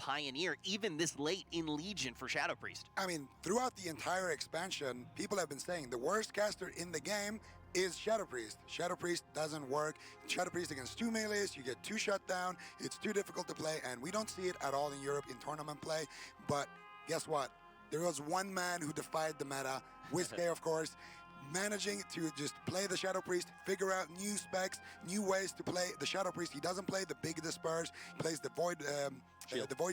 pioneer even this late in Legion for Shadow Priest. I mean, throughout the entire expansion, people have been saying the worst caster in the game is Shadow Priest. Shadow Priest doesn't work. Shadow Priest against 2 melees, you get 2 shut down, it's too difficult to play, and we don't see it at all in Europe in tournament play. But guess what? There was one man who defied the meta, WizK, of course, managing to just play the Shadow Priest, figure out new specs, new ways to play the Shadow Priest. He doesn't play the big disperse, he plays the Void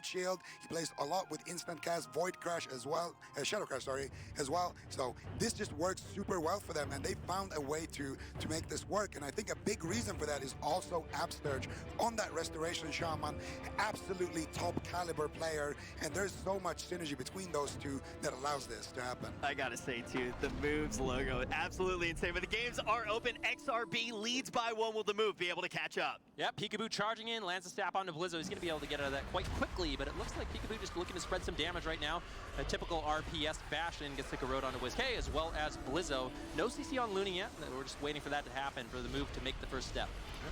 Shield. He plays a lot with instant cast, Void Crash as well, Shadow Crash, sorry, as well. So this just works super well for them, and they found a way to make this work. And I think a big reason for that is also Upsurge on that Restoration Shaman, absolutely top caliber player, and there's so much synergy between those two that allows this to happen. I gotta say too, the moves logo, absolutely insane. But the games are open. XRB leads by 1. Will the move be able to catch up? Yep, Peekaboo charging in, lands a stab onto Blizzo. He's going to be able to get out of that quite quickly, but it looks like Peekaboo just looking to spread some damage right now. A typical RPS fashion, gets to corrode onto WizK as well as Blizzo. No CC on Looney yet. We're just waiting for that to happen for the move to make the first step.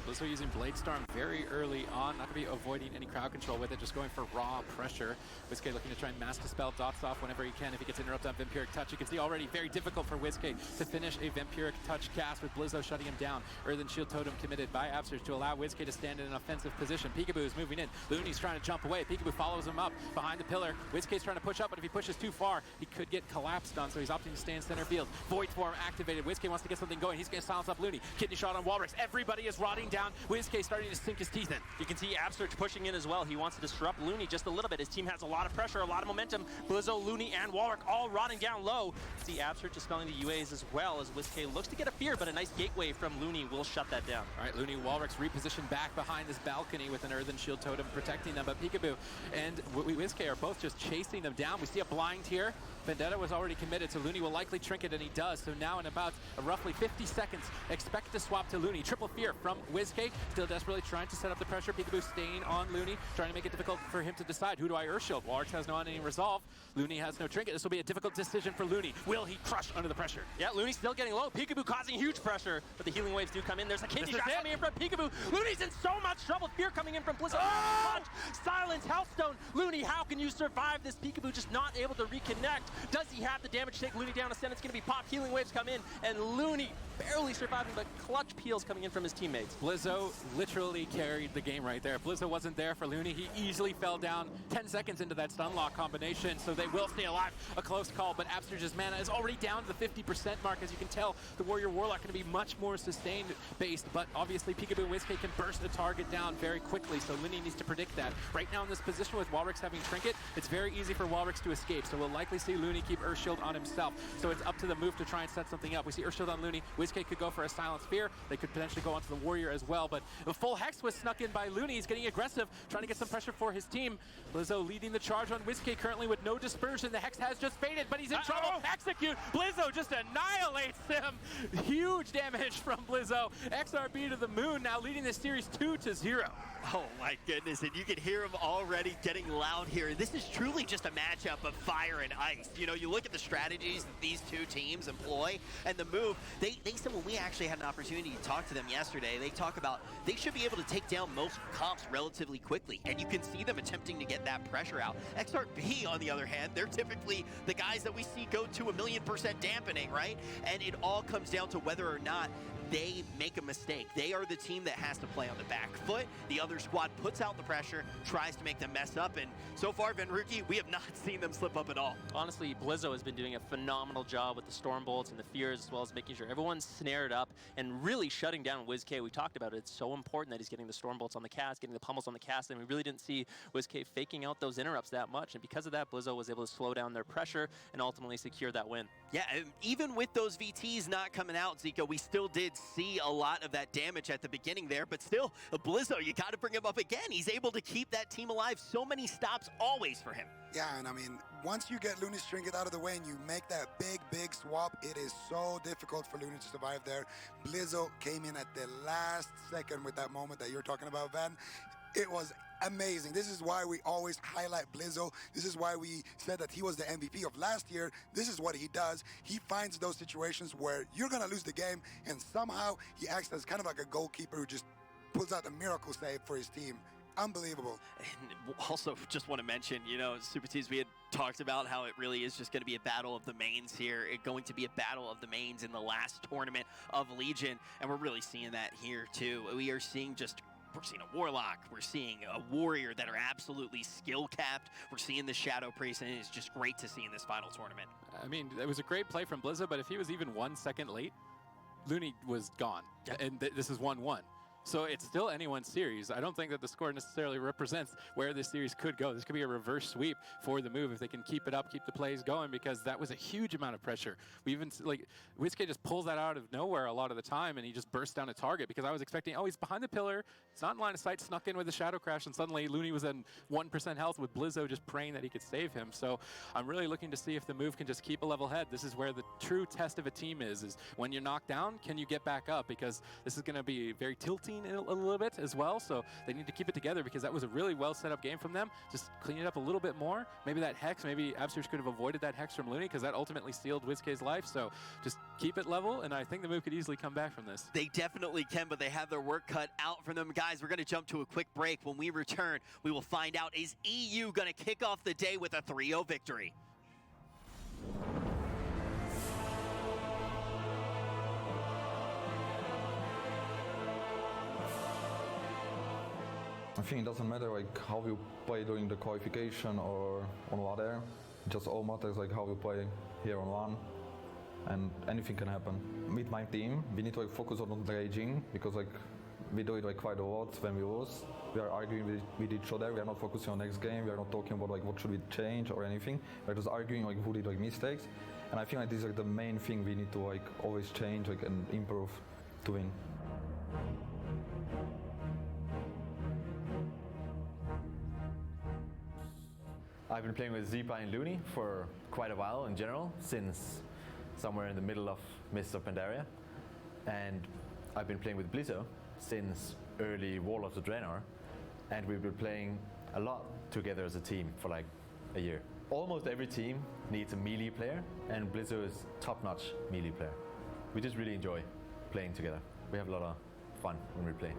Blizzo using Blade Storm very early on, not going to be avoiding any crowd control with it, just going for raw pressure. WizK looking to try and Mass Dispel dots off whenever he can. If he gets interrupted on Vampiric Touch, you can see already very difficult for WizK to finish a Vampiric Touch cast with Blizzo shutting him down. Earthen Shield Totem committed by Upsurge to allow WizK to stand in an offensive position. Peekaboo is moving in. Looney's trying to jump away. Peekaboo follows him up behind the pillar. WizK's trying to push up, but if he pushes too far, he could get collapsed on, so he's opting to stay in center field. Void Form activated. WizK wants to get something going. He's going to silence up Looney. Kidney shot on Walrus. Everybody is rotting down. WizK starting to sink his teeth in. You can see Upsurge pushing in as well. He wants to disrupt Looney just a little bit. His team has a lot of pressure, a lot of momentum. Blizzo, Looney, and Walrus all rotting down low. See Upsurge dispelling the UAs as well as WizK looks to get a fear, but a nice gateway from Looney will shut that down. All right, Looney, Walrus repositioned back behind this balcony with an Earthen Shield Totem protecting them, but Peekaboo and WizK are both just chasing them down. We see a blind here. Vendetta was already committed, so Looney will likely trinket, and he does. So now in about roughly 50 seconds, expect to swap to Looney. Triple fear from WizK, still desperately trying to set up the pressure. Peekaboo staying on Looney, trying to make it difficult for him to decide, who do I Earth Shield? Walrus has no any resolve. Looney has no trinket. This will be a difficult decision for Looney. Will he crush under the pressure? Yeah, Looney's still getting low. Peekaboo causing huge pressure, but the healing waves do come in. There's a kidney shot coming in from Peekaboo. Looney's in so much trouble. Fear coming in from Blizzo. Oh! Silence, Hellstone. Looney, how can you survive this? Peekaboo just not able to reconnect. Does he have the damage to take Looney down? Ascendant's going to be popped. Healing waves come in, and Looney barely surviving, but clutch peels coming in from his teammates. Blizzo literally carried the game right there. If Blizzo wasn't there for Looney, he easily fell down 10 seconds into that stun lock combination, so they will stay alive. A close call, but Upsurge's mana is already down to the 50% mark. As you can tell, the Warrior Warlock going to be much more sustained based, but obviously Peekaboo and WizK can burst the target down very quickly, so Looney needs to predict that. Right now in this position with Walrus having Trinket, it's very easy for Walrus to escape, so we'll likely see Looney keep Earth Shield on himself. So it's up to the move to try and set something up. We see Earth Shield on Looney. WizK could go for a Silent Spear. They could potentially go onto the Warrior as well, but the full Hex was snuck in by Looney. He's getting aggressive, trying to get some pressure for his team. Blizzo leading the charge on WizK currently with no dispersion. The Hex has just faded, but he's in trouble. Execute! Blizzo just annihilates him. Huge damage from Blizzo. XRB to the moon, now leading this series 2-0. Oh my goodness, and you can hear him already getting loud here. This is truly just a matchup of fire and ice. You know, you look at the strategies that these two teams employ and the move. They said when we actually had an opportunity to talk to them yesterday, they talk about they should be able to take down most comps relatively quickly, and you can see them attempting to get that pressure out. XRB, on the other hand, they're typically the guys that we see go to 1,000,000% dampening, right? And it all comes down to whether or not they make a mistake. They are the team that has to play on the back foot. The other squad puts out the pressure, tries to make them mess up, and so far, Venruki, we have not seen them slip up at all. Honestly, Blizzo has been doing a phenomenal job with the Storm Bolts and the Fears, as well as making sure everyone's snared up and really shutting down WizK. We talked about it. It's so important that he's getting the Storm Bolts on the cast, getting the pummels on the cast, and we really didn't see WizK faking out those interrupts that much, and because of that, Blizzo was able to slow down their pressure and ultimately secure that win. Yeah, even with those VTs not coming out, Zico, we still did see a lot of that damage at the beginning there, but still, Blizzo, you got to bring him up again. He's able to keep that team alive. So many stops always for him. Yeah, and I mean, once you get Looney's Trinket out of the way and you make that big swap, it is so difficult for Looney to survive there. Blizzo came in at the last second with that moment that you're talking about, Van. It was amazing. This is why we always highlight Blizzo. This is why we said that he was the MVP of last year. This is what he does. He finds those situations where you're going to lose the game, and somehow he acts as kind of like a goalkeeper who just pulls out a miracle save for his team. unbelievable. And also, just want to mention, you know, Super Tees, we had talked about how it really is just going to be a battle of the mains here. It's going to be a battle of the mains in the last tournament of Legion, and we're really seeing that here too. We are seeing we're seeing a Warlock, we're seeing a Warrior that are absolutely skill-capped, we're seeing the Shadow Priest, and it's just great to see in this final tournament. I mean, it was a great play from Blizza, but if he was even 1 second late, Looney was gone, and this is 1-1. So it's still anyone's series. I don't think that the score necessarily represents where this series could go. This could be a reverse sweep for the move if they can keep it up, keep the plays going, because that was a huge amount of pressure. We even, like, Whiskey just pulls that out of nowhere a lot of the time, and he just bursts down a target, because I was expecting, oh, he's behind the pillar, it's not in line of sight, snuck in with a Shadow Crash, and suddenly Looney was at 1% health with Blizzo just praying that he could save him. So I'm really looking to see if the move can just keep a level head. This is where the true test of a team is when you're knocked down, can you get back up? Because this is going to be very tilting a little bit as well, so they need to keep it together, because that was a really well set up game from them. Just clean it up a little bit more. Maybe that Hex, maybe Absters could have avoided that Hex from Looney, because that ultimately sealed WizK's life. So just keep it level, and I think the move could easily come back from this. They definitely can, but they have their work cut out for them. Guys, we're going to jump to a quick break. When we return, we will find out, is EU going to kick off the day with a 3-0 victory? I think it doesn't matter like how you play during the qualification or on ladder. It just all matters like how you play here on LAN, and anything can happen. With my team, we need to like focus on not raging, because like we do it like quite a lot when we lose. We are arguing with each other. We are not focusing on next game. We are not talking about like what should we change or anything. We are just arguing like who did like mistakes. And I think like this is like the main thing we need to like always change like and improve to win. I've been playing with Zipa and Looney for quite a while in general, since somewhere in the middle of Mists of Pandaria. And I've been playing with Blizzo since early Wall of the Draenor. And we've been playing a lot together as a team for like a year. Almost every team needs a melee player, and Blizzo is top-notch melee player. We just really enjoy playing together. We have a lot of fun when we play.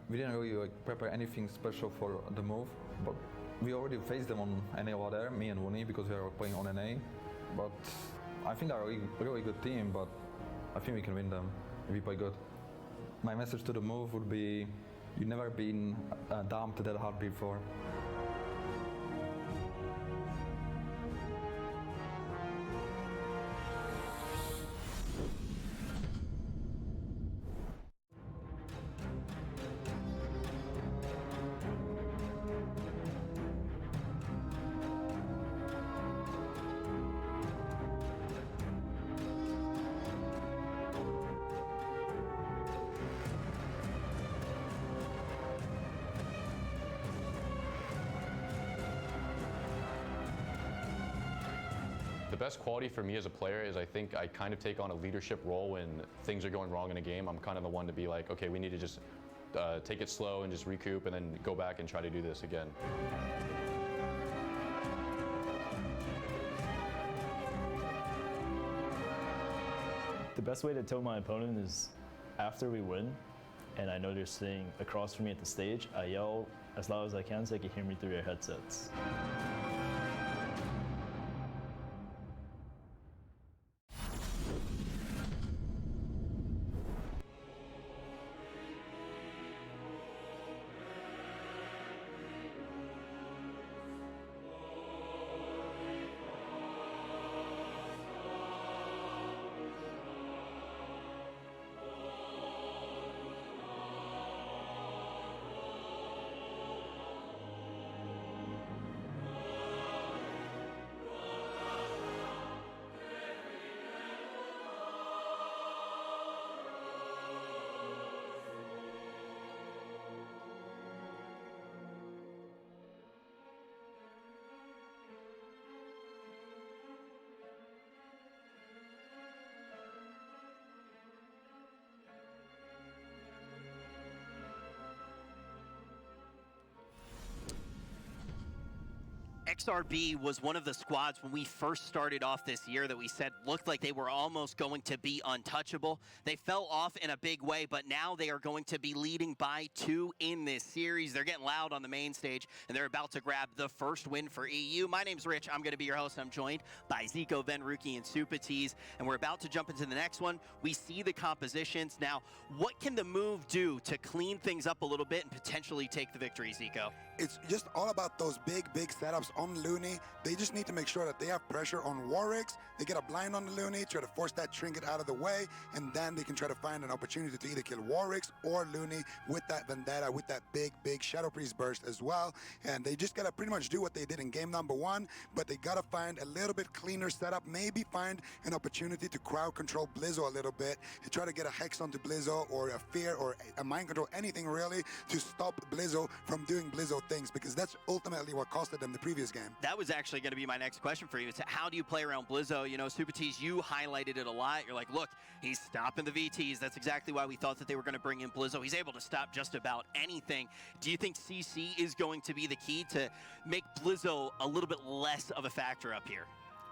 We didn't really like prepare anything special for the move, but we already faced them on NA ladder, me and Wuni, because we are playing on NA. But I think they're a really good team, but I think we can win them if we play good. My message to the move would be, you've never been dumped that hard before. The best quality for me as a player is I think I kind of take on a leadership role when things are going wrong in a game. I'm kind of the one to be like, okay, we need to just take it slow and just recoup and then go back and try to do this again. The best way to tell my opponent is after we win, and I know they're sitting across from me at the stage, I yell as loud as I can so they can hear me through their headsets. XRB was one of the squads when we first started off this year that we said looked like they were almost going to be untouchable. They fell off in a big way, but now they are going to be leading by 2 in this series. They're getting loud on the main stage, and they're about to grab the first win for EU. My name's Rich. I'm going to be your host. I'm joined by Zico, Venruki, and Supatees, and we're about to jump into the next one. We see the compositions. Now, what can the move do to clean things up a little bit and potentially take the victory, Zico? It's just all about those big setups on Looney. They just need to make sure that they have pressure on Warwicks. They get a blind on the Looney, try to force that trinket out of the way, and then they can try to find an opportunity to either kill Warwicks or Looney with that Vendetta, with that big Shadow Priest burst as well. And they just gotta pretty much do what they did in game number 1, but they gotta find a little bit cleaner setup, maybe find an opportunity to crowd control Blizzo a little bit, and try to get a Hex onto Blizzo or a Fear or a Mind Control, anything really, to stop Blizzo from doing Blizzo things, because that's ultimately what costed them the previous game. That was actually going to be my next question for you. It's how do you play around Blizzo? You know, Supatees, you highlighted it a lot. You're like, look, he's stopping the VTs. That's exactly why we thought that they were going to bring in Blizzo. He's able to stop just about anything. Do you think CC is going to be the key to make Blizzo a little bit less of a factor up here?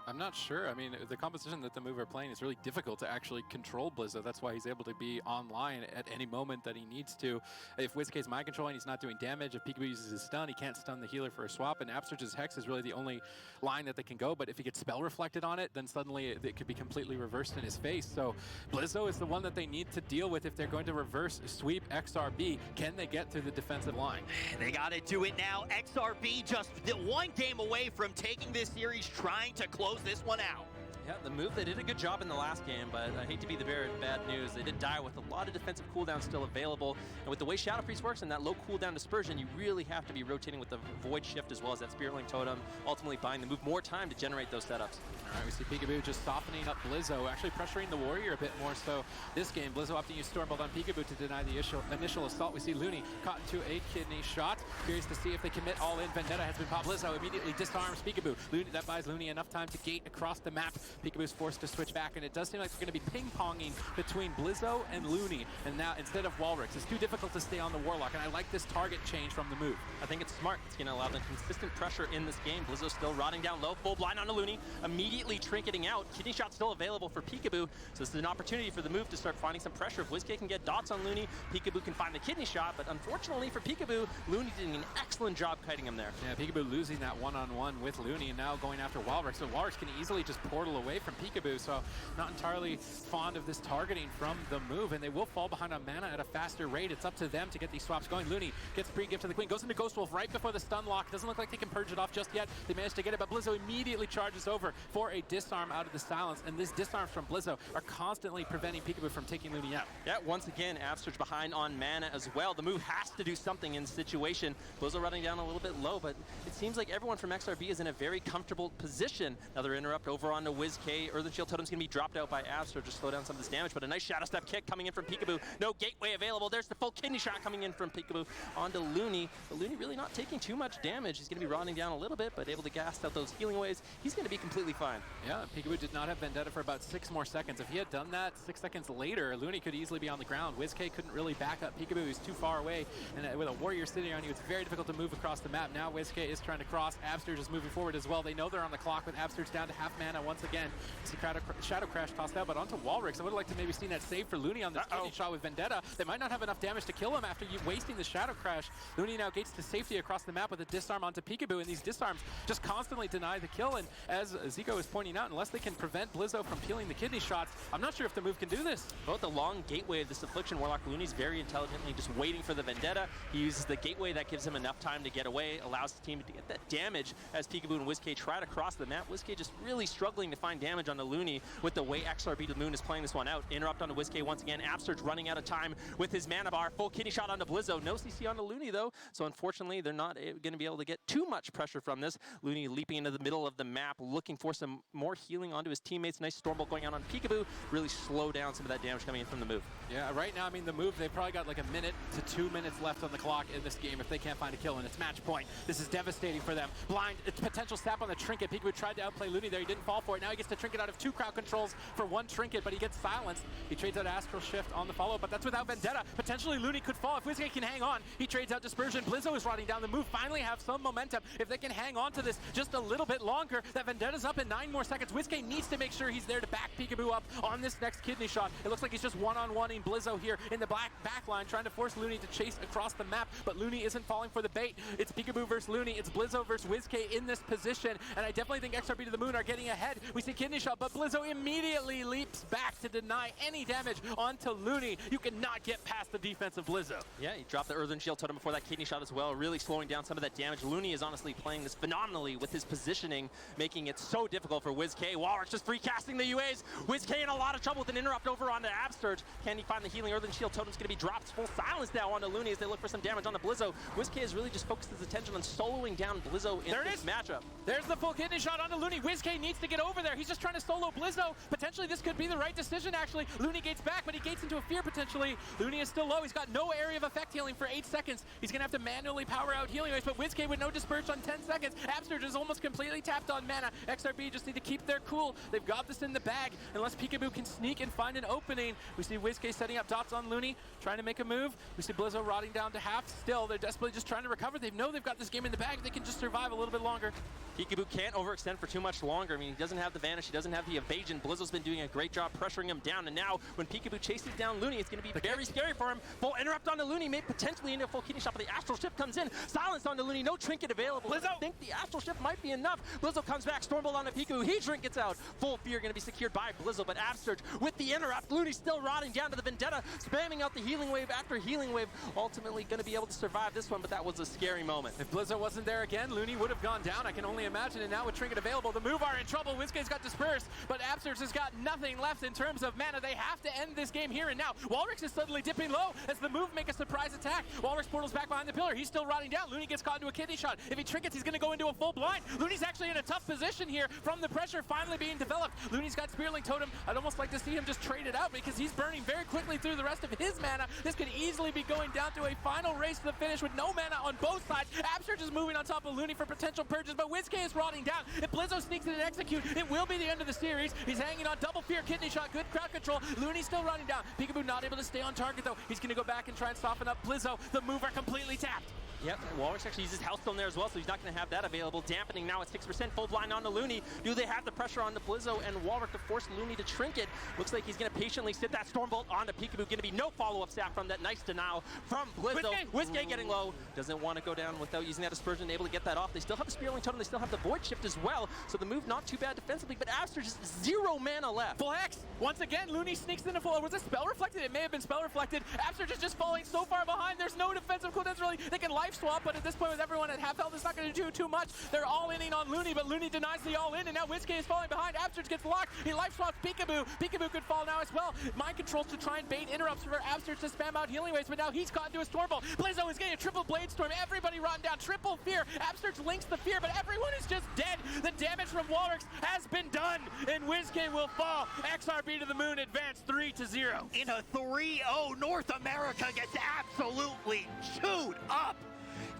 I'm not sure. I mean, the composition that the move are playing is really difficult to actually control Blizzo. That's why he's able to be online at any moment that he needs to. If WizK's mind controlling, he's not doing damage. If Peekaboo uses his stun, he can't stun the healer for a swap. And Absurge's Hex is really the only line that they can go. But if he gets spell reflected on it, then suddenly it could be completely reversed in his face. So Blizzo is the one that they need to deal with if they're going to reverse sweep XRB. Can they get through the defensive line? They got to do it now. XRB just 1 game away from taking this series, trying to close this one out. Yeah, the move, they did a good job in the last game, but I hate to be the bearer of bad news. They did die with a lot of defensive cooldowns still available. And with the way Shadow Priest works and that low cooldown dispersion, you really have to be rotating with the Void Shift as well as that Spiritling Totem, ultimately buying the move more time to generate those setups. All right, we see Peekaboo just softening up Blizzo, actually pressuring the Warrior a bit more so this game. Blizzo opting to use Stormbolt on Peekaboo to deny the initial assault. We see Looney caught into a kidney shot. Curious to see if they commit all in. Vendetta has been popped. Blizzo immediately disarms Peekaboo. Looney, that buys Looney enough time to gate across the map. Peekaboo's forced to switch back, and it does seem like they're going to be ping-ponging between Blizzo and Looney, and now instead of Walrix. It's too difficult to stay on the Warlock, and I like this target change from the move. I think it's smart. It's going to allow them consistent pressure in this game. Blizzo still rotting down low, full blind onto Looney, immediately trinketing out. Kidney shot still available for Peekaboo, so this is an opportunity for the move to start finding some pressure. If WizK can get dots on Looney, Peekaboo can find the kidney shot, but unfortunately for Peekaboo, Looney did an excellent job kiting him there. Yeah, Peekaboo losing that one-on-one with Looney, and now going after Walrix. So Walrix can easily just portal away from Peekaboo, so not entirely fond of this targeting from the move, and they will fall behind on mana at a faster rate. It's up to them to get these swaps going. Looney gets pre-gift to the Queen, goes into Ghost Wolf right before the stun lock. Doesn't look like they can purge it off just yet. They managed to get it, but Blizzo immediately charges over for a disarm out of the silence, and these disarms from Blizzo are constantly preventing Peekaboo from taking Looney out. Yeah, once again, Absurge behind on mana as well. The move has to do something in the situation. Blizzo running down a little bit low, but it seems like everyone from XRB is in a very comfortable position. Another interrupt over onto WizK. Earthen Shield Totem's going to be dropped out by Absurge to slow down some of this damage, but a nice Shadow Step kick coming in from Peekaboo. No gateway available. There's the full kidney shot coming in from Peekaboo onto Looney. But Looney really not taking too much damage. He's going to be rotting down a little bit, but able to gas out those healing waves. He's going to be completely fine. Yeah, Peekaboo did not have Vendetta for about 6 more seconds. If he had done that 6 seconds later, Looney could easily be on the ground. WizK couldn't really back up Peekaboo. He's too far away, and with a Warrior sitting on you, it's very difficult to move across the map. Now WizK is trying to cross. Absurge is moving forward as well. They know they're on the clock with Absurge down to half mana once again. See Shadow Crash tossed out, but onto Walrix. I would have liked to maybe seen that save for Looney on this kidney shot with Vendetta. They might not have enough damage to kill him after you wasting the Shadow Crash. Looney now gates to safety across the map with a disarm onto Peekaboo, and these disarms just constantly deny the kill. And as Zico is pointing out, unless they can prevent Blizzo from peeling the kidney shots, I'm not sure if the move can do this. Both the long gateway of this Affliction Warlock, Looney's very intelligently just waiting for the Vendetta. He uses the gateway that gives him enough time to get away, allows the team to get that damage as Peekaboo and WizK try to cross the map. WizK just really struggling to find damage on the Looney with the way XRB to Moon is playing this one out. Interrupt onto WizK once again. Absurge running out of time with his mana bar. Full kidney shot onto Blizzo. No CC onto Looney though, so unfortunately they're not going to be able to get too much pressure from this. Looney leaping into the middle of the map, looking for some more healing onto his teammates. Nice Stormbolt going out on Peekaboo. Really slow down some of that damage coming in from the move. Yeah, right now, I mean, the move, they've probably got like 1 minute to 2 minutes left on the clock in this game if they can't find a kill, and it's match point. This is devastating for them. Blind, it's potential sap on the trinket. Peekaboo tried to outplay Looney there. He didn't fall for it. Now he gets gets the trinket out of 2 crowd controls for 1 trinket, but he gets silenced. He trades out Astral Shift on the follow-up, but that's without Vendetta. Potentially Looney could fall. If WizKay can hang on, he trades out Dispersion. Blizzo is rotting down. The move finally have some momentum. If they can hang on to this just a little bit longer, that Vendetta's up in 9 more seconds. WizKay needs to make sure he's there to back Peekaboo up on this next kidney shot. It looks like he's just one-on-one-ing Blizzo here in the back line, trying to force Looney to chase across the map, but Looney isn't falling for the bait. It's Peekaboo versus Looney. It's Blizzo versus WizKay in this position, and I definitely think XRB to the Moon are getting ahead. We see kidney shot, but Blizzo immediately leaps back to deny any damage onto Looney. You cannot get past the defense of Blizzo. Yeah, he dropped the Earthen Shield Totem before that kidney shot as well, really slowing down some of that damage. Looney is honestly playing this phenomenally with his positioning, making it so difficult for WizKay. Walrus just free casting the UAs. WizKay in a lot of trouble with an interrupt over onto Absurge. Can he find the healing? Earthen Shield Totem's going to be dropped. Full silence now onto Looney as they look for some damage onto Blizzo. WizKay has really just focused his attention on soloing down Blizzo in this matchup. There's the full kidney shot onto Looney. WizKay needs to get over there. He's just trying to solo Blizzo. Potentially this could be the right decision, actually. Looney gates back, but he gates into a fear potentially. Looney is still low. He's got no area of effect healing for 8 seconds. He's going to have to manually power out healing waves, but WizKay with no disperse on 10 seconds. Absurge is almost completely tapped on mana. XRB just need to keep their cool. They've got this in the bag. Unless Peekaboo can sneak and find an opening. We see WizKay setting up dots on Looney, trying to make a move. We see Blizzo rotting down to half. Still, they're desperately just trying to recover. They know they've got this game in the bag. They can just survive a little bit longer. Peekaboo can't overextend for too much longer. I mean, he doesn't have the vanish, he doesn't have the evasion. Blizzo's been doing a great job pressuring him down, and now when Peekaboo chases down Looney, it's going to be very scary for him. Full interrupt onto Looney, may potentially into a full kidney shot, but the Astral Shift comes in. Silence onto Looney, no trinket available. Blizzo! I think the Astral Shift might be enough. Blizzo comes back, Stormbolt onto Peekaboo, he trinkets out. Full fear going to be secured by Blizzo, but Absurge with the interrupt. Looney still rotting down to the Vendetta, spamming out the healing wave after healing wave. Ultimately going to be able to survive this one, but that was a scary moment. If Blizzo wasn't there again, Looney would have gone down, I can only imagine, and now with trinket available, the move are in trouble. WizKay's got dispersed, but Absurge has got nothing left in terms of mana. They have to end this game here and now. Walrus is suddenly dipping low as the move make a surprise attack. Walrus portals back behind the pillar. He's still rotting down. Looney gets caught into a kidney shot. If he trinkets, he's going to go into a full blind. Looney's actually in a tough position here from the pressure finally being developed. Looney's got Spearling Totem. I'd almost like to see him just trade it out because he's burning very quickly through the rest of his mana. This could easily be going down to a final race to the finish with no mana on both sides. Absurge is moving on top of Looney for potential purges, but WizKay is rotting down. If Blizzo sneaks in and execute, it will be the end of the series. He's hanging on double fear, kidney shot, good crowd control. Looney's still running down. Peekaboo not able to stay on target though. He's gonna go back and try and soften up Blizzo. The mover completely tapped. Yep, Walrus actually uses Healthstone there as well, so he's not going to have that available. Dampening now at 6%, full blind onto Looney. Do they have the pressure on the Blizzo and Walrus to force Looney to trinket? Looks like he's going to patiently sit that Stormbolt onto Peekaboo. Going to be no follow-up stack from that nice denial from Blizzo. WizKay getting low. Doesn't want to go down without using that Dispersion, able to get that off. They still have the Spearling Totem, they still have the Void Shift as well, so the move not too bad defensively, but Absurge is 0 mana left. Full Hex! Once again, Looney sneaks into full. Was it spell reflected? It may have been spell reflected. Absurge is just falling so far behind. There's no defensive cooldowns really. They can life swap, but at this point with everyone at half health, it's not going to do too much. They're all-inning on Looney, but Looney denies the all-in, and now WizKay is falling behind. Absurge gets locked. He life swaps Peekaboo. Peekaboo could fall now as well. Mind controls to try and bait interrupts for Absurge to spam out healing waves, but now he's caught into a Stormbolt. Blizzo is getting a triple Blade Storm. Everybody rotten down. Triple fear. Absurge links the fear, but everyone is just dead. The damage from Walrus has been done, and WizKay will fall. XRB to the Moon advance 3-0. In a 3-0, North America gets absolutely chewed up.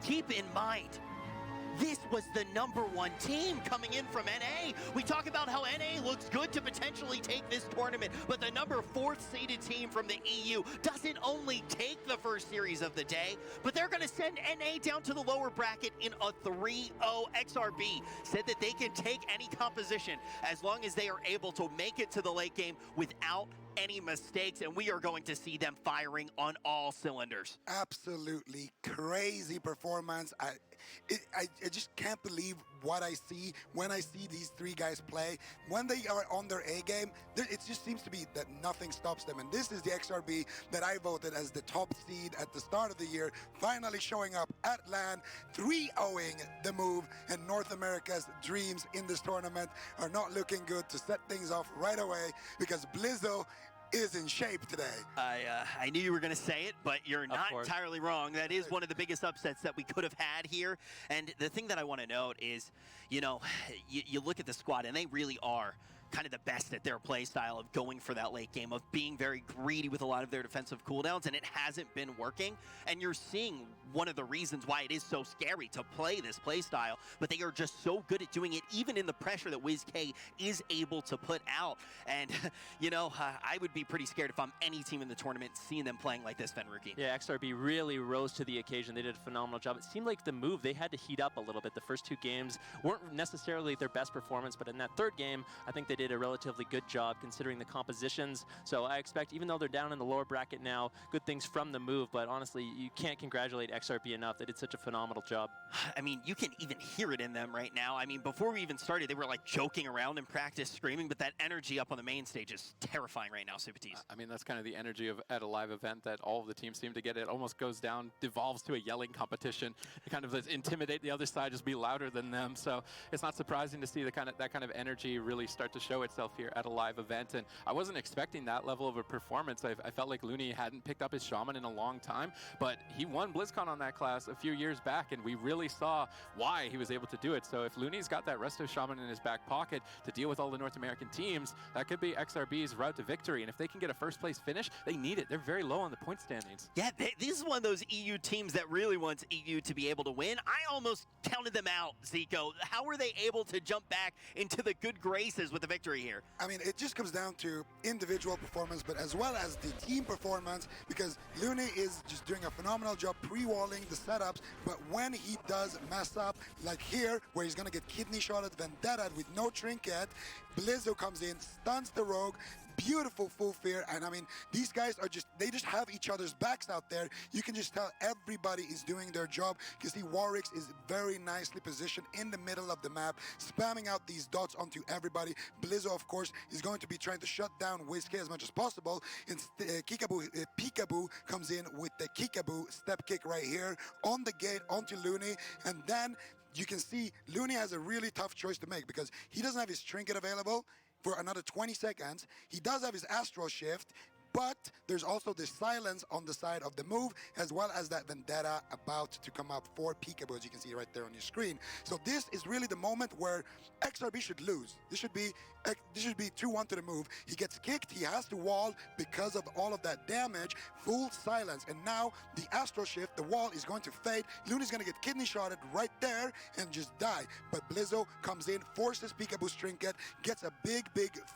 Keep in mind, this was the #1 team coming in from NA. We talk about how NA looks good to potentially take this tournament, but the #4 seeded team from the EU doesn't only take the first series of the day, but they're going to send NA down to the lower bracket in a 3-0. XRB said that they can take any composition as long as they are able to make it to the late game without any mistakes, and we are going to see them firing on all cylinders. Absolutely crazy performance. I just can't believe what I see when I see these three guys play. When they are on their A game, it just seems to be that nothing stops them. And this is the XRB that I voted as the top seed at the start of the year, finally showing up at LAN, 3-0ing the move, and North America's dreams in this tournament are not looking good to set things off right away because Blizzo is in shape today. I knew you were going to say it, but you're not entirely wrong. That is one of the biggest upsets that we could have had here. And the thing that I want to note is, you know, you look at the squad, and they really are kind of the best at their play style of going for that late game, of being very greedy with a lot of their defensive cooldowns, and it hasn't been working. And you're seeing one of the reasons why it is so scary to play this play style, but they are just so good at doing it, even in the pressure that WizK is able to put out. And, you know, I would be pretty scared if I'm any team in the tournament seeing them playing like this, Venruki. Yeah, XRB really rose to the occasion. They did a phenomenal job. It seemed like the move, they had to heat up a little bit. The first 2 games weren't necessarily their best performance, but in that 3rd game, I think they did a relatively good job considering the compositions. So I expect, even though they're down in the lower bracket now, good things from the move, but honestly, you can't congratulate XRB enough. They did such a phenomenal job. I mean, you can even hear it in them right now. I mean, before we even started, they were like joking around in practice, screaming, but that energy up on the main stage is terrifying right now, Supatis. I mean, that's kind of the energy of at a live event that all of the teams seem to get. It almost goes down, devolves to a yelling competition. It kind of intimidate the other side, just be louder than them. So it's not surprising to see that kind of energy really start to show itself here at a live event. And I wasn't expecting that level of a performance. I felt like Looney hadn't picked up his Shaman in a long time, but he won BlizzCon on that class a few years back, and we really saw why he was able to do it. So if Looney's got that Resto Shaman in his back pocket to deal with all the North American teams, that could be XRB's route to victory. And if they can get a first place finish, they need it. They're very low on the point standings. Yeah, this is one of those EU teams that really wants EU to be able to win. I almost counted them out, Zico. How were they able to jump back into the good graces with the victory here? I mean, it just comes down to individual performance, but as well as the team performance, because Looney is just doing a phenomenal job pre-walling the setups, but when he does mess up, like here, where he's going to get kidney shot at Vendetta with no trinket, Blizzo comes in, stuns the rogue, beautiful full fear, and I mean, these guys are they just have each other's backs out there. You can just tell everybody is doing their job. You see Warwick is very nicely positioned in the middle of the map, spamming out these dots onto everybody. Blizzo, of course, is going to be trying to shut down WizK as much as possible. And Peekaboo comes in with the Kickaboo step kick right here on the gate onto Looney, and then you can see Looney has a really tough choice to make because he doesn't have his trinket available for another 20 seconds. He does have his Astral Shift, but there's also the silence on the side of the move, as well as that Vendetta about to come up for Peekaboo, as you can see right there on your screen. So this is really the moment where XRB should lose. This should be 2-1 to the move. He gets kicked, he has to wall because of all of that damage, full silence, and now the Astral Shift, the wall is going to fade. Looney's gonna get kidney shotted right there and just die. But Blizzo comes in, forces Peekaboo's trinket, gets a big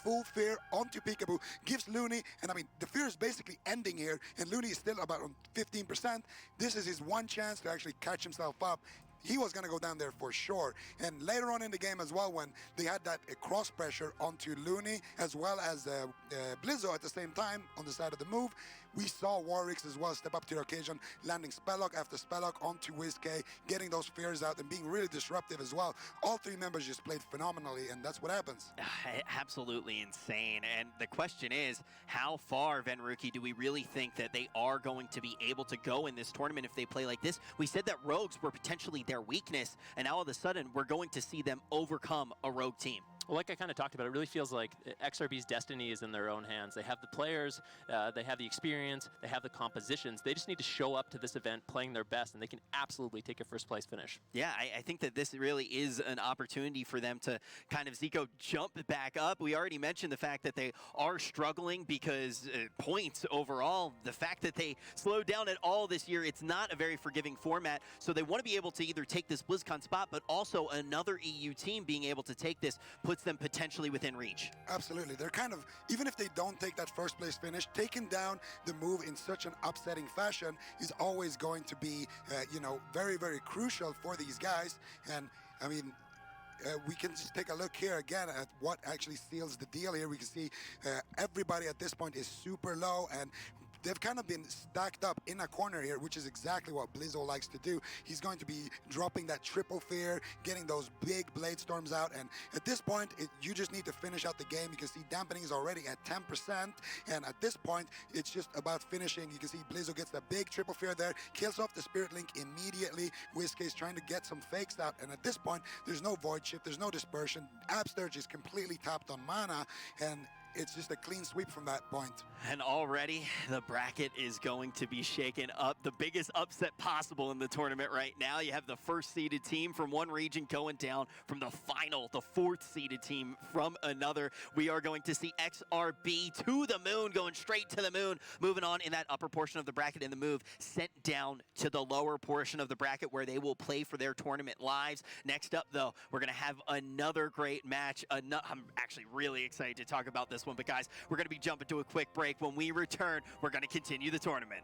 full fear onto Peekaboo, gives Looney, and I mean, the fear is basically ending here, and Looney is still about on 15%. This is his one chance to actually catch himself up. He was going to go down there for sure. And later on in the game as well, when they had that cross pressure onto Looney as well as Blizzo at the same time on the side of the move, we saw Warwick as well step up to the occasion, landing Spellock after Spellock onto WizK, getting those fears out and being really disruptive as well. All 3 members just played phenomenally, and that's what happens. Absolutely insane. And the question is, how far, Venruki, do we really think that they are going to be able to go in this tournament if they play like this? We said that rogues were potentially their weakness, and now all of a sudden we're going to see them overcome a rogue team. Well, like I kind of talked about, it really feels like XRB's destiny is in their own hands. They have the players, they have the experience, they have the compositions. They just need to show up to this event playing their best, and they can absolutely take a first place finish. Yeah, I think that this really is an opportunity for them to kind of, Zico, jump back up. We already mentioned the fact that they are struggling because points overall, the fact that they slowed down at all this year, it's not a very forgiving format. So they want to be able to either take this BlizzCon spot, but also another EU team being able to take this puts them potentially within reach. Absolutely. They're kind of, even if they don't take that first place finish, taking down the move in such an upsetting fashion is always going to be, you know, very crucial for these guys. And I mean, we can just take a look here again at what actually seals the deal here. We can see everybody at this point is super low, and they've kind of been stacked up in a corner here, which is exactly what Blizzo likes to do. He's going to be dropping that triple fear, getting those big blade storms out, and at this point, you just need to finish out the game. You can see dampening is already at 10%, and at this point, it's just about finishing. You can see Blizzo gets that big triple fear there, kills off the Spirit Link immediately. WizK is trying to get some fakes out, and at this point, there's no Void Shift, there's no Dispersion. Absterge is completely tapped on mana, and it's just a clean sweep from that point. And already the bracket is going to be shaken up. The biggest upset possible in the tournament right now. You have the first seeded team from one region going down from the final, the fourth seeded team from another. We are going to see XRB to the moon, going straight to the moon, moving on in that upper portion of the bracket in the move, sent down to the lower portion of the bracket where they will play for their tournament lives. Next up though, we're gonna have another great match. I'm actually really excited to talk about this one, but guys, we're gonna be jumping to a quick break. When we return, we're gonna continue the tournament.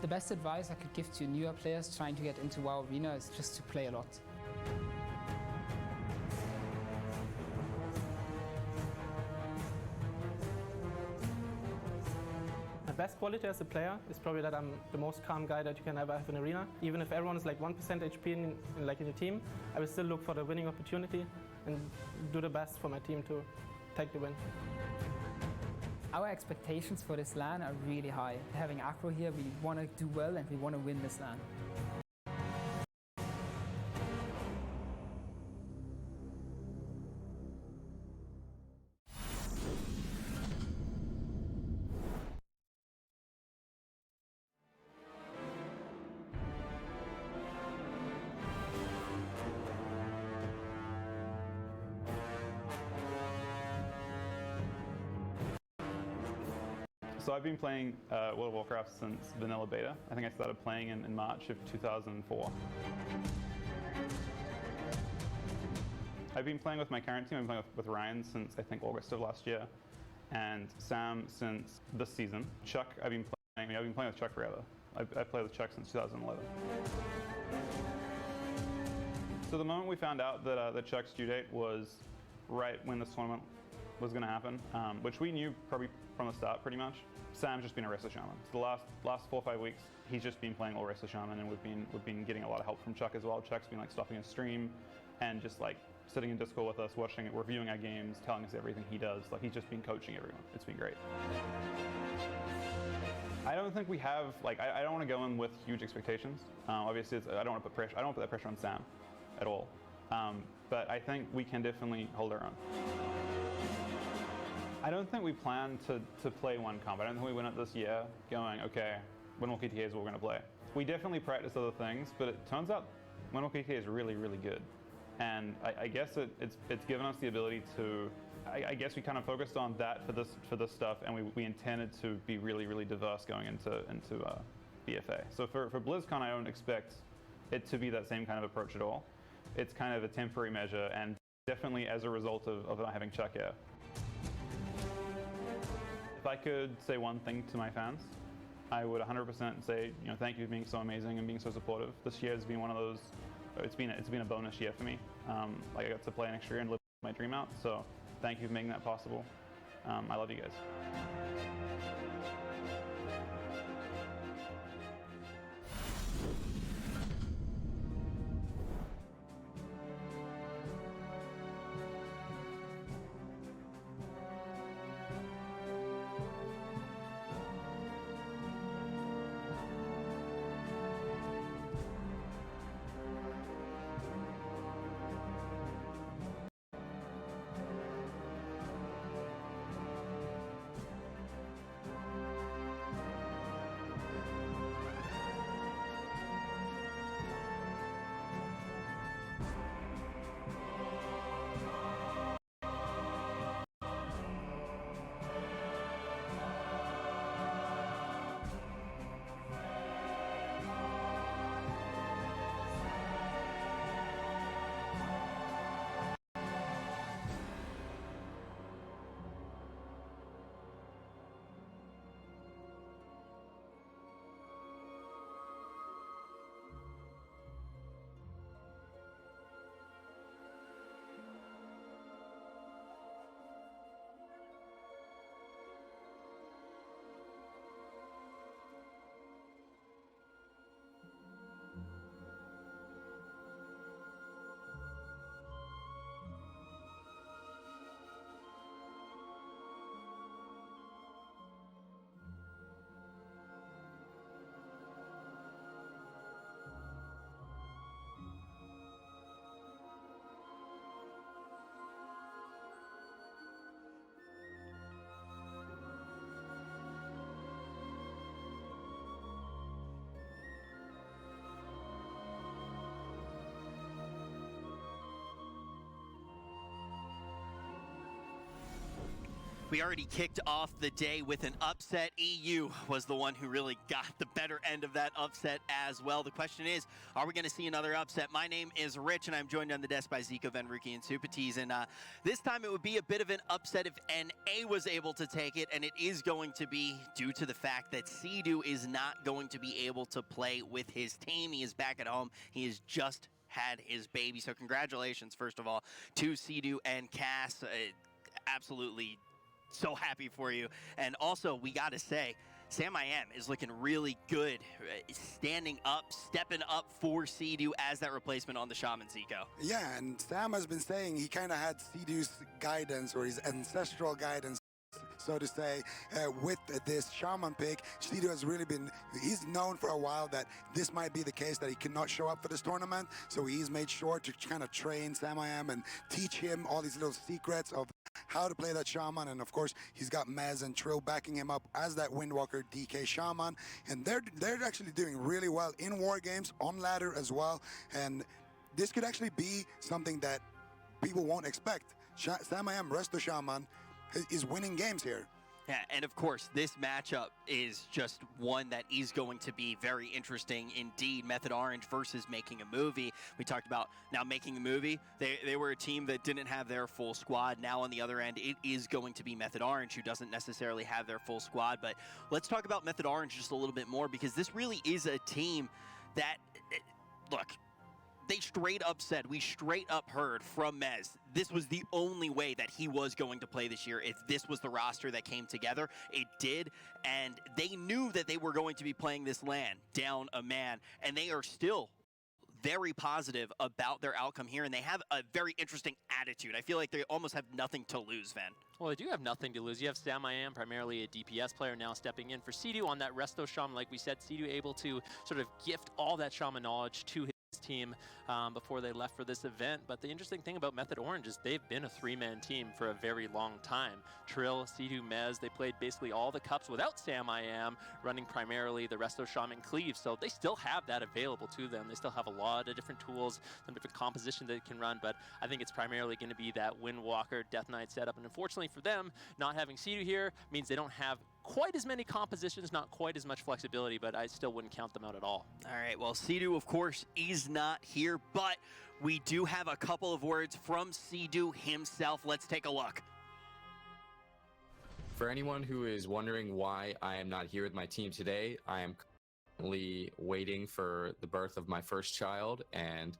The best advice I could give to newer players trying to get into WoW Arena is just to play a lot. My best quality as a player is probably that I'm the most calm guy that you can ever have in Arena. Even if everyone is like 1% HP in your team, I will still look for the winning opportunity and do the best for my team to take the win. Our expectations for this LAN are really high. Having Acro here, we want to do well and we want to win this LAN. So I've been playing World of Warcraft since vanilla beta. I think I started playing in March of 2004. I've been playing with my current team. I've been playing with Ryan since I think August of last year, and Sam since this season. Chuck, I've been playing with Chuck forever. I've played with Chuck since 2011. So the moment we found out that Chuck's due date was right when this tournament was going to happen, which we knew probably from the start pretty much. Sam's just been a Wrestler Shaman. So the last 4 or 5 weeks, he's just been playing all Wrestler Shaman, and we've been getting a lot of help from Chuck as well. Chuck's been like stopping his stream and just like sitting in Discord with us, watching it, reviewing our games, telling us everything he does. Like he's just been coaching everyone. It's been great. I don't think we have I don't want to go in with huge expectations. Obviously, I don't want to put pressure. I don't want to put that pressure on Sam at all. But I think we can definitely hold our own. I don't think we plan to play one comp. I don't think we went up this year going, okay, Windwalker ETA is what we're going to play. We definitely practice other things, but it turns out Windwalker ETA is really, really good. And I guess it's given us the ability to, I guess we kind of focused on that for this stuff, and we intended to be really, really diverse going into BFA. So for BlizzCon, I don't expect it to be that same kind of approach at all. It's kind of a temporary measure, and definitely as a result of not having Chuck here. If I could say one thing to my fans, I would 100% say, thank you for being so amazing and being so supportive. This year has been one of those. It's been a bonus year for me. I got to play an extra year and live my dream out. So thank you for making that possible. I love you guys. We already kicked off the day with an upset. EU was the one who really got the better end of that upset as well. The question is, are we going to see another upset? My name is Rich, and I'm joined on the desk by Zico, Venruki, and Supatees. And this time it would be a bit of an upset if NA was able to take it, and it is going to be due to the fact that Sea-Doo is not going to be able to play with his team. He is back at home. He has just had his baby. So congratulations, first of all, to Sea-Doo and Cass. Absolutely so happy for you. And also, we got to say, Sam I Am is looking really good, standing up, stepping up for Sea-Doo as that replacement on the Shaman, Zico. Yeah, and Sam has been saying he kind of had Sea-Doo's guidance, or his ancestral guidance, so to say, with this Shaman pick. Sea-Doo has really been, he's known for a while that this might be the case, that he cannot show up for this tournament, so he's made sure to kind of train Sam I Am and teach him all these little secrets of how to play that Shaman. And of course, he's got Mez and Trill backing him up as that Windwalker DK Shaman, and they're actually doing really well in war games, on ladder as well, and this could actually be something that people won't expect. Sam I Am, Resto Shaman, is winning games here. Yeah, and of course, this matchup is just one that is going to be very interesting indeed. Method Orange versus Making a Movie. We talked about now Making a Movie. They were a team that didn't have their full squad. Now on the other end, it is going to be Method Orange, who doesn't necessarily have their full squad. But let's talk about Method Orange just a little bit more, because this really is a team that, look, they straight up said, we straight up heard from Mez, this was the only way that he was going to play this year. If this was the roster that came together, it did. And they knew that they were going to be playing this LAN down a man. And they are still very positive about their outcome here. And they have a very interesting attitude. I feel like they almost have nothing to lose, Ven. Well, they do have nothing to lose. You have Sam I Am, primarily a DPS player, now stepping in for Sea-Doo on that Resto Shaman. Like we said, Sea-Doo able to sort of gift all that Shaman knowledge to his team before they left for this event. But the interesting thing about Method Orange is they've been a three-man team for a very long time. Trill, Sea-Doo, Mez, they played basically all the cups without Sam I Am, running primarily the Resto Shaman Cleave. So they still have that available to them. They still have a lot of different tools, some different composition that they can run, but I think it's primarily going to be that Windwalker Death Knight setup. And unfortunately for them, not having Sea-Doo here means they don't have quite as many compositions, not quite as much flexibility, but I still wouldn't count them out at all. All right, well, Sea-Doo, of course, is not here, but we do have a couple of words from Sea-Doo himself. Let's take a look. For anyone who is wondering why I am not here with my team today, I am currently waiting for the birth of my first child, and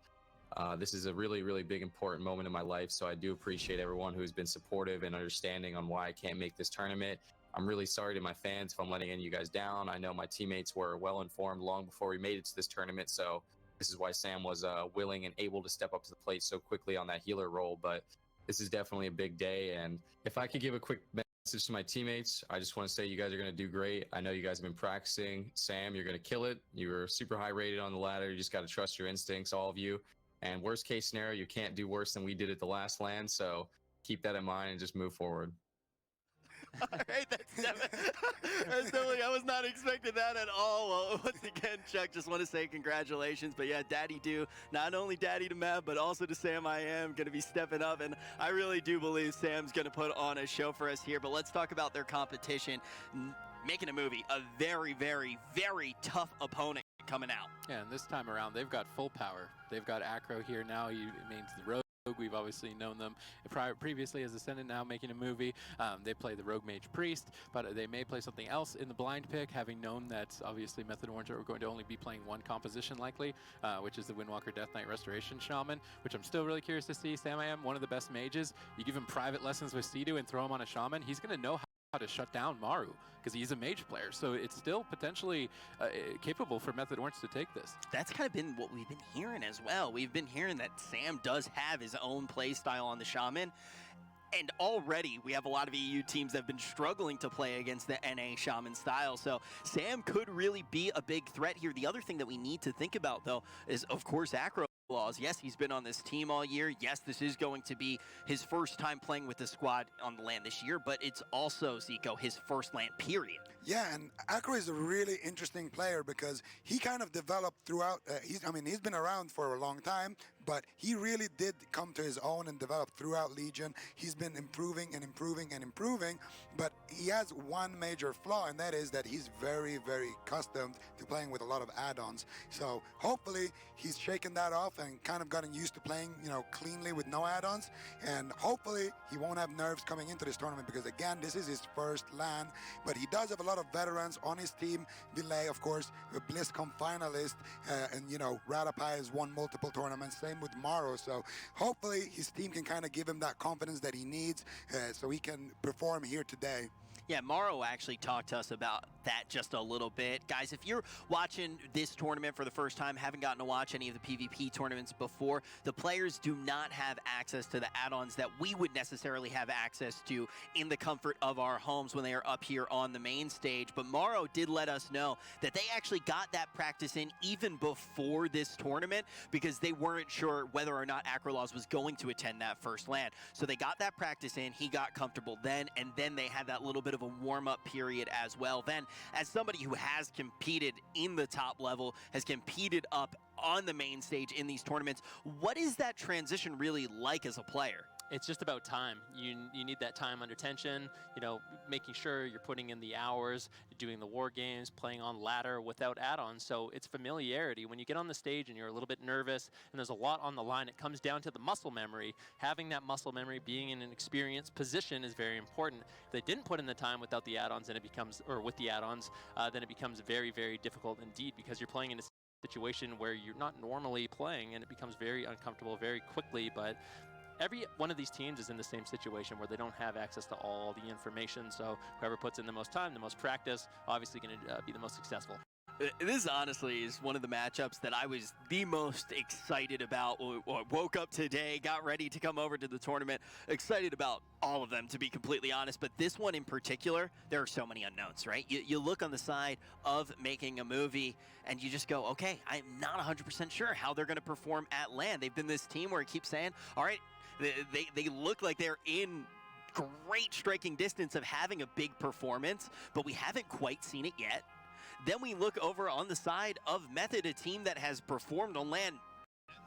this is a really, really big, important moment in my life, so I do appreciate everyone who has been supportive and understanding on why I can't make this tournament. I'm really sorry to my fans if I'm letting any of you guys down. I know my teammates were well informed long before we made it to this tournament, so this is why Sam was willing and able to step up to the plate so quickly on that healer role. But this is definitely a big day, and if I could give a quick message to my teammates, I just want to say you guys are going to do great. I know you guys have been practicing. Sam, you're going to kill it. You were super high rated on the ladder. You just got to trust your instincts, all of you. And worst case scenario, you can't do worse than we did at the last LAN, so keep that in mind and just move forward. All right, that's definitely, I was not expecting that at all. Well, once again, Chuck, just want to say congratulations. But yeah, Daddy Do, not only Daddy to Matt, but also to Sam I Am, going to be stepping up. And I really do believe Sam's going to put on a show for us here. But let's talk about their competition. Making a Movie, a very, very, very tough opponent coming out. Yeah, and this time around, they've got full power. They've got Acro here now. He means the Rogue. We've obviously known them previously as Ascendant, now Making a Movie. They play the Rogue Mage Priest, but they may play something else in the blind pick, having known that obviously Method Orange are going to only be playing one composition likely, which is the Windwalker Death Knight Restoration Shaman, which I'm still really curious to see. Sam I Am, one of the best mages. You give him private lessons with Sea-Doo and throw him on a Shaman, he's going to know how to shut down Maru, because he's a mage player. So it's still potentially capable for Method Orange to take this. That's kind of been what we've been hearing as well. We've been hearing that Sam does have his own play style on the Shaman. And already we have a lot of EU teams that have been struggling to play against the NA Shaman style. So Sam could really be a big threat here. The other thing that we need to think about, though, is, of course, Acro Laws. Yes, he's been on this team all year. Yes, this is going to be his first time playing with the squad on the LAN this year, but it's also, Zico, his first LAN period. Yeah, and Acro is a really interesting player because he kind of developed throughout, he's been around for a long time, but he really did come to his own and develop throughout Legion. He's been improving and improving and improving, but he has one major flaw, and that is that he's very, very accustomed to playing with a lot of add-ons. So hopefully he's shaken that off and kind of gotten used to playing, you know, cleanly with no add-ons, and hopefully he won't have nerves coming into this tournament, because again, this is his first LAN, but he does have a lot of veterans on his team. Delay, of course, a BlizzCon finalist, and you know, Ratapai has won multiple tournaments, same with Maro, so hopefully his team can kind of give him that confidence that he needs so he can perform here today. Yeah, Maro actually talked to us about that just a little bit. Guys, if you're watching this tournament for the first time, haven't gotten to watch any of the PvP tournaments before, the players do not have access to the add-ons that we would necessarily have access to in the comfort of our homes when they are up here on the main stage. But Maro did let us know that they actually got that practice in even before this tournament, because they weren't sure whether or not Acrolaws was going to attend that first LAN. So they got that practice in, he got comfortable then, and then they had that little bit of a warm-up period as well. Then, as somebody who has competed in the top level, has competed up on the main stage in these tournaments, what is that transition really like as a player? It's just about time. You need that time under tension, you know, making sure you're putting in the hours, doing the war games, playing on ladder without add-ons. So it's familiarity. When you get on the stage and you're a little bit nervous and there's a lot on the line, it comes down to the muscle memory. Having that muscle memory, being in an experienced position is very important. If they didn't put in the time without the add-ons, then it becomes, or with the add-ons, then it becomes very, very difficult indeed, because you're playing in a situation where you're not normally playing, and it becomes very uncomfortable very quickly. But every one of these teams is in the same situation where they don't have access to all the information, so whoever puts in the most time, the most practice, obviously going to be the most successful. This honestly is one of the matchups that I was the most excited about. Woke up today, got ready to come over to the tournament, excited about all of them, to be completely honest. But this one in particular, there are so many unknowns, right? You look on the side of making a movie and you just go, okay, I'm not 100% sure how they're going to perform at LAN. They've been this team where it keeps saying, all right, they look like they're in great striking distance of having a big performance, but we haven't quite seen it yet. Then we look over on the side of Method, a team that has performed on LAN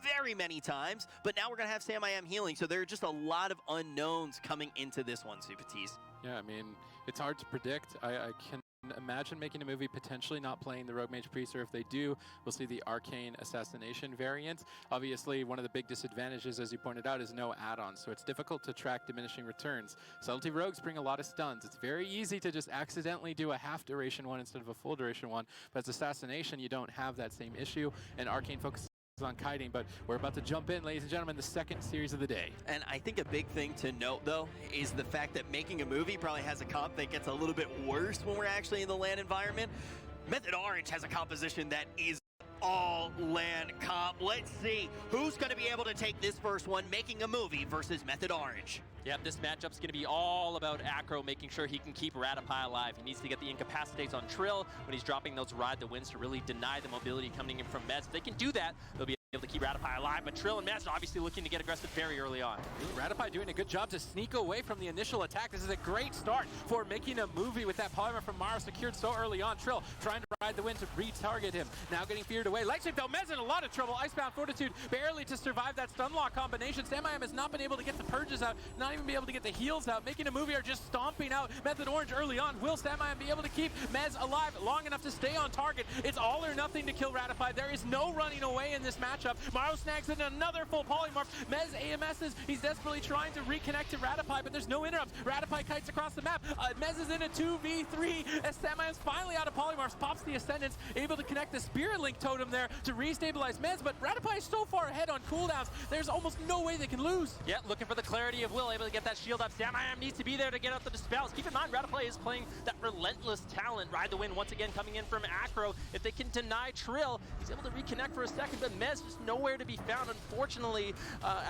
very many times, but now we're going to have Sam I Am healing, so there are just a lot of unknowns coming into this one, Supatis. Yeah, I mean, it's hard to predict. I can imagine making a movie potentially not playing the Rogue Mage Priest, or if they do, we'll see the Arcane Assassination variant. Obviously, one of the big disadvantages, as you pointed out, is no add-ons, so it's difficult to track diminishing returns. Subtlety Rogues bring a lot of stuns. It's very easy to just accidentally do a half duration one instead of a full duration one, but as Assassination, you don't have that same issue, and Arcane focuses on kiting. But we're about to jump in, ladies and gentlemen, the second series of the day. And I think a big thing to note, though, is the fact that making a movie probably has a comp that gets a little bit worse when we're actually in the LAN environment. Method Orange has a composition that is all LAN comp. Let's see who's going to be able to take this first one, making a movie versus Method Orange. Yep, this matchup's going to be all about Acro making sure he can keep Ratapai alive. He needs to get the incapacitates on Trill when he's dropping those Ride the Winds to really deny the mobility coming in from Mez. If they can do that, they'll be able to keep Ratapai alive, but Trill and Mez obviously looking to get aggressive very early on. Ratapai doing a good job to sneak away from the initial attack. This is a great start for making a movie with that polymer from Maro secured so early on. Trill trying to ride the wind to re-target him. Now getting feared away. Lightshift though, Mez in a lot of trouble. Icebound Fortitude barely to survive that stun lock combination. Sam I Am has not been able to get the purges out, not even be able to get the heals out. Making a movie are just stomping out Method Orange early on. Will Sam I Am be able to keep Mez alive long enough to stay on target? It's all or nothing to kill Ratapai. There is no running away in this matchup. Maro snags in another full polymorph. Mez AMS's, he's desperately trying to reconnect to Ratapai, but there's no interrupts. Ratapai kites across the map. Mez is in a 2v3 as Sam I Am's finally out of polymorphs, pops the Ascendance, able to connect the Spirit Link totem there to restabilize Mez, but Ratapai is so far ahead on cooldowns, there's almost no way they can lose. Yeah, looking for the clarity of Will, able to get that shield up. Sam I Am needs to be there to get out the dispels. Keep in mind, Ratapai is playing that relentless talent. Ride the Wind once again coming in from Acro. If they can deny Trill, he's able to reconnect for a second, but Mez just nowhere to be found. Unfortunately,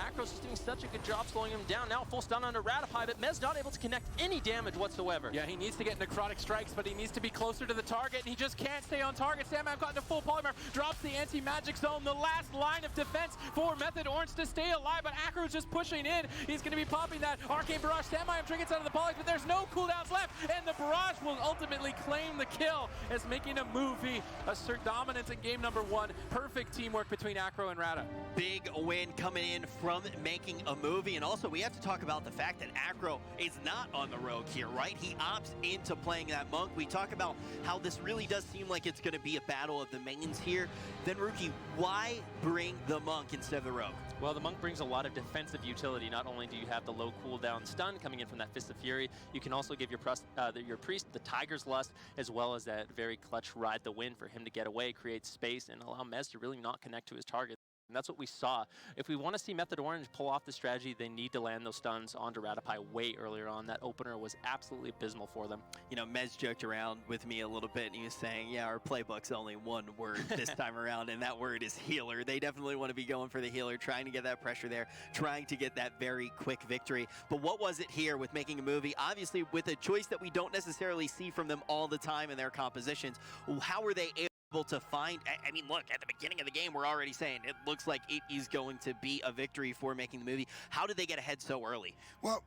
Acro's just doing such a good job slowing him down. Now full stun onto Ratapai, but Mez not able to connect any damage whatsoever. Yeah, he needs to get necrotic strikes, but he needs to be closer to the target, and he just can't stay on target. Sam I Am got into full polymorph, drops the anti-magic zone, the last line of defense for Method Orange to stay alive, but Acro's just pushing in. He's going to be popping that Arcane Barrage. Sam I Am trinkets out of the polys, but there's no cooldowns left, and the Barrage will ultimately claim the kill as making a move. He assert dominance in game number 1. Perfect teamwork between Acro and Rada. Big win coming in from making a movie. And also, we have to talk about the fact that Acro is not on the rogue here, right? He opts into playing that monk. We talk about how this really does seem like it's going to be a battle of the mains here. Then, Rookie, why bring the monk instead of the rogue? Well, the monk brings a lot of defensive utility. Not only do you have the low cooldown stun coming in from that Fist of Fury, you can also give your priest the Tiger's Lust, as well as that very clutch ride the wind for him to get away, create space, and allow Mez to really not connect to his target. And that's what we saw. If we want to see Method Orange pull off the strategy, they need to land those stuns onto Ratapai way earlier on. That opener was absolutely abysmal for them. You know, Mez joked around with me a little bit, and he was saying, yeah, our playbook's only one word this time around, and that word is healer. They definitely want to be going for the healer, trying to get that pressure there, trying to get that very quick victory. But what was it here with making a movie? Obviously, with a choice that we don't necessarily see from them all the time in their compositions, how were they able to find? I mean, look, at the beginning of the game, we're already saying it looks like it is going to be a victory for making the movie. How did they get ahead so early? Well,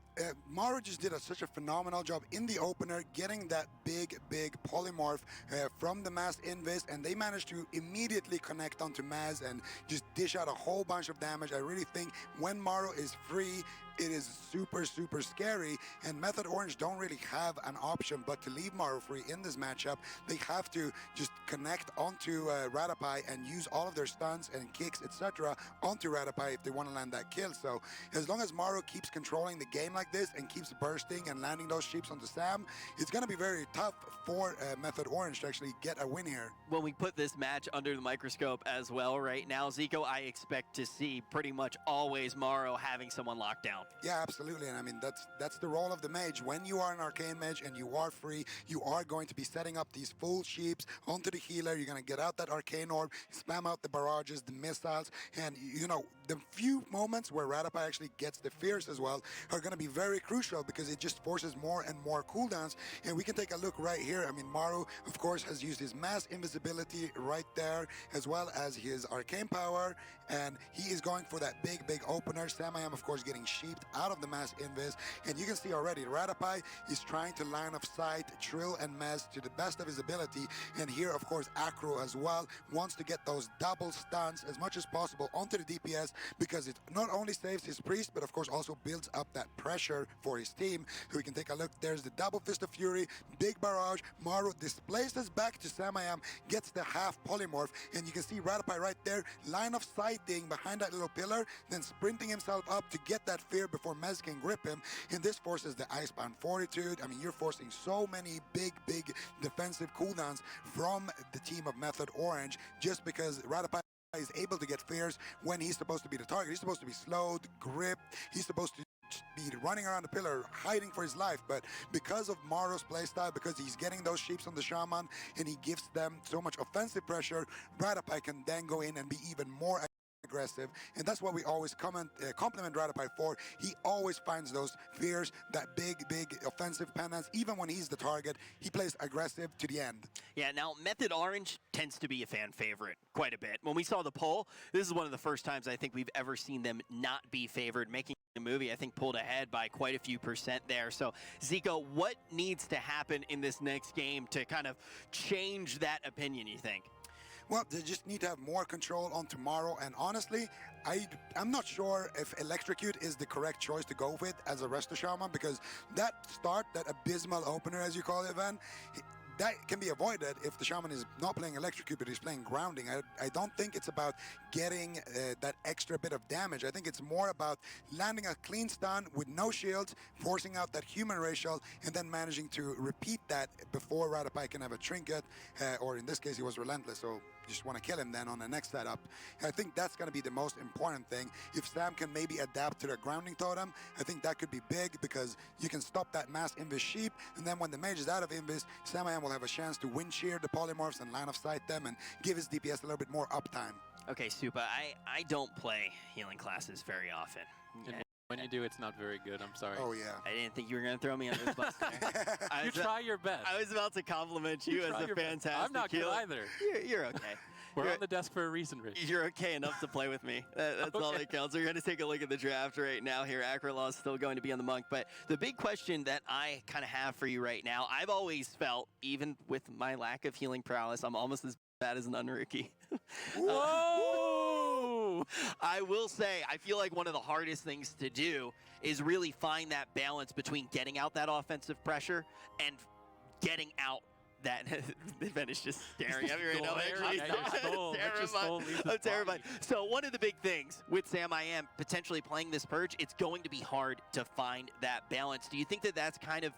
Maru just did such a phenomenal job in the opener, getting that big polymorph from the Mass Invis, and they managed to immediately connect onto Maz and just dish out a whole bunch of damage. I really think when Maru is free, it is super scary, and Method Orange don't really have an option but to leave Maru free in this matchup. They have to just connect onto Ratapai and use all of their stuns and kicks, etc. onto Ratapai if they want to land that kill. So as long as Maru keeps controlling the game like this and keeps bursting and landing those sheeps onto Sam, it's going to be very tough for Method Orange to actually get a win here. When we put this match under the microscope as well right now, Zico, I expect to see pretty much always Maru having someone locked down. Yeah, absolutely, and I mean that's the role of the mage. When you are an arcane mage and you are free, you are going to be setting up these full sheeps onto the healer. You're going to get out that arcane orb, spam out the barrages, the missiles, and you know the few moments where Ratapai actually gets the fierce as well are going to be very crucial because it just forces more and more cooldowns. And we can take a look right here. I mean, Maru, of course, has used his mass invisibility right there, as well as his arcane power, and he is going for that big opener. Samayam, of course, getting sheeped out of the mass invis, and you can see already Ratapai is trying to line of sight Trill and Mez to the best of his ability, and here, of course, Acro as well wants to get those double stuns as much as possible onto the DPS because it not only saves his priest, but of course also builds up that pressure for his team. So we can take a look. There's the double Fist of Fury, big barrage. Maru displaces back to Samayam, gets the half polymorph, and you can see Ratapai right there, line of sighting behind that little pillar, then sprinting himself up to get that fear before Mez can grip him, and this forces the Icebound Fortitude. I mean, you're forcing so many big defensive cooldowns from the team of Method Orange just because Ratapai is able to get fears when he's supposed to be the target. He's supposed to be slowed, gripped, he's supposed to be running around the pillar, hiding for his life, but because of Maru's playstyle, because he's getting those sheeps on the Shaman, and he gives them so much offensive pressure, Ratapai can then go in and be even more aggressive, and that's what we always compliment Ratapai for. He always finds those fears, that big offensive penance. Even when he's the target, he plays aggressive to the end. Yeah, now Method Orange tends to be a fan favorite quite a bit. When we saw the poll, this is one of the first times I think we've ever seen them not be favored. Making the movie, I think, pulled ahead by quite a few percent there. So, Zico, what needs to happen in this next game to kind of change that opinion, you think? Well, they just need to have more control on tomorrow, and honestly, I'm not sure if Electrocute is the correct choice to go with as a Resto Shaman, because that start, that abysmal opener, as you call it, Van, that can be avoided if the Shaman is not playing Electrocute, but he's playing Grounding. I don't think it's about getting that extra bit of damage. I think it's more about landing a clean stun with no shields, forcing out that human racial, and then managing to repeat that before Ratapai can have a trinket, or in this case, he was relentless, so you just want to kill him then on the next setup. I think that's going to be the most important thing. If Sam can maybe adapt to the Grounding Totem, I think that could be big because you can stop that mass Invis sheep, and then when the mage is out of Invis, Samayam will have a chance to wind shear the polymorphs and line of sight them and give his DPS a little bit more uptime. Okay, Supa, I don't play healing classes very often. When you do, it's not very good. I'm sorry. Oh, yeah. I didn't think you were going to throw me under the bus there. You try your best. I was about to compliment you as a fantastic I'm not good healer. either. You're okay. We're on the desk for a reason, Rich. You're okay enough to play with me. That's all that counts. We're going to take a look at the draft right now here. Akrolaw's still going to be on the Monk, but the big question that I kind of have for you right now, I've always felt, even with my lack of healing prowess, I'm almost as bad as an unrookie. Whoa! I will say, I feel like one of the hardest things to do is really find that balance between getting out that offensive pressure and getting out that. Ben is just staring at me right now. I'm terrified. So one of the big things with Sam I Am potentially playing this Purge, it's going to be hard to find that balance. Do you think that that's kind of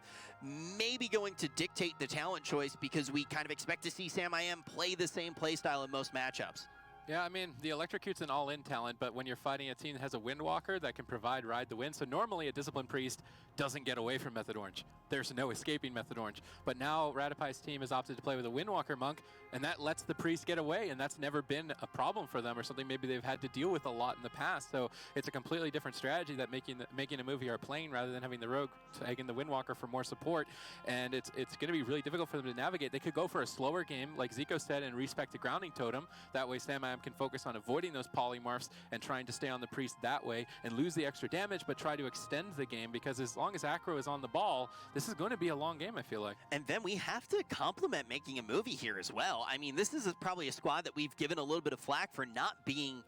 maybe going to dictate the talent choice, because we kind of expect to see Sam I Am play the same playstyle in most matchups? Yeah, I mean, the Electrocute's an all-in talent, but when you're fighting a team that has a Windwalker that can provide Ride the Wind, so normally a Discipline Priest doesn't get away from Method Orange. There's no escaping Method Orange. But now Radipai's team has opted to play with a Windwalker Monk, and that lets the Priest get away, and that's never been a problem for them, or something maybe they've had to deal with a lot in the past. So it's a completely different strategy that making a movie are playing, rather than having the Rogue taking the Windwalker for more support. And it's going to be really difficult for them to navigate. They could go for a slower game, like Zico said, and respect the grounding totem. That way Sam I Am can focus on avoiding those polymorphs and trying to stay on the Priest that way and lose the extra damage, but try to extend the game, because as long as Acro is on the ball, this is going to be a long game, I feel like. And then we have to compliment making a movie here as well. I mean, this is probably a squad that we've given a little bit of flack for not being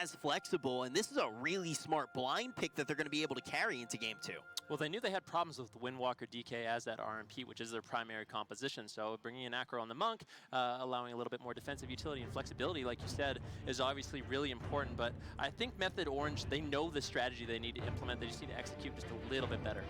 as flexible, and this is a really smart blind pick that they're going to be able to carry into game 2. Well, they knew they had problems with Windwalker DK as that RMP, which is their primary composition. So bringing in Acro on the Monk, allowing a little bit more defensive utility and flexibility, like you said, is obviously really important. But I think Method Orange, they know the strategy they need to implement. They just need to execute just a little bit better.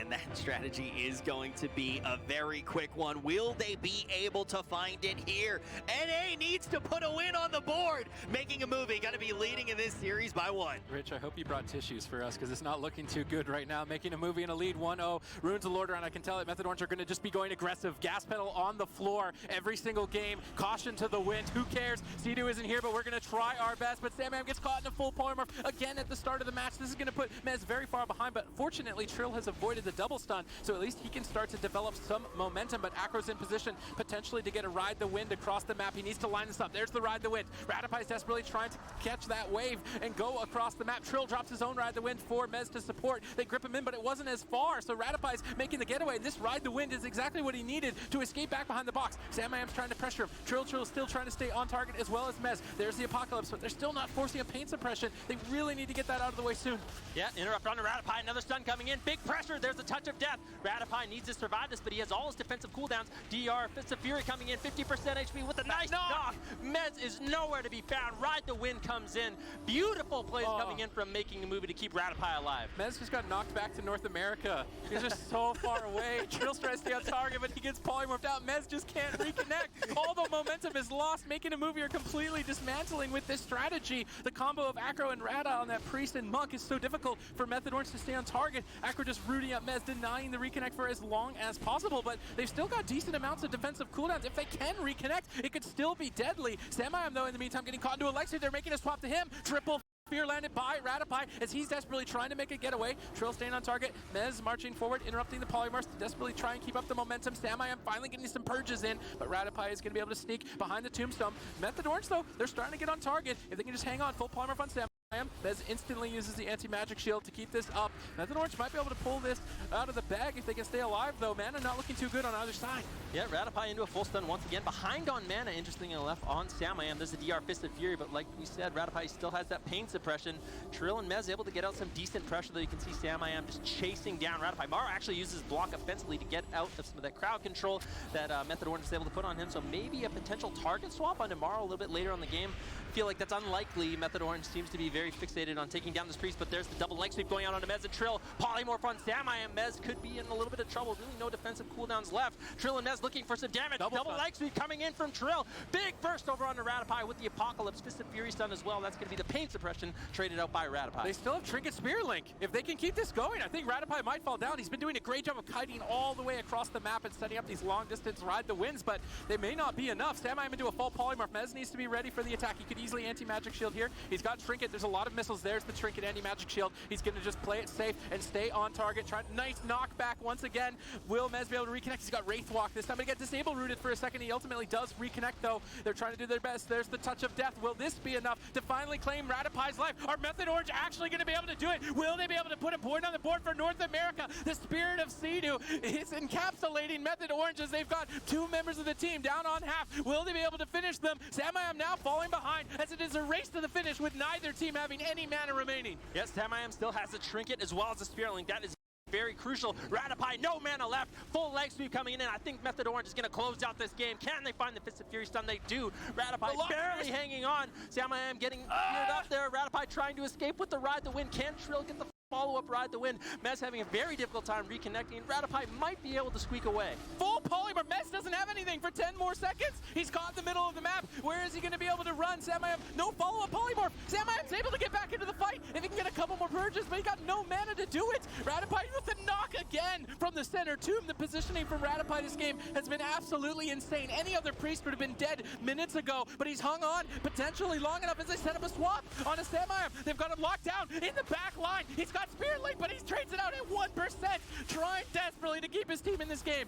And that strategy is going to be a very quick one. Will they be able to find it here? NA needs to put a win on the board. Making a movie, going to be leading in this series by 1. Rich, I hope you brought tissues for us, because it's not looking too good right now. Making a movie in a lead 1-0. Runes of Lordaeron, I can tell that Method Orange are going to just be going aggressive. Gas pedal on the floor every single game. Caution to the wind. Who cares? C2 isn't here, but we're going to try our best. But Sam Am gets caught in a full polymorph again at the start of the match. This is going to put Mez very far behind, but fortunately Trill has avoided the double stun, so at least he can start to develop some momentum. But Acro's in position potentially to get a Ride the Wind across the map. He needs to line this up. There's the Ride the Wind. Radipai's desperately trying to catch that wave and go across the map. Trill drops his own Ride the Wind for Mez to support. They grip him in, but it wasn't as far, so Radipai's making the getaway. This Ride the Wind is exactly what he needed to escape back behind the box. Sam I Am's trying to pressure him. Trill still trying to stay on target, as well as Mez. There's the Apocalypse, but they're still not forcing a pain suppression. They really need to get that out of the way soon. Yeah, interrupt onto Radipai, another stun coming in. Big pressure, there's a touch of death. Radipai needs to survive this, but he has all his defensive cooldowns. DR, Fist of Fury coming in, 50% HP with a nice knock. Mez is nowhere to be found. Ride the Wind comes in. Beautiful plays coming in from making a movie to keep Radipai alive. Mez just got knocked back to North America. He's just so far away. Trill tries to stay on target, but he gets polymorphed out. Mez just can't reconnect. All the momentum is lost. Making a movie are completely dismantling with this strategy. The combo of Acro and Rada on that Priest and Monk is so difficult for Method Orange to stay on target. Acro just rooting up Mez, denying the reconnect for as long as possible, but they've still got decent amounts of defensive cooldowns. If they can reconnect, it could still be deadly. Sam I Am, though, in the meantime, getting caught into Alexia. They're making a swap to him. Triple fear landed by Radipai as he's desperately trying to make a getaway. Trill staying on target. Mez marching forward, interrupting the polymorphs to desperately try and keep up the momentum. Sam I Am finally getting some purges in, but Radipai is going to be able to sneak behind the tombstone. Method Orange, though, they're starting to get on target. If they can just hang on, full polymorph on Sam I Am. Mez instantly uses the anti-magic shield to keep this up. Method Orange might be able to pull this out of the bag if they can stay alive, though. Mana not looking too good on either side. Yeah, Radipai into a full stun once again. Behind on mana, interestingly enough, on Sam I Am. There's a DR Fist of Fury, but like we said, Radipai still has that pain suppression. Trill and Mez able to get out some decent pressure, though you can see Sam I Am just chasing down Radipai. Mara actually uses block offensively to get out of some of that crowd control that Method Orange is able to put on him, so maybe a potential target swap onto Mara a little bit later on the game. I feel like that's unlikely. Method Orange seems to be very fixated on taking down this Priest, but there's the double leg sweep going out onto Mez and Trill. Polymorph on Sam I Am. Mez could be in a little bit of trouble. Really no defensive cooldowns left. Trill and Mez looking for some damage. Double leg sweep coming in from Trill. Big burst over onto Radipai with the Apocalypse. Fist of Fury stun as well. That's going to be the pain suppression traded out by Radipai. They still have Trinket Spear Link. If they can keep this going, I think Radipai might fall down. He's been doing a great job of kiting all the way across the map and setting up these long distance Ride the Winds, but they may not be enough. Sam I Am into a full polymorph. Mez needs to be ready for the attack. He could easily anti-magic shield here. He's got Trinket. There's a lot of missiles. There's the Trinket anti-magic shield. He's going to just play it safe and stay on target. Nice knockback once again. Will Mez be able to reconnect? He's got Wraith Walk this time. He get disable rooted for a second. He ultimately does reconnect though. They're trying to do their best. There's the touch of death. Will this be enough to finally claim Radipai's life? Are Method Orange actually going to be able to do it? Will they be able to put a point on the board for North America? The spirit of Sea-Doo is encapsulating Method Orange as they've got 2 members of the team down on half. Will they be able to finish them? Samayam now falling behind as it is a race to the finish with neither team having any mana remaining. Yes, Samayam still has the Trinket as well as the Spirit Link. That is very crucial. Radipai, no mana left. Full leg sweep coming in. I think Method Orange is going to close out this game. Can they find the Fist of Fury stun? They do. Radipai barely hanging on. Samayam getting geared up there. Radipai trying to escape with the Ride the Wind. Can Trill get the follow-up Ride the Wind? Mez having a very difficult time reconnecting. Radipai might be able to squeak away. Full polymorph. Mez doesn't have anything for 10 more seconds. He's caught in the middle of the map. Where is he going to be able to run? Samayam, no follow-up polymorph. Samayam's able to get back into the fight if he can get a couple more purges, but he got no mana to do it. Radipai with the knock again from the center tomb. The positioning from Radipai this game has been absolutely insane. Any other priest would have been dead minutes ago, but he's hung on potentially long enough as they set up a swap on a Samayam. They've got him locked down in the back line. He's got Spirit Link, but he trades it out at 1%, trying desperately to keep his team in this game.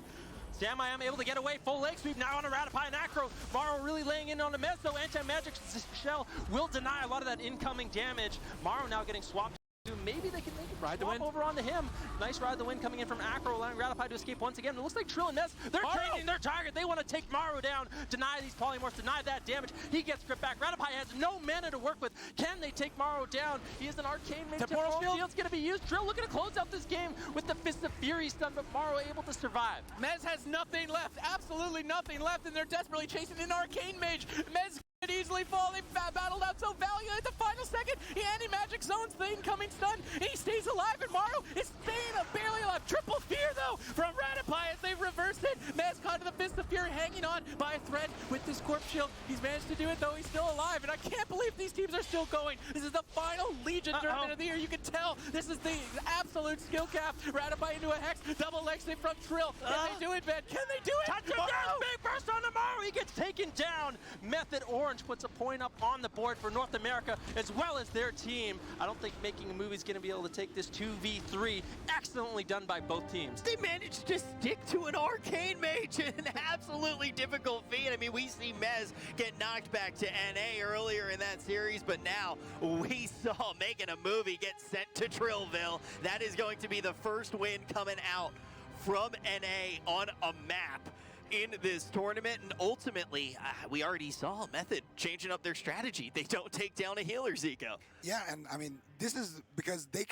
Samayam able to get away, full leg sweep now on a Radipai and Acro. Maro really laying in on the Mez, though anti-magic shell will deny a lot of that incoming damage. Maro now getting swapped. Maybe they can make it Ride the Wind over onto him. Nice Ride the Wind coming in from Acro, allowing Radipai to escape once again. It looks like Trill and Mez, they're changing their target. They want to take Maru down, deny these polymorphs, deny that damage. He gets gripped back. Radipai has no mana to work with. Can they take Maru down? He is an arcane mage. Temporal Shield's going to be used. Trill looking to close out this game with the Fist of Fury stun, but Maru able to survive. Mez has nothing left, absolutely nothing left, and they're desperately chasing an arcane mage. Mez could easily fall. They battled out so valiantly at the final second. He anti-magic zones the incoming stun. He stays alive, and Maru is staying barely alive. Triple fear, though, from Radipai as they've reversed it. Mez caught to the Fist of Fury, hanging on by a thread with this Corpse Shield. He's managed to do it, though. He's still alive, and I can't believe these teams are still going. This is the final Legion tournament of the year. You can tell this is the absolute skill cap. Radipai into a Hex, double leg save from Trill. Can they do it, Ben? Can they do it? Touch of death, big burst on the Maru. He gets taken down. Method Orange puts a point up on the board for North America as well as their team. I don't think Making a Movie is going to be able to take this 2v3. Excellently done by both teams. They managed to stick to an arcane mage, an absolutely difficult feat. I mean, we see Mez get knocked back to NA earlier in that series, but now we saw Making a Movie get sent to Trillville. That is going to be the first win coming out from NA on a map in this tournament, and ultimately we already saw Method changing up their strategy. They don't take down a healer, Zico. Yeah, and I mean, this is because they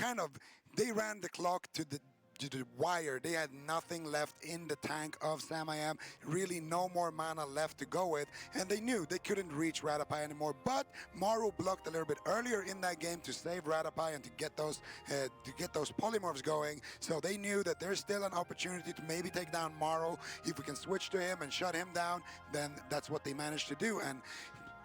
ran the clock to the wire. They had nothing left in the tank of Samayam, really no more mana left to go with, and they knew they couldn't reach Radipai anymore. But Maru blocked a little bit earlier in that game to save Radipai and to get those polymorphs going. So they knew that there's still an opportunity to maybe take down Maru. If we can switch to him and shut him down, then that's what they managed to do. And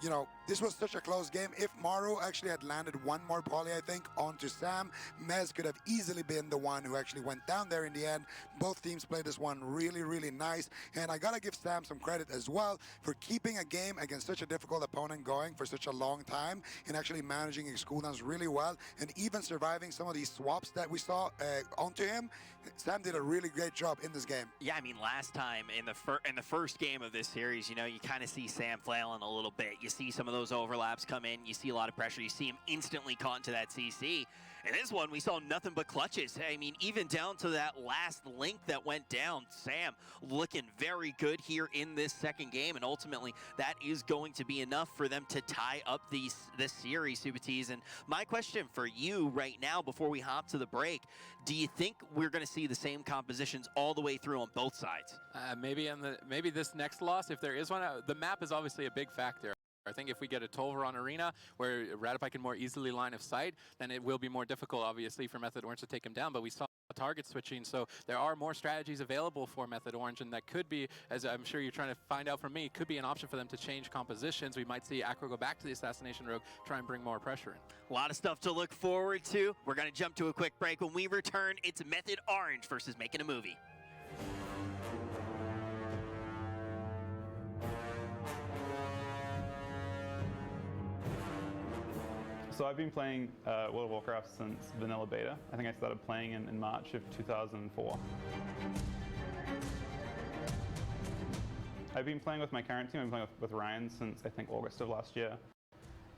you know, this was such a close game. If Maru actually had landed one more poly, I think, onto Sam, Mez could have easily been the one who actually went down there in the end. Both teams played this one really, really nice. And I gotta give Sam some credit as well for keeping a game against such a difficult opponent going for such a long time and actually managing his cooldowns really well and even surviving some of these swaps that we saw onto him. Sam did a really great job in this game. Yeah, I mean, last time in the first game of this series, you know, you kind of see Sam flailing a little bit. You see some of those overlaps come in. You see a lot of pressure. You see him instantly caught into that CC. In this one, we saw nothing but clutches. I mean, even down to that last link that went down, Sam looking very good here in this second game, and ultimately that is going to be enough for them to tie up this series, Subatiz. And my question for you right now, before we hop to the break, do you think we're going to see the same compositions all the way through on both sides? Maybe this next loss, if there is one, the map is obviously a big factor. I think if we get a Tolvaron arena where Radipai can more easily line of sight, then it will be more difficult, obviously, for Method Orange to take him down. But we saw target switching, so there are more strategies available for Method Orange, and that could be, as I'm sure you're trying to find out from me, could be an option for them to change compositions. We might see Acro go back to the Assassination Rogue, try and bring more pressure in. A lot of stuff to look forward to. We're going to jump to a quick break. When we return, it's Method Orange versus Making a Movie. So I've been playing World of Warcraft since vanilla beta. I think I started playing in March of 2004. I've been playing with my current team. I've been playing with Ryan since I think August of last year,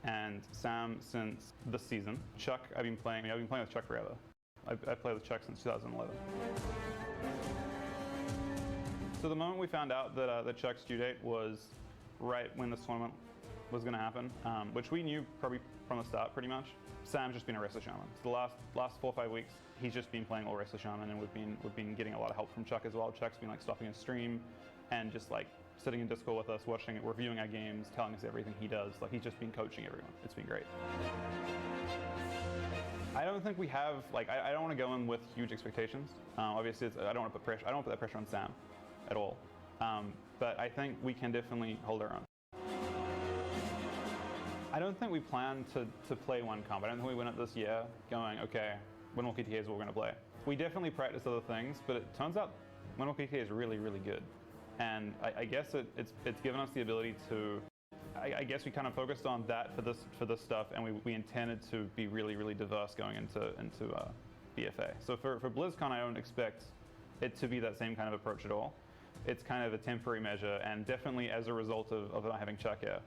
and Sam since this season. Chuck, I've been playing with Chuck forever. I've played with Chuck since 2011. So the moment we found out that Chuck's due date was right when this tournament was going to happen, which we knew probably from the start pretty much. Sam's just been a wrestler shaman. So the last 4 or 5 weeks, he's just been playing all wrestler shaman, and we've been getting a lot of help from Chuck as well. Chuck's been like stopping his stream and just like sitting in Discord with us, watching it, reviewing our games, telling us everything he does. Like he's just been coaching everyone. It's been great. I don't think we have I don't want to go in with huge expectations. Obviously, I don't want to put pressure. I don't want to put that pressure on Sam at all. But I think we can definitely hold our own. I don't think we plan to play one comp. I don't think we went up this year going, okay, Windwalker TK is what we're going to play. We definitely practice other things, but it turns out Windwalker TK is really, really good. And I guess it's given us the ability to, I guess we kind of focused on that for this stuff, and we intended to be really, really diverse going into BFA. So for BlizzCon, I don't expect it to be that same kind of approach at all. It's kind of a temporary measure, and definitely as a result of not having Chuck here.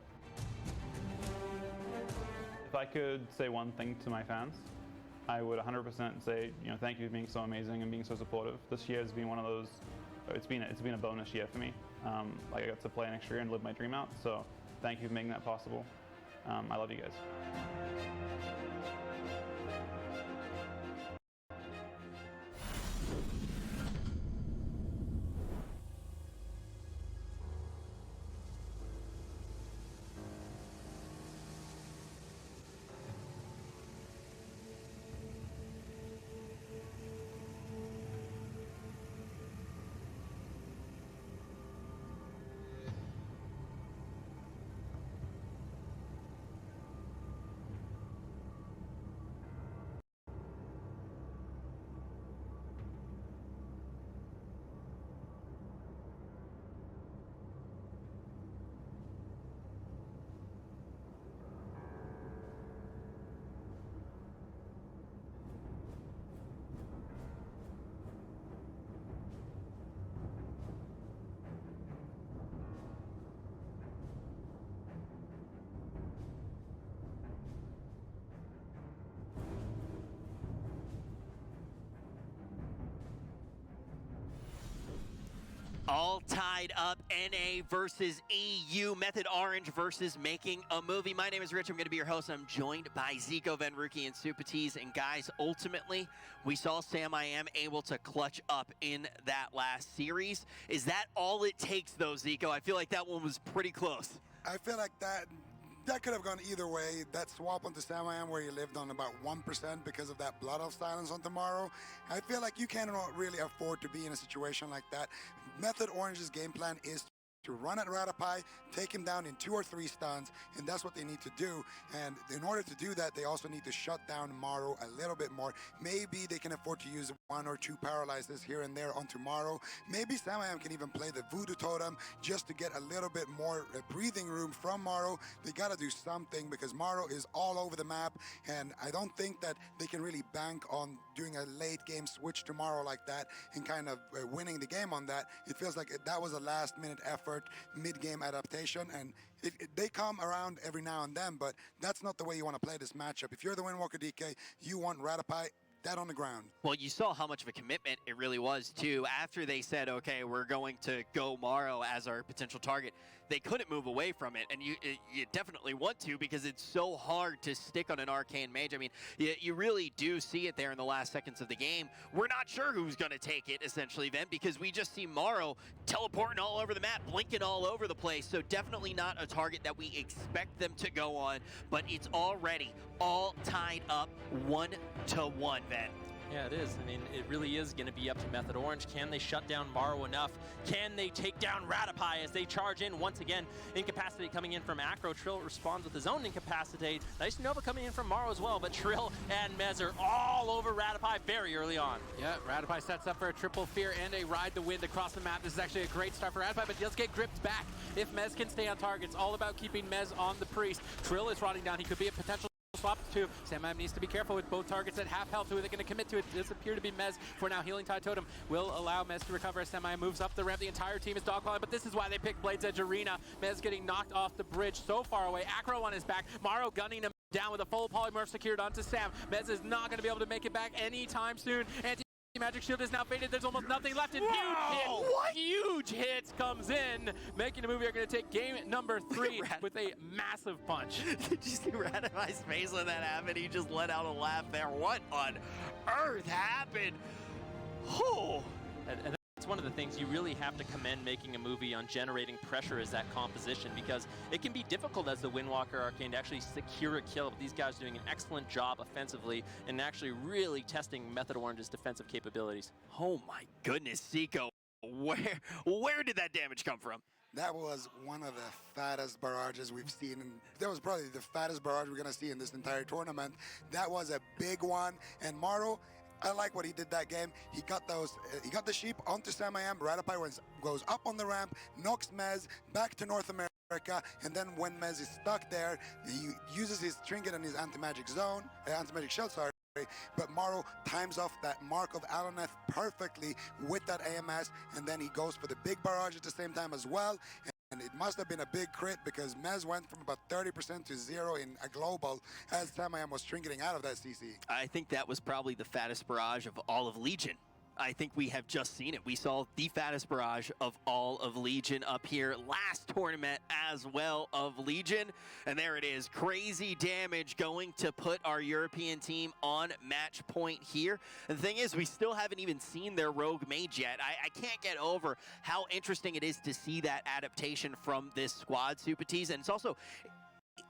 If I could say one thing to my fans, I would 100% say, thank you for being so amazing and being so supportive. This year has been one of those. It's been a bonus year for me. I got to play an extra year and live my dream out. So thank you for making that possible. I love you guys. All tied up, NA versus EU, Method Orange versus Making a Movie. My name is Rich, I'm going to be your host. I'm joined by Zico, Venruki, and Supatiz. And guys, ultimately, we saw Sam I Am able to clutch up in that last series. Is that all it takes, though, Zico? I feel like that one was pretty close. I feel like that could have gone either way. That swap onto Sam I Am where you lived on about 1% because of that Blood of Silence on tomorrow. I feel like you cannot really afford to be in a situation like that. Method Orange's game plan is to run at Ratapai, take him down in 2 or 3 stuns, and that's what they need to do. And in order to do that, they also need to shut down Morrow a little bit more. Maybe they can afford to use 1 or 2 paralyzes here and there on tomorrow. Maybe Sam I Am can even play the Voodoo Totem just to get a little bit more breathing room from Morrow. They gotta do something because Morrow is all over the map, and I don't think that they can really bank on doing a late game switch tomorrow like that and kind of winning the game on that. It feels like that was a last minute effort, mid-game adaptation, and they come around every now and then, but that's not the way you want to play this matchup. If you're the Windwalker DK, you want Ratapai dead on the ground. Well, you saw how much of a commitment it really was, too. After they said, okay, we're going to go Morrow as our potential target, they couldn't move away from it, and you definitely want to because it's so hard to stick on an Arcane Mage. I mean, you really do see it there in the last seconds of the game. We're not sure who's going to take it, essentially, then, because we just see Morrow teleporting all over the map, blinking all over the place, so definitely not a target that we expect them to go on, but it's already all tied up 1-1, Ven. Yeah, it is. I mean, it really is going to be up to Method Orange. Can they shut down Morrow enough? Can they take down Ratapai as they charge in once again? Incapacitate coming in from Acro. Trill responds with his own Incapacitate. Nice Nova coming in from Morrow as well, but Trill and Mez are all over Ratapai very early on. Yeah, Ratapai sets up for a triple fear and a ride the wind across the map. This is actually a great start for Ratapai, but he does get gripped back. If Mez can stay on target, it's all about keeping Mez on the Priest. Trill is rotting down. He could be a potential swaps too. Sam needs to be careful with both targets at half health. Who are they going to commit to? It does appear to be Mez for now. Healing Tide Totem will allow Mez to recover as Sam moves up the ramp. The entire team is dogpiling, but this is why they picked Blades Edge Arena. Mez getting knocked off the bridge so far away. Acro on his back. Maro gunning him down with a full polymorph secured onto Sam. Mez is not going to be able to make it back anytime soon. Magic Shield is now faded. There's almost nothing left. And huge hits comes in. Making a movie are going to take game number 3 with a massive punch. Did you see Radamai's face when that happened? He just let out a laugh there. What on earth happened? Oh. And that's one of the things you really have to commend making a movie on generating pressure is that composition, because it can be difficult as the Windwalker Arcane to actually secure a kill, but these guys are doing an excellent job offensively and actually really testing Method Orange's defensive capabilities. Oh my goodness, Zico. Where did that damage come from? That was one of the fattest barrages we've seen. And that was probably the fattest barrage we're going to see in this entire tournament. That was a big one. And Maro, I like what he did that game. He got the sheep onto Sam-I-Am. Radapai goes up on the ramp, knocks Mez back to North America, and then when Mez is stuck there, he uses his trinket and his anti-magic zone, anti-magic shield, sorry. But Maro times off that Mark of Aloneth perfectly with that AMS, and then he goes for the big barrage at the same time as well. And it must have been a big crit because Mez went from about 30% to 0 in a global as Sam-I-Am was trinketing out of that CC. I think that was probably the fattest barrage of all of Legion. I think we have just seen it. We saw the fattest barrage of all of Legion up here last tournament as well of Legion. And there it is. Crazy damage going to put our European team on match point here. And the thing is, we still haven't even seen their Rogue Mage yet. I can't get over how interesting it is to see that adaptation from this squad, Supatis. And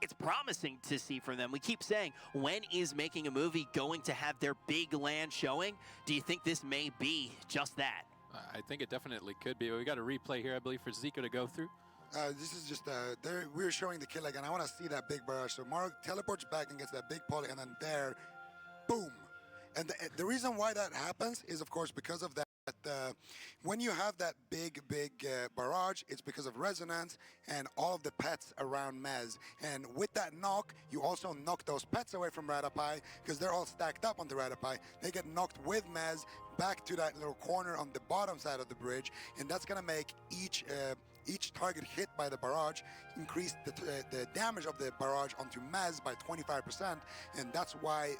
it's promising to see from them. We keep saying, when is Making a Movie going to have their big land showing? Do you think this may be just that? I think it definitely could be. We got a replay here, I believe, for Zico to go through. This is just, we're showing the kill again. I want to see that big barrage. So Mark teleports back and gets that big poly, and then there, boom. And the reason why that happens is, of course, because of that. When you have that big barrage, it's because of resonance and all of the pets around Mez. And with that knock, you also knock those pets away from Radapai because they're all stacked up on the Radapai. They get knocked with Mez back to that little corner on the bottom side of the bridge, and that's gonna make each target hit by the barrage increase the damage of the barrage onto Mez by 25%, and that's why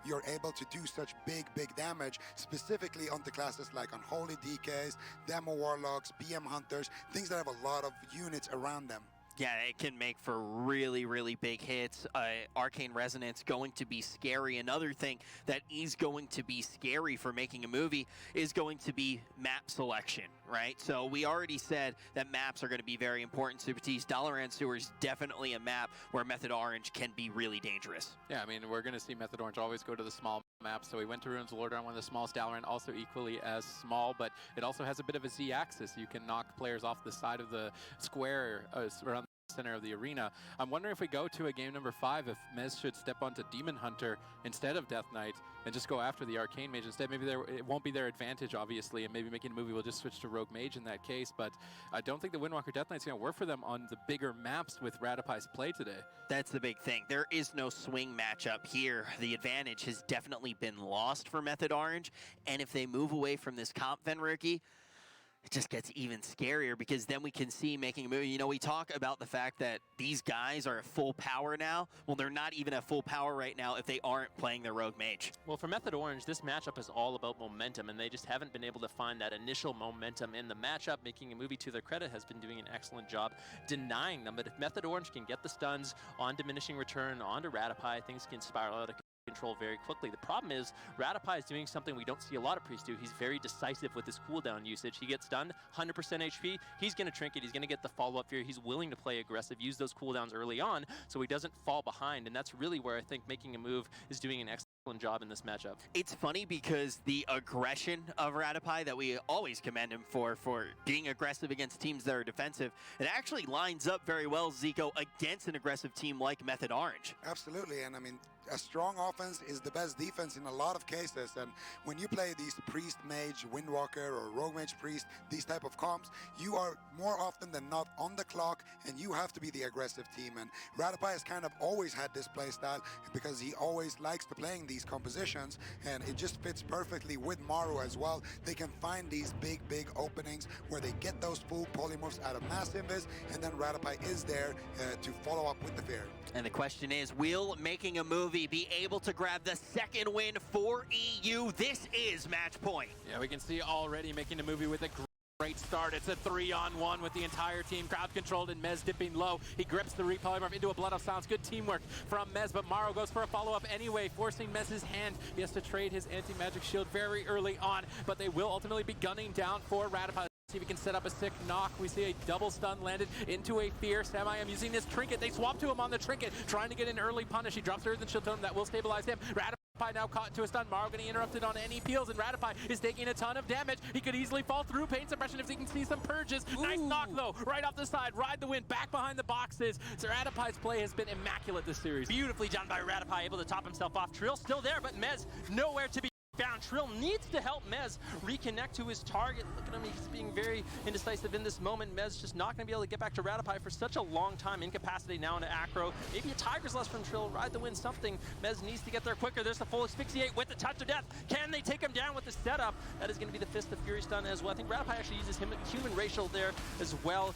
you're able to do such big damage, specifically onto classes like Unholy DKs, Demo Warlocks, BM Hunters, things that have a lot of units around them. Yeah, it can make for really big hits. Arcane Resonance going to be scary. Another thing that is going to be scary for Making a Movie is going to be map selection, right? So we already said that maps are going to be very important. Supatis, Dalaran Sewer is definitely a map where Method Orange can be really dangerous. Yeah, I mean, we're going to see Method Orange always go to the small maps. So we went to Ruins of Lordaeron, one of the smallest. Dalaran also equally as small, but it also has a bit of a Z-axis. You can knock players off the side of the square around the center of the arena. I'm wondering if we go to a game number 5, if Mez should step onto Demon Hunter instead of Death Knight and just go after the Arcane Mage instead. Maybe it won't be their advantage, obviously, and maybe Making a Movie will just switch to Rogue Mage in that case, but I don't think the Windwalker Death Knight's going to work for them on the bigger maps with Radapai's play today. That's the big thing. There is no swing matchup here. The advantage has definitely been lost for Method Orange, and if they move away from this comp, Venriki, it just gets even scarier because then we can see Making a Movie. You know, we talk about the fact that these guys are at full power now. Well, they're not even at full power right now if they aren't playing their Rogue Mage. Well, for Method Orange, this matchup is all about momentum, and they just haven't been able to find that initial momentum in the matchup. Making a Movie, to their credit, has been doing an excellent job denying them. But if Method Orange can get the stuns on Diminishing Return, onto Radapai, things can spiral out of control very quickly. The problem is Radapai is doing something we don't see a lot of priests do. He's very decisive with his cooldown usage. He gets stunned, 100% HP, he's going to trinket, he's going to get the follow-up fear, he's willing to play aggressive, use those cooldowns early on so he doesn't fall behind, and that's really where I think Making a Move is doing an excellent job in this matchup. It's funny because the aggression of Radapai that we always commend him for being aggressive against teams that are defensive, it actually lines up very well, Zico, against an aggressive team like Method Orange. Absolutely, and I mean, a strong offense is the best defense in a lot of cases, and when you play these priest mage windwalker or rogue mage priest, these type of comps, you are more often than not on the clock and you have to be the aggressive team. And Radopi has kind of always had this play style because he always likes to playing these compositions, and it just fits perfectly with Maru as well. They can find these big openings where they get those full polymorphs out of mass invis, and then Radopi is there to follow up with the fear. And the question is, will Making a Movie be able to grab the second win for EU? This is match point. Yeah, we can see already Making a Movie with a great start. It's a 3-on-1 with the entire team, crowd controlled, and Mez dipping low. He grips the repolymorph into a Blood of Silence. Good teamwork from Mez, but Maru goes for a follow-up anyway, forcing Mez's hand. He has to trade his anti-magic shield very early on, but they will ultimately be gunning down for Radopi. See if he can set up a sick knock. We see a double stun landed into a fear. Samayam using his trinket. They swap to him on the trinket, trying to get an early punish. He drops Earthen Shield Totem that will stabilize him. Radopi now caught into a stun. Maru getting interrupted on any peels, and Radopi is taking a ton of damage. He could easily fall through pain suppression if he can see some purges. Ooh. Nice knock though, right off the side. Ride the wind, back behind the boxes. So Radopi's play has been immaculate this series. Beautifully done by Radopi, able to top himself off. Trill still there, but Mez nowhere to be found. Trill needs to help Mez reconnect to his target. Look at him, he's being very indecisive in this moment. Mez just not going to be able to get back to Radopi for such a long time. Incapacitated now into Acro. Maybe a Tiger's Lust from Trill. Ride the wind, something. Mez needs to get there quicker. There's the full asphyxiate with the touch of death. Can they take him down with the setup? That is going to be the Fist of Fury stun as well. I think Radopi actually uses human racial there as well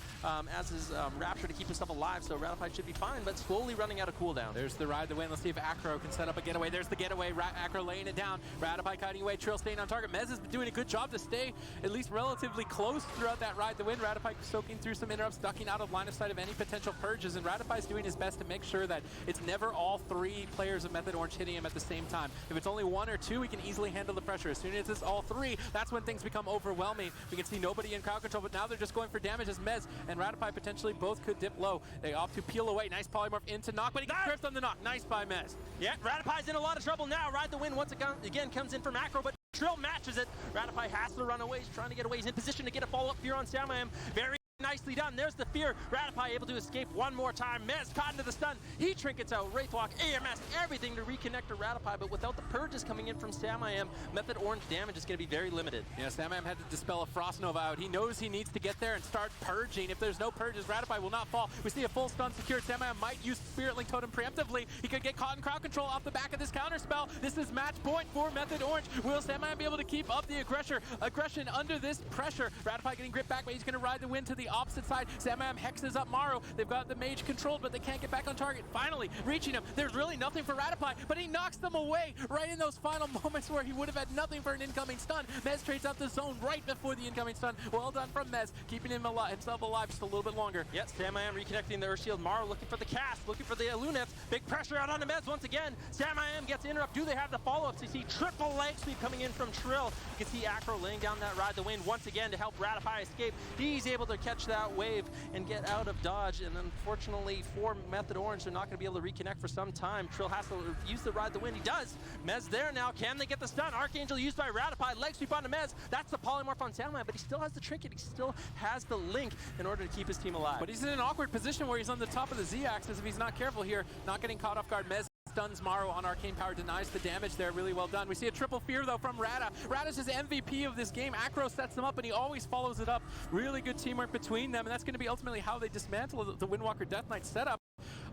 as his Rapture to keep himself alive, so Radopi should be fine, but slowly running out of cooldown. There's the ride the wind. Let's see if Acro can set up a getaway. There's the getaway. Acro laying it down. Radopi kiting away. Trill staying on target. Mez has been doing a good job to stay at least relatively close throughout that ride the wind. Radopi soaking through some interrupts, ducking out of line of sight of any potential purges, and Radopi's doing his best to make sure that it's never all three players of Method Orange hitting him at the same time. If it's only one or two, he can easily handle the pressure. As soon as it's all three, that's when things become overwhelming. We can see nobody in crowd control, but now they're just going for damage as Mez and Radopi potentially both could dip low. They opt to peel away. Nice polymorph into knock, but he gets gripped on the knock. Nice by Mez. Yeah, Radopi's in a lot of trouble now. Ride the wind once again comes in from Acro, but Trill matches it. Radopi has to run away. He's trying to get away. He's in position to get a follow-up fear on Samayam. Very nicely done. There's the fear. Radopi able to escape one more time. Mez caught into the stun. He trinkets out Wraithwalk, AMS, everything to reconnect to Radopi, but without the purges coming in from Samayam, Method Orange damage is going to be very limited. Yeah, Samayam had to dispel a Frost Nova out. He knows he needs to get there and start purging. If there's no purges, Radopi will not fall. We see a full stun secured. Samayam might use Spirit Link Totem preemptively. He could get caught in crowd control off the back of this counter spell. This is match point for Method Orange. Will Samayam be able to keep up the aggression under this pressure? Radopi getting gripped back, but he's going to ride the wind to the opposite side. Samayam hexes up Maru. They've got the mage controlled, but they can't get back on target. Finally, reaching him. There's really nothing for Radopi, but he knocks them away right in those final moments where he would have had nothing for an incoming stun. Mez trades out the zone right before the incoming stun. Well done from Mez, keeping himself alive just a little bit longer. Yes, Samayam reconnecting the Earth Shield. Maru looking for the cast, looking for the Lunef. Big pressure out on the Mez once again. Samayam gets interrupt. Do they have the follow-ups? You see triple leg sweep coming in from Trill. You can see Acro laying down that ride the wind once again to help Radopi escape. He's able to catch that wave and get out of dodge, and unfortunately for Method Orange, they're not going to be able to reconnect for some time. Trill has to use the ride the wind. He does. Mez there now. Can they get the stun? Archangel used by Radopi. Leg sweep onto Mez. That's the polymorph on Samayam, but he still has the trinket. He still has the link in order to keep his team alive. But he's in an awkward position where he's on the top of the Z-axis if he's not careful here. Not getting caught off guard. Mez stuns Maru on Arcane Power, denies the damage there. Really well done. We see a triple fear though from Rada. Rada's his MVP of this game. Acro sets him up and he always follows it up. Really good teamwork between them, and that's going to be ultimately how they dismantle the Windwalker Death Knight setup.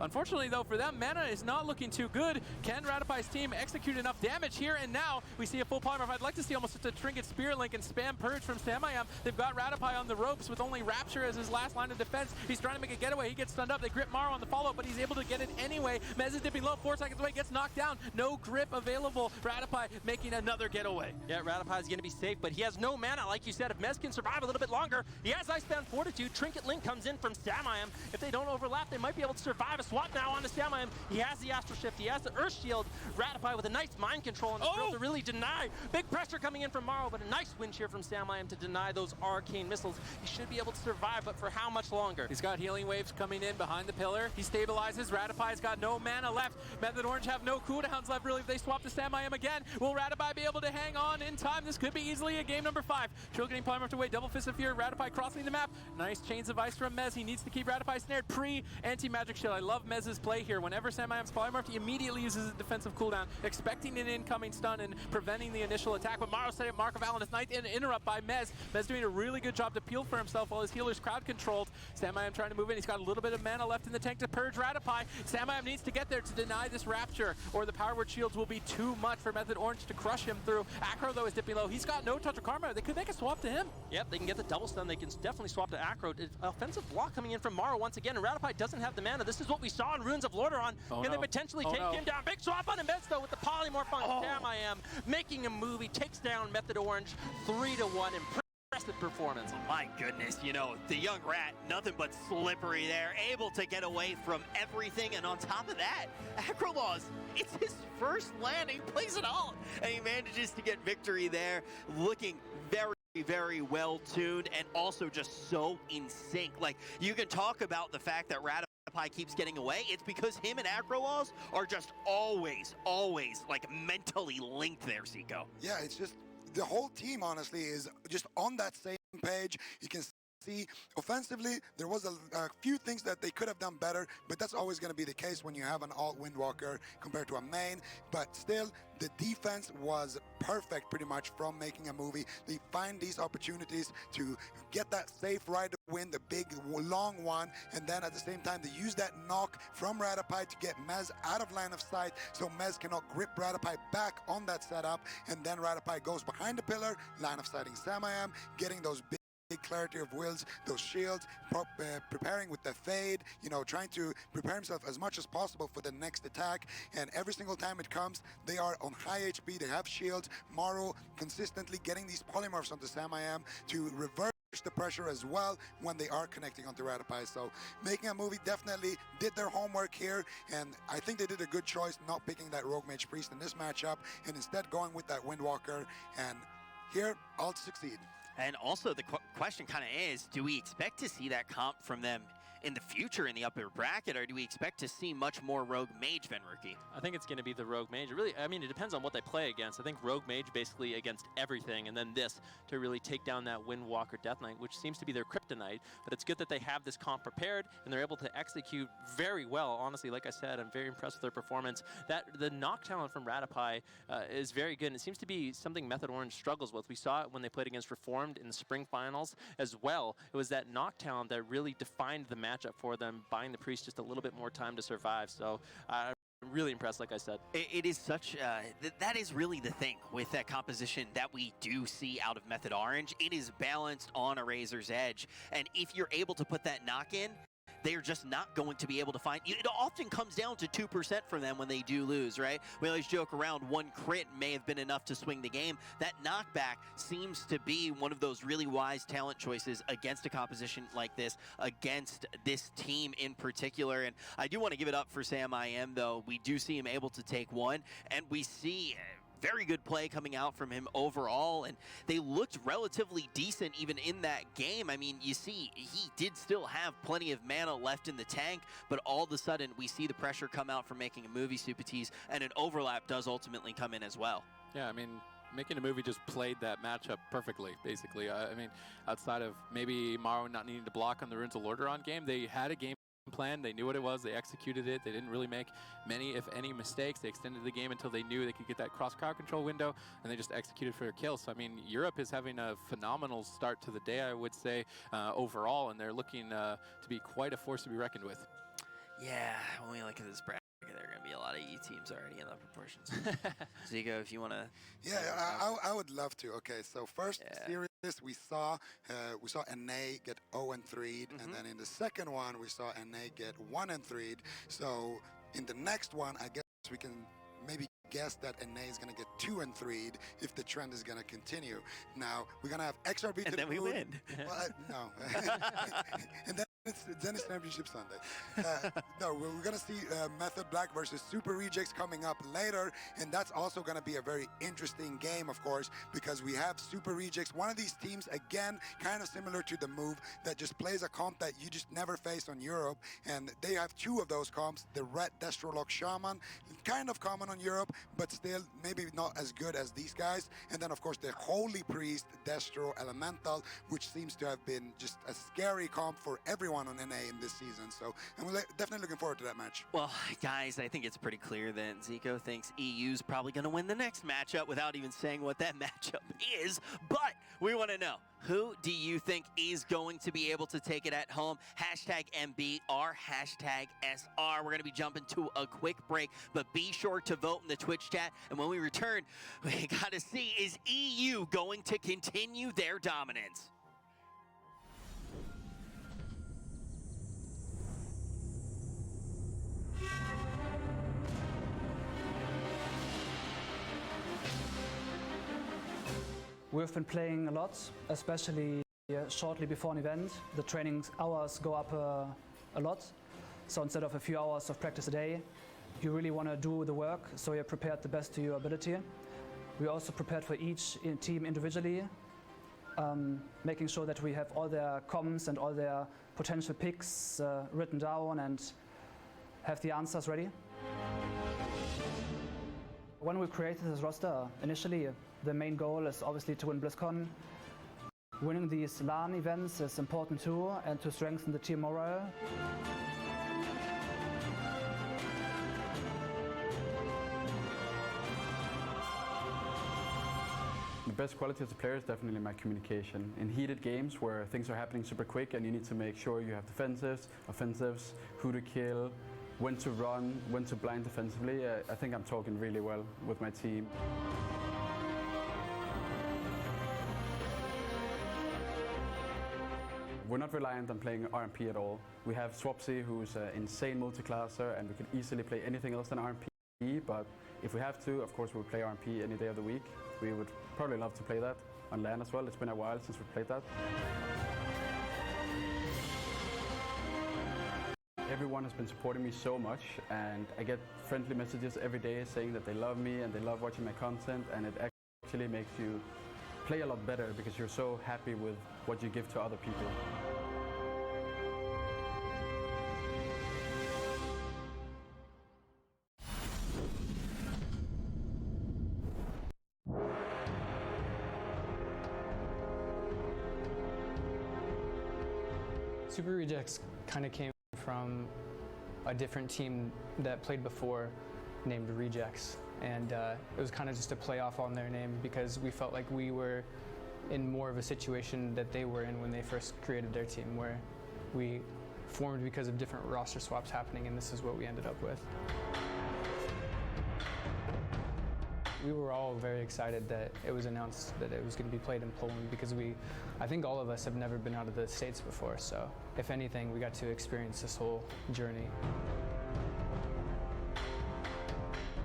Unfortunately though for them, mana is not looking too good. Can Radopi's team execute enough damage here? And now we see a full polymorph. I'd like to see almost just a Trinket Spirit Link and spam Purge from Samayam. They've got Radopi on the ropes with only Rapture as his last line of defense. He's trying to make a getaway. He gets stunned up. They grip Maru on the follow-up, but he's able to get it anyway. Mez is dipping low, 4 seconds away, gets knocked down. No grip available. Radopi making another getaway. Yeah, Radopi is going to be safe, but he has no mana. Like you said, if Mez can survive a little bit longer, he has Icebound Fortitude. Trinket Link comes in from Samayam. If they don't overlap, they might be able to survive. A swap now onto Samayam. He has the Astral Shift. He has the Earth Shield. Radopi with a nice mind control and Trill to really deny. Big pressure coming in from Maru, but a nice wind shear from Samayam to deny those arcane missiles. He should be able to survive, but for how much longer? He's got healing waves coming in behind the pillar. He stabilizes. Radopi's got no mana left. Method Orange have no cooldowns left, really. If they swap to Samayam again, will Radopi be able to hang on in time? This could be easily a game number 5. Trill getting polymorphed away. Double Fist of Fear. Radopi crossing the map. Nice Chains of Ice from Mez. He needs to keep Radopi snared pre-anti-magic shield. I love love Mez's play here. Whenever Samayam's polymorphed, he immediately uses his defensive cooldown, expecting an incoming stun and preventing the initial attack. But Maro setting up Mark of Valenus Knight and interrupt by Mez. Mez doing a really good job to peel for himself while his healer's crowd controlled. Samayam trying to move in. He's got a little bit of mana left in the tank to purge Radopi. Samayam needs to get there to deny this Rapture, or the Power Word shields will be too much for Method Orange to crush him through. Acro, though, is dipping low. He's got no touch of karma. They could make a swap to him. Yep, they can get the double stun. They can definitely swap to Acro. Offensive block coming in from Maro once again, and Radopi doesn't have the mana. This is what we saw in Runes of Lordaeron. Can they potentially take him down? Big swap on Mez, though, with the polymorph on Samayam, making a move. He takes down Method Orange 3-1. Impressive performance. My goodness, you know, the young rat, nothing but slippery there, able to get away from everything, and on top of that, Acrolaws, it's his first land, he plays it all, and he manages to get victory there, looking very well tuned, and also just so in sync. Like, you can talk about the fact that Radopi keeps getting away, it's because him and Acrolaws are just always, like, mentally linked there, Zico. Yeah, it's just, the whole team, honestly, is just on that same page. You can see offensively, there was a few things that they could have done better, but that's always going to be the case when you have an alt Windwalker compared to a main. But still, the defense was perfect pretty much from making a movie. They find these opportunities to get that safe ride to win, the big long one, and then at the same time they use that knock from Radopi to get Mez out of line of sight, so Mez cannot grip Radopi back on that setup, and then Radopi goes behind the pillar, line of sighting Samayam, getting those big clarity of wills, those shields, preparing with the fade, you know, trying to prepare himself as much as possible for the next attack. And every single time it comes, they are on high HP, they have shields. Maro consistently getting these polymorphs onto Samayam to reverse the pressure as well when they are connecting onto Radopi. So making a movie definitely did their homework here, and I think they did a good choice not picking that Rogue Mage Priest in this matchup and instead going with that Windwalker, and here I'll succeed. And also the question kind of is, do we expect to see that comp from them in the future in the upper bracket, or do we expect to see much more Rogue Mage, Venruki? I think it's going to be the Rogue Mage. Really, I mean, it depends on what they play against. I think Rogue Mage basically against everything, and then this to really take down that Windwalker Death Knight, which seems to be their kryptonite. But it's good that they have this comp prepared, and they're able to execute very well. Honestly, like I said, I'm very impressed with their performance. The knock talent from Radopi is very good, and it seems to be something Method Orange struggles with. We saw it when they played against Reformed in the spring finals as well. It was that knock talent that really defined the matchup for them, buying the Priest just a little bit more time to survive. So I'm really impressed, like I said. It is such, that is really the thing with that composition that we do see out of Method Orange. It is balanced on a razor's edge, and if you're able to put that knock in, they're just not going to be able to find. It often comes down to 2% for them when they do lose, right? We always joke around, one crit may have been enough to swing the game. That knockback seems to be one of those really wise talent choices against a composition like this, against this team in particular. And I do want to give it up for Samayam, though. We do see him able to take one, and we see very good play coming out from him overall, and they looked relatively decent even in that game. I mean, you see, he did still have plenty of mana left in the tank, but all of a sudden we see the pressure come out from making a movie, Supatees, and an overlap does ultimately come in as well. Yeah, I mean, Making a Movie just played that matchup perfectly, basically. I mean, outside of maybe Maro not needing to block on the Runes of Lordaeron game, they had a game plan. They knew what it was. They executed it. They didn't really make many, if any, mistakes. They extended the game until they knew they could get that cross crowd control window, and they just executed for a kill. So I mean, Europe is having a phenomenal start to the day, I would say, overall, and they're looking to be quite a force to be reckoned with. Yeah, when we look at this bracket, there are going to be a lot of E teams already in the proportions. Zico, if you want to. Yeah, I would love to. Okay, so first series we saw NA get 0-3'd, and then in the second one we saw NA get 1-3'd. So in the next one, I guess we can maybe guess that NA is going to get 2-3'd if the trend is going to continue. Now we're going to have XRB, and then we win. Well, no, and then it's Championship Sunday. No, we're going to see Method Black versus Super Rejects coming up later, and that's also going to be a very interesting game, of course, because we have Super Rejects, one of these teams, again, kind of similar to the Move, that just plays a comp that you just never face on Europe, and they have two of those comps, the Red Destrolock Shaman, kind of common on Europe, but still maybe not as good as these guys, and then, of course, the Holy Priest Destro Elemental, which seems to have been just a scary comp for everyone anyone on NA in this season. So, and we're definitely looking forward to that match. Well, guys, I think it's pretty clear that Zico thinks EU's probably going to win the next matchup without even saying what that matchup is. But we want to know, who do you think is going to be able to take it at home? Hashtag MBR, hashtag SR. We're going to be jumping to a quick break, but be sure to vote in the Twitch chat. And when we return, we got to see, is EU going to continue their dominance? We've been playing a lot, especially shortly before an event. The training hours go up a lot. So instead of a few hours of practice a day, you really want to do the work, so you're prepared the best to your ability. We also prepared for each team individually, making sure that we have all their comms and all their potential picks written down and have the answers ready. When we created this roster, initially the main goal is obviously to win BlizzCon. Winning these LAN events is important too, and to strengthen the team morale. The best quality as a player is definitely my communication. In heated games where things are happening super quick and you need to make sure you have defensives, offensives, who to kill, when to run, when to blind defensively, I think I'm talking really well with my team. We're not reliant on playing RMP at all. We have Swapsy, who's an insane multiclasser, and we could easily play anything else than RMP, but if we have to, of course we'll play RMP any day of the week. We would probably love to play that on LAN as well. It's been a while since we played that. Everyone has been supporting me so much, and I get friendly messages every day saying that they love me and they love watching my content, and it actually makes you play a lot better because you're so happy with what you give to other people. Super Rejects kind of came from a different team that played before named Rejects, and it was kind of just a play off on their name because we felt like we were in more of a situation that they were in when they first created their team, where we formed because of different roster swaps happening, and this is what we ended up with. We were all very excited that it was announced that it was going to be played in Poland because I think all of us have never been out of the States before, so if anything, we got to experience this whole journey.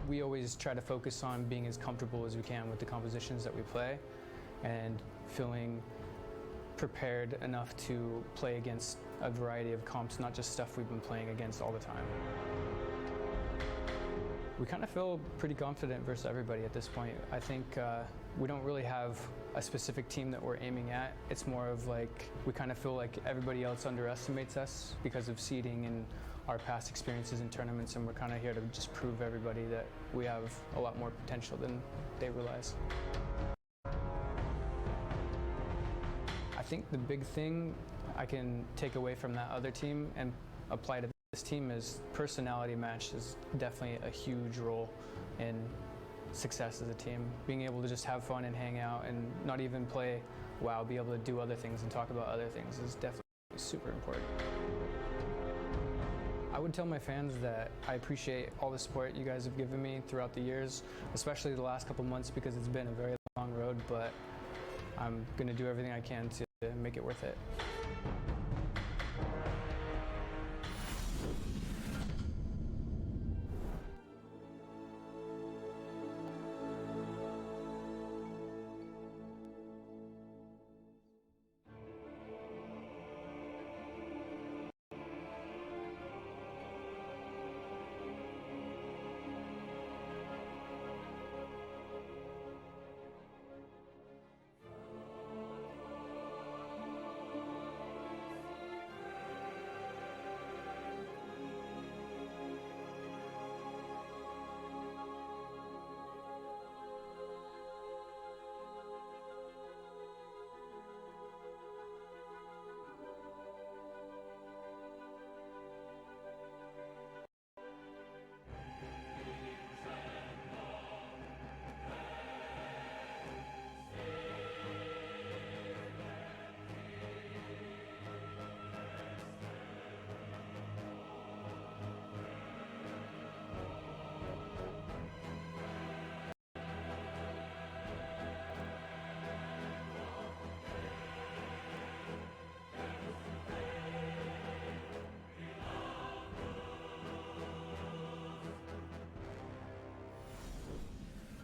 We always try to focus on being as comfortable as we can with the compositions that we play and feeling prepared enough to play against a variety of comps, not just stuff we've been playing against all the time. We kind of feel pretty confident versus everybody at this point. I think we don't really have a specific team that we're aiming at. It's more of like, we kind of feel like everybody else underestimates us because of seeding and our past experiences in tournaments, and we're kind of here to just prove everybody that we have a lot more potential than they realize. I think the big thing I can take away from that other team and apply to this team is personality match is definitely a huge role in success as a team. Being able to just have fun and hang out and not even play WoW, be able to do other things and talk about other things is definitely super important. I would tell my fans that I appreciate all the support you guys have given me throughout the years, especially the last couple months because it's been a very long road, but I'm going to do everything I can to make it worth it.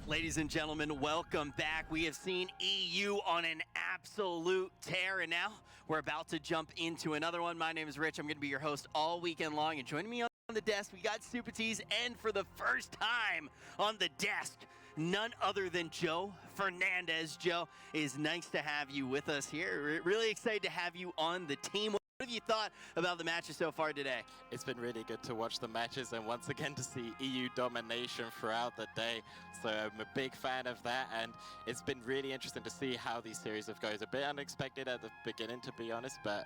Ladies and gentlemen, welcome back. We have seen EU on an absolute tear, and now we're about to jump into another one. My name is Rich. I'm going to be your host all weekend long, and joining me on the desk, we got Super T's, and for the first time on the desk, none other than Joe Fernandez. Joe, it is nice to have you with us here. We're really excited to have you on the team. What have you thought about the matches so far today? It's been really good to watch the matches and once again to see EU domination throughout the day. So I'm a big fan of that, and it's been really interesting to see how these series have gone. It's a bit unexpected at the beginning, to be honest, but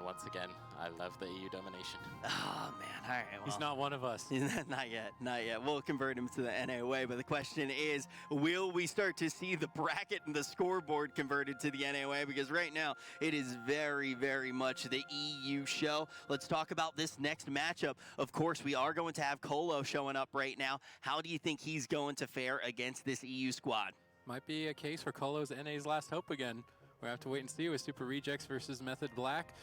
once again, I love the EU domination. Oh, man. All right. Well, he's not one of us. Not yet. Not yet. We'll convert him to the NA way, but the question is, will we start to see the bracket and the scoreboard converted to the NA way? Because right now, it is very, very much the EU show. Let's talk about this next matchup. Of course, we are going to have Kolo showing up right now. How do you think he's going to fare against this EU squad? Might be a case for Kolo's NA's last hope again. We have to wait and see with Super Rejects versus Method Black.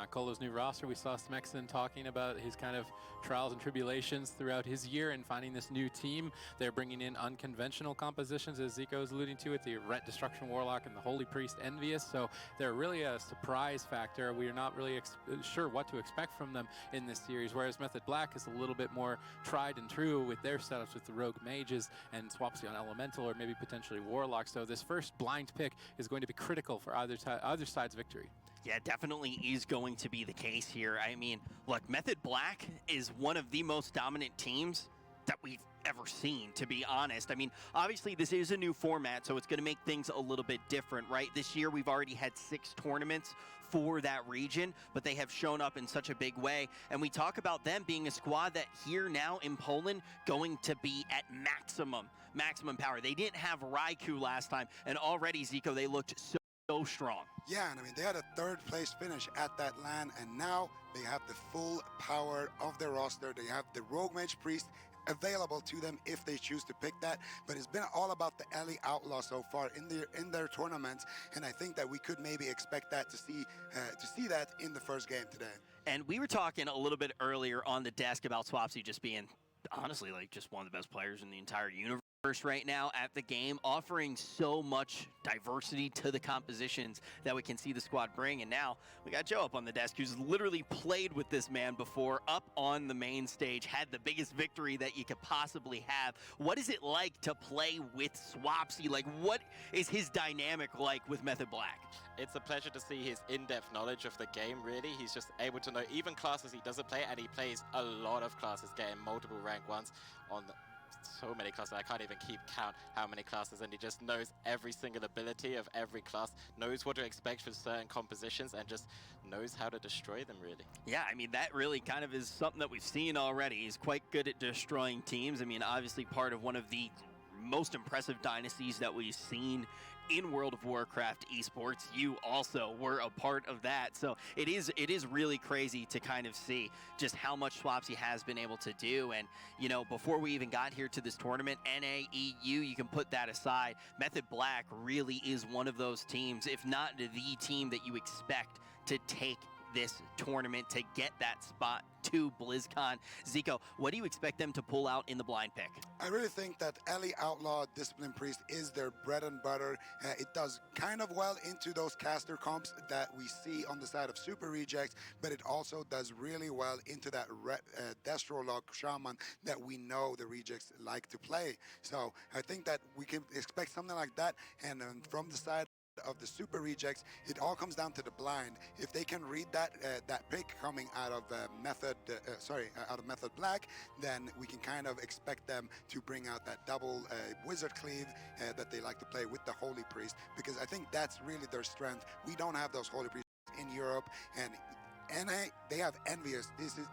Kolo's new roster, we saw Smexon talking about his kind of trials and tribulations throughout his year and finding this new team. They're bringing in unconventional compositions, as Zico is alluding to, with the Ret Destruction Warlock and the Holy Priest Envious. So they're really a surprise factor. We are not really sure what to expect from them in this series, whereas Method Black is a little bit more tried and true with their setups with the Rogue Mages and Swapsy on Elemental or maybe potentially Warlock. So this first blind pick is going to be critical for either side's victory. Yeah, definitely is going to be the case here. I mean, look, Method Black is one of the most dominant teams that we've ever seen, to be honest. I mean, obviously this is a new format, so it's going to make things a little bit different, right? This year we've already had 6 tournaments for that region, but they have shown up in such a big way. And we talk about them being a squad that here now in Poland going to be at maximum power. They didn't have Raikou last time, and already, Zico, they looked so strong. Yeah, and I mean, they had a 3rd place finish at that LAN, and now they have the full power of their roster. They have the Rogue Mage Priest available to them if they choose to pick that, but it's been all about the Ellie Outlaw so far in their tournaments, and I think that we could maybe expect that to see that in the first game today. And we were talking a little bit earlier on the desk about Swapsy just being, honestly, like just one of the best players in the entire universe right now at the game, offering so much diversity to the compositions that we can see the squad bring. And now we got Joe up on the desk, who's literally played with this man before, up on the main stage, had the biggest victory that you could possibly have. What is it like to play with Swapsy? Like, what is his dynamic like with Method Black? It's a pleasure to see his in-depth knowledge of the game, really. He's just able to know even classes he doesn't play, and he plays a lot of classes, getting multiple rank 1s on so many classes. I can't even keep count how many classes, and he just knows every single ability of every class, knows what to expect for certain compositions, and just knows how to destroy them, really. Yeah, I mean, that really kind of is something that we've seen already. He's quite good at destroying teams. I mean, obviously part of one of the most impressive dynasties that we've seen in World of Warcraft esports. You also were a part of that. So it is really crazy to kind of see just how much Swapsy has been able to do. And, you know, before we even got here to this tournament, NA, EU, you can put that aside. Method Black really is one of those teams, if not the team that you expect to take this tournament, to get that spot to BlizzCon. Zico, what do you expect them to pull out in the blind pick? I really think that Ellie Outlaw Discipline Priest is their bread and butter. It does kind of well into those caster comps that we see on the side of Super Rejects, but it also does really well into that Destrolog Shaman that we know the Rejects like to play. So I think that we can expect something like that. And from the side of the Super Rejects, it all comes down to the blind. If they can read that pick coming out of Method Black, then we can kind of expect them to bring out that double Wizard Cleave that they like to play with the Holy Priest, because I think that's really their strength. We don't have those Holy Priests in Europe, and NA, they have Envious.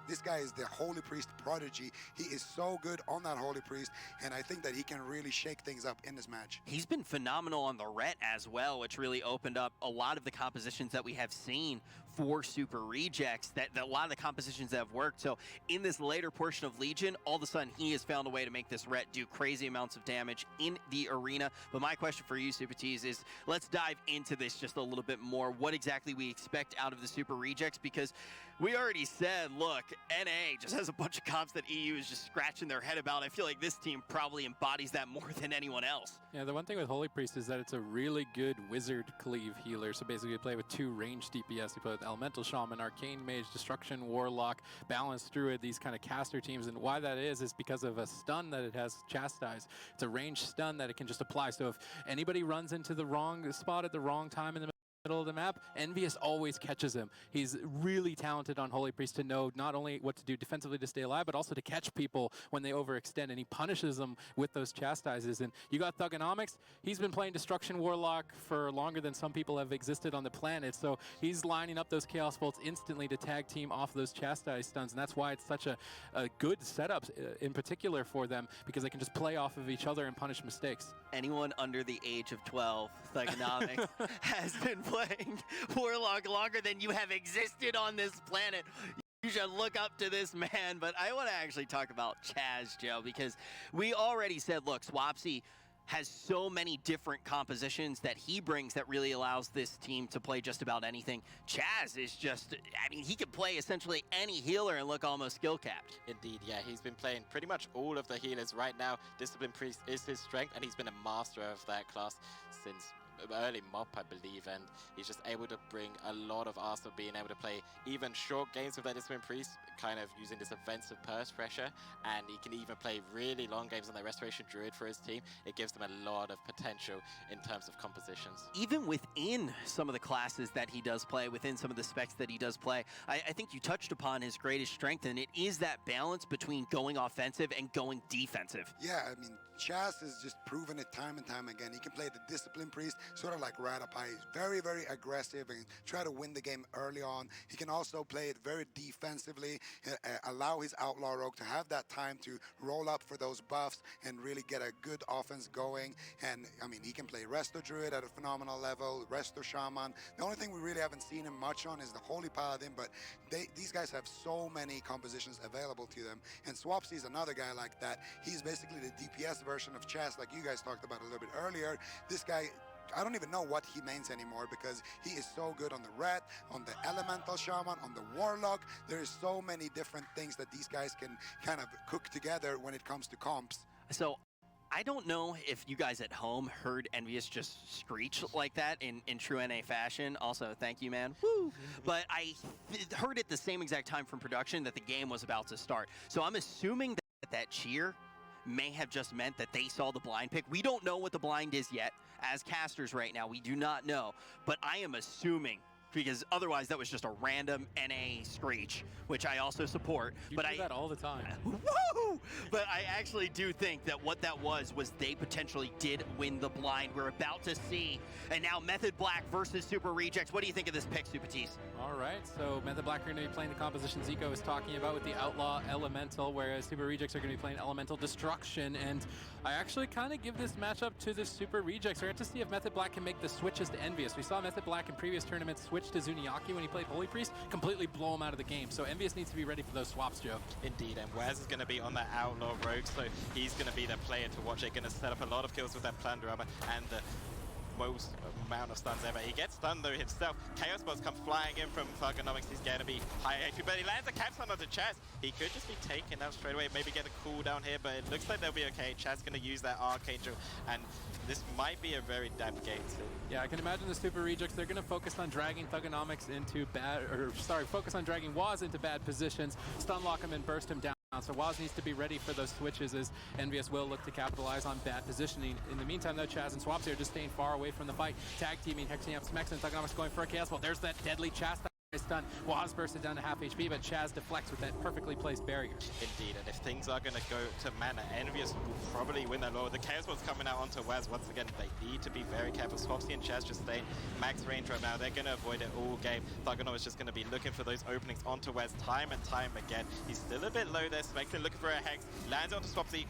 This guy is the Holy Priest prodigy. He is so good on that Holy Priest, and I think that he can really shake things up in this match. He's been phenomenal on the Ret as well, which really opened up a lot of the compositions that we have seen for Super Rejects, that a lot of the compositions that have worked. So in this later portion of Legion, all of a sudden he has found a way to make this Ret do crazy amounts of damage in the arena. But my question for you, Super T's, is let's dive into this just a little bit more. What exactly we expect out of the Super Rejects, because we already said, look, NA just has a bunch of comps that EU is just scratching their head about. I feel like this team probably embodies that more than anyone else. Yeah, the one thing with Holy Priest is that it's a really good wizard cleave healer. So basically you play with 2 ranged DPS. You play with Elemental Shaman, Arcane Mage, Destruction Warlock, Balanced Druid, these kind of caster teams. And why that is because of a stun that it has, Chastise. It's a ranged stun that it can just apply. So if anybody runs into the wrong spot at the wrong time in the middle of the map, Envious always catches him. He's really talented on Holy Priest to know not only what to do defensively to stay alive, but also to catch people when they overextend, and he punishes them with those chastises. And you got Thugonomics, he's been playing Destruction Warlock for longer than some people have existed on the planet, so he's lining up those Chaos Bolts instantly to tag team off those chastise stuns, and that's why it's such a good setup in particular for them, because they can just play off of each other and punish mistakes. Anyone under the age of 12, Thugonomics, has been playing Warlock longer than you have existed on this planet. You should look up to this man. But I want to actually talk about Chaz, Joe, because we already said, look, Swapsy has so many different compositions that he brings that really allows this team to play just about anything. Chaz is just, I mean, he can play essentially any healer and look almost skill capped. Indeed, yeah, he's been playing pretty much all of the healers right now. Discipline Priest is his strength, and he's been a master of that class since early MOP, I believe, and he's just able to bring a lot of arsenal, being able to play even short games with that Discipline Priest, kind of using this offensive burst pressure, and he can even play really long games on that Restoration Druid for his team. It gives them a lot of potential in terms of compositions. Even within some of the classes that he does play, within some of the specs that he does play, I think you touched upon his greatest strength, and it is that balance between going offensive and going defensive. Yeah, I mean, Chaz has just proven it time and time again. He can play the Discipline Priest, sort of like Ratapai. He's very, very aggressive and try to win the game early on. He can also play it very defensively, allow his Outlaw Rogue to have that time to roll up for those buffs and really get a good offense going. And, I mean, he can play Resto Druid at a phenomenal level, Resto Shaman. The only thing we really haven't seen him much on is the Holy Paladin, but these guys have so many compositions available to them. And Swapsy is another guy like that. He's basically the DPS version of Chaz, like you guys talked about a little bit earlier. This guy, I don't even know what he mains anymore, because he is so good on the Ret, on the Elemental Shaman, on the Warlock. There is so many different things that these guys can kind of cook together when it comes to comps. So I don't know if you guys at home heard Envious just screech like that in true NA fashion. Also, thank you, man. Woo! But I heard at the same exact time from production that the game was about to start. So I'm assuming that cheer may have just meant that they saw the blind pick. We don't know what the blind is yet. As casters right now, we do not know. But I am assuming, because otherwise that was just a random NA screech, which I also support. You do that all the time. Woo! But I actually do think that what that was they potentially did win the blind. We're about to see. And now Method Black versus Super Rejects. What do you think of this pick, Super T's? All right, so Method Black are going to be playing the composition Zico was talking about with the Outlaw Elemental, whereas Super Rejects are going to be playing Elemental Destruction. And I actually kind of give this matchup to the Super Rejects. We're going to see if Method Black can make the switches to Envious. We saw Method Black in previous tournaments switch to Zuniaki when he played Holy Priest, completely blow him out of the game. So Envious needs to be ready for those swaps, Joe. Indeed, and Waz is going to be on that Outlaw Rogue, so he's going to be the player to watch. They're going to set up a lot of kills with that Plunder Armor and the most amount of stuns ever. He gets stunned though himself. Chaos Bolts come flying in from Thugonomics. He's going to be high HP, but he lands a cap stun onto Chaz. He could just be taken out straight away, maybe get a cooldown here, but it looks like they'll be okay. Chaz going to use that Archangel, and this might be a very damp game too. Yeah, I can imagine the Super Rejects, they're going to focus on dragging Thugonomics into focus on dragging Waz into bad positions, stun lock him and burst him down. So Waz needs to be ready for those switches as Envious will look to capitalize on bad positioning. In the meantime, though, Chaz and Swapsy are just staying far away from the fight. Tag teaming, hexing up Smex, and Thugonomics going for a Chaos Bolt. There's that deadly Chastise stun. Waz bursted down to half HP, but Chaz deflects with that perfectly placed barrier. Indeed, and if things are going to go to mana, Envious will probably win that low. The Chaos Bolt's coming out onto Waz. Once again, they need to be very careful. Swapsy and Chaz just staying max range right now. They're going to avoid it all game. Thugonomics is just going to be looking for those openings onto Waz time and time again. He's still a bit low there. Smexton looking for a hex. Lands onto Swapsy.